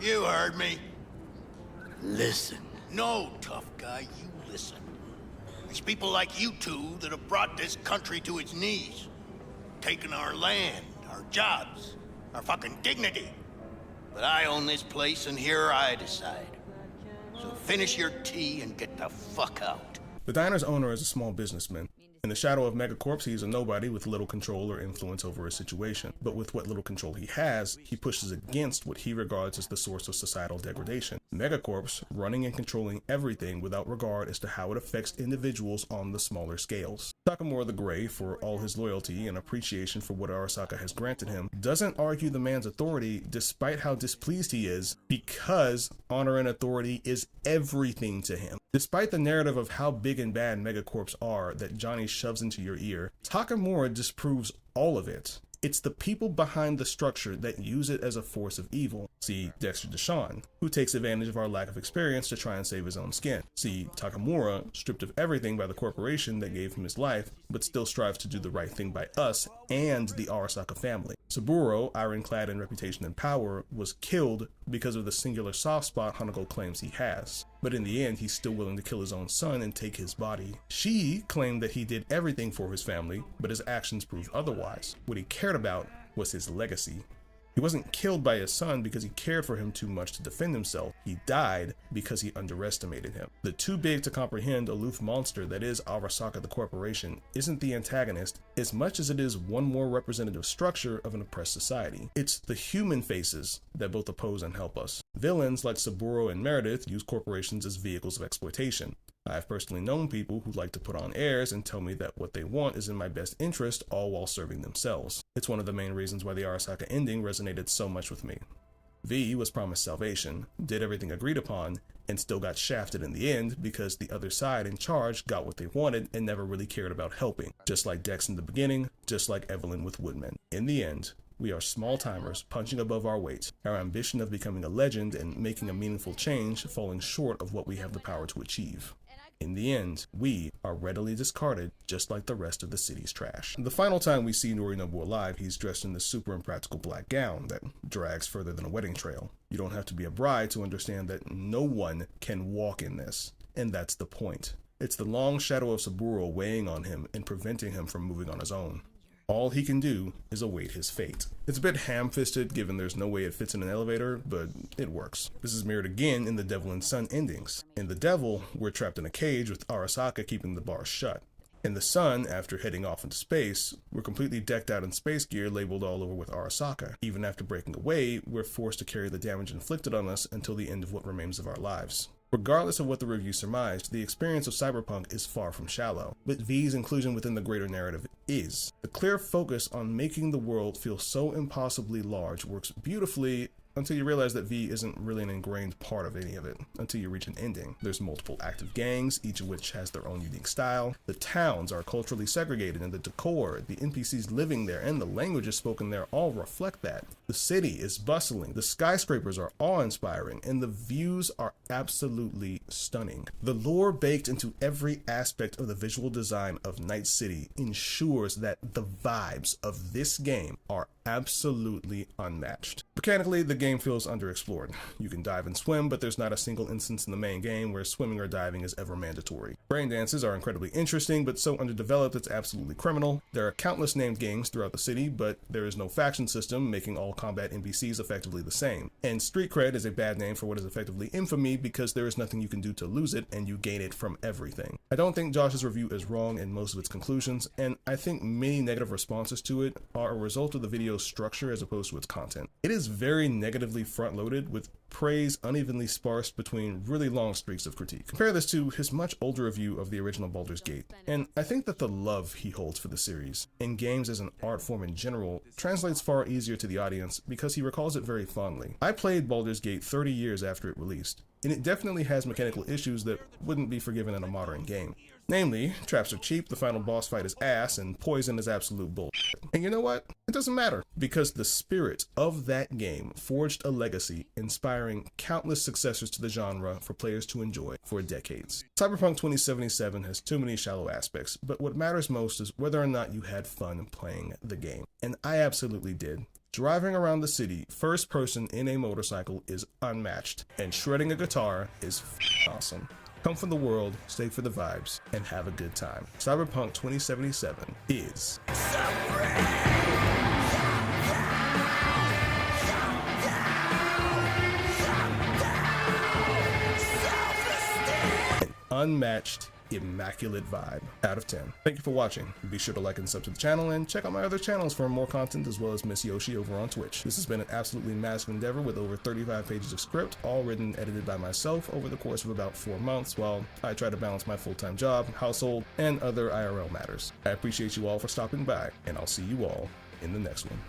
Speaker 8: You heard me.
Speaker 1: Listen.
Speaker 8: No, tough guy, you listen. It's people like you two that have brought this country to its knees. Taken our land, our jobs, our fucking dignity. But I own this place and here I decide. So finish your tea and get the fuck out.
Speaker 2: The diner's owner is a small businessman. In the shadow of Megacorp, he is a nobody with little control or influence over his situation. But with what little control he has, he pushes against what he regards as the source of societal degradation. Megacorp's running and controlling everything without regard as to how it affects individuals on the smaller scales. Takamura the Grey, for all his loyalty and appreciation for what Arasaka has granted him, doesn't argue the man's authority despite how displeased he is, because honor and authority is everything to him. Despite the narrative of how big and bad Megacorps are that Johnny shoves into your ear, Takamura disproves all of it. It's the people behind the structure that use it as a force of evil. See Dexter Deshawn, who takes advantage of our lack of experience to try and save his own skin. See Takamura, stripped of everything by the corporation that gave him his life, but still strives to do the right thing by us and the Arasaka family. Saburo, ironclad in reputation and power, was killed because of the singular soft spot Hanako claims he has. But in the end, he's still willing to kill his own son and take his body. She claimed that he did everything for his family, but his actions proved otherwise. What he cared about was his legacy. He wasn't killed by his son because he cared for him too much to defend himself. He died because he underestimated him. The too big to comprehend aloof monster that is Arasaka the corporation isn't the antagonist as much as it is one more representative structure of an oppressed society. It's the human faces that both oppose and help us. Villains like Saburo and Meredith use corporations as vehicles of exploitation. I've personally known people who like to put on airs and tell me that what they want is in my best interest, all while serving themselves. It's one of the main reasons why the Arasaka ending resonated so much with me. V was promised salvation, did everything agreed upon, and still got shafted in the end because the other side in charge got what they wanted and never really cared about helping. Just like Dex in the beginning, just like Evelyn with Woodman. In the end, we are small-timers punching above our weight, our ambition of becoming a legend and making a meaningful change falling short of what we have the power to achieve. In the end, we are readily discarded just like the rest of the city's trash. The final time we see Norinobu alive, he's dressed in this super impractical black gown that drags further than a wedding trail. You don't have to be a bride to understand that no one can walk in this, and that's the point. It's the long shadow of Saburo weighing on him and preventing him from moving on his own. All he can do is await his fate. It's a bit ham-fisted given there's no way it fits in an elevator, but it works. This is mirrored again in the Devil and Sun endings. In The Devil, we're trapped in a cage with Arasaka keeping the bars shut. In The Sun, after heading off into space, we're completely decked out in space gear labeled all over with Arasaka. Even after breaking away, we're forced to carry the damage inflicted on us until the end of what remains of our lives. Regardless of what the review surmised, the experience of Cyberpunk is far from shallow, but V's inclusion within the greater narrative is. The clear focus on making the world feel so impossibly large works beautifully until you realize that V isn't really an ingrained part of any of it, until you reach an ending. There's multiple active gangs, each of which has their own unique style. The towns are culturally segregated, and the decor, the NPCs living there, and the languages spoken there all reflect that. The city is bustling, the skyscrapers are awe-inspiring, and the views are absolutely stunning. The lore baked into every aspect of the visual design of Night City ensures that the vibes of this game are absolutely unmatched. Mechanically, the game feels underexplored. You can dive and swim, but there's not a single instance in the main game where swimming or diving is ever mandatory. Brain dances are incredibly interesting, but so underdeveloped it's absolutely criminal. There are countless named gangs throughout the city, but there is no faction system, making all combat NPCs effectively the same. And street cred is a bad name for what is effectively infamy because there is nothing you can do to lose it, and you gain it from everything. I don't think Josh's review is wrong in most of its conclusions, and I think many negative responses to it are a result of the video's structure as opposed to its content. It is very negatively front-loaded, with praise unevenly sparsed between really long streaks of critique. Compare this to his much older review of the original Baldur's Gate, and I think that the love he holds for the series, and games as an art form in general, translates far easier to the audience because he recalls it very fondly. I played Baldur's Gate 30 years after it released, and it definitely has mechanical issues that wouldn't be forgiven in a modern game. Namely, traps are cheap, the final boss fight is ass, and poison is absolute bullshit. And you know what? It doesn't matter, because the spirit of that game forged a legacy, inspiring countless successors to the genre for players to enjoy for decades. Cyberpunk 2077 has too many shallow aspects, but what matters most is whether or not you had fun playing the game. And I absolutely did. Driving around the city, first person in a motorcycle is unmatched, and shredding a guitar is awesome. Come for the world, stay for the vibes, and have a good time. Cyberpunk 2077 is... an unmatched, immaculate vibe. Out of 10. Thank you for watching. Be sure to like and sub to the channel, and check out my other channels for more content, as well as Miss Yoshi over on Twitch. This has been an absolutely massive endeavor with over 35 pages of script, all written and edited by myself over the course of about 4 months, while I try to balance my full-time job, household, and other IRL matters. I appreciate you all for stopping by, and I'll see you all in the next one.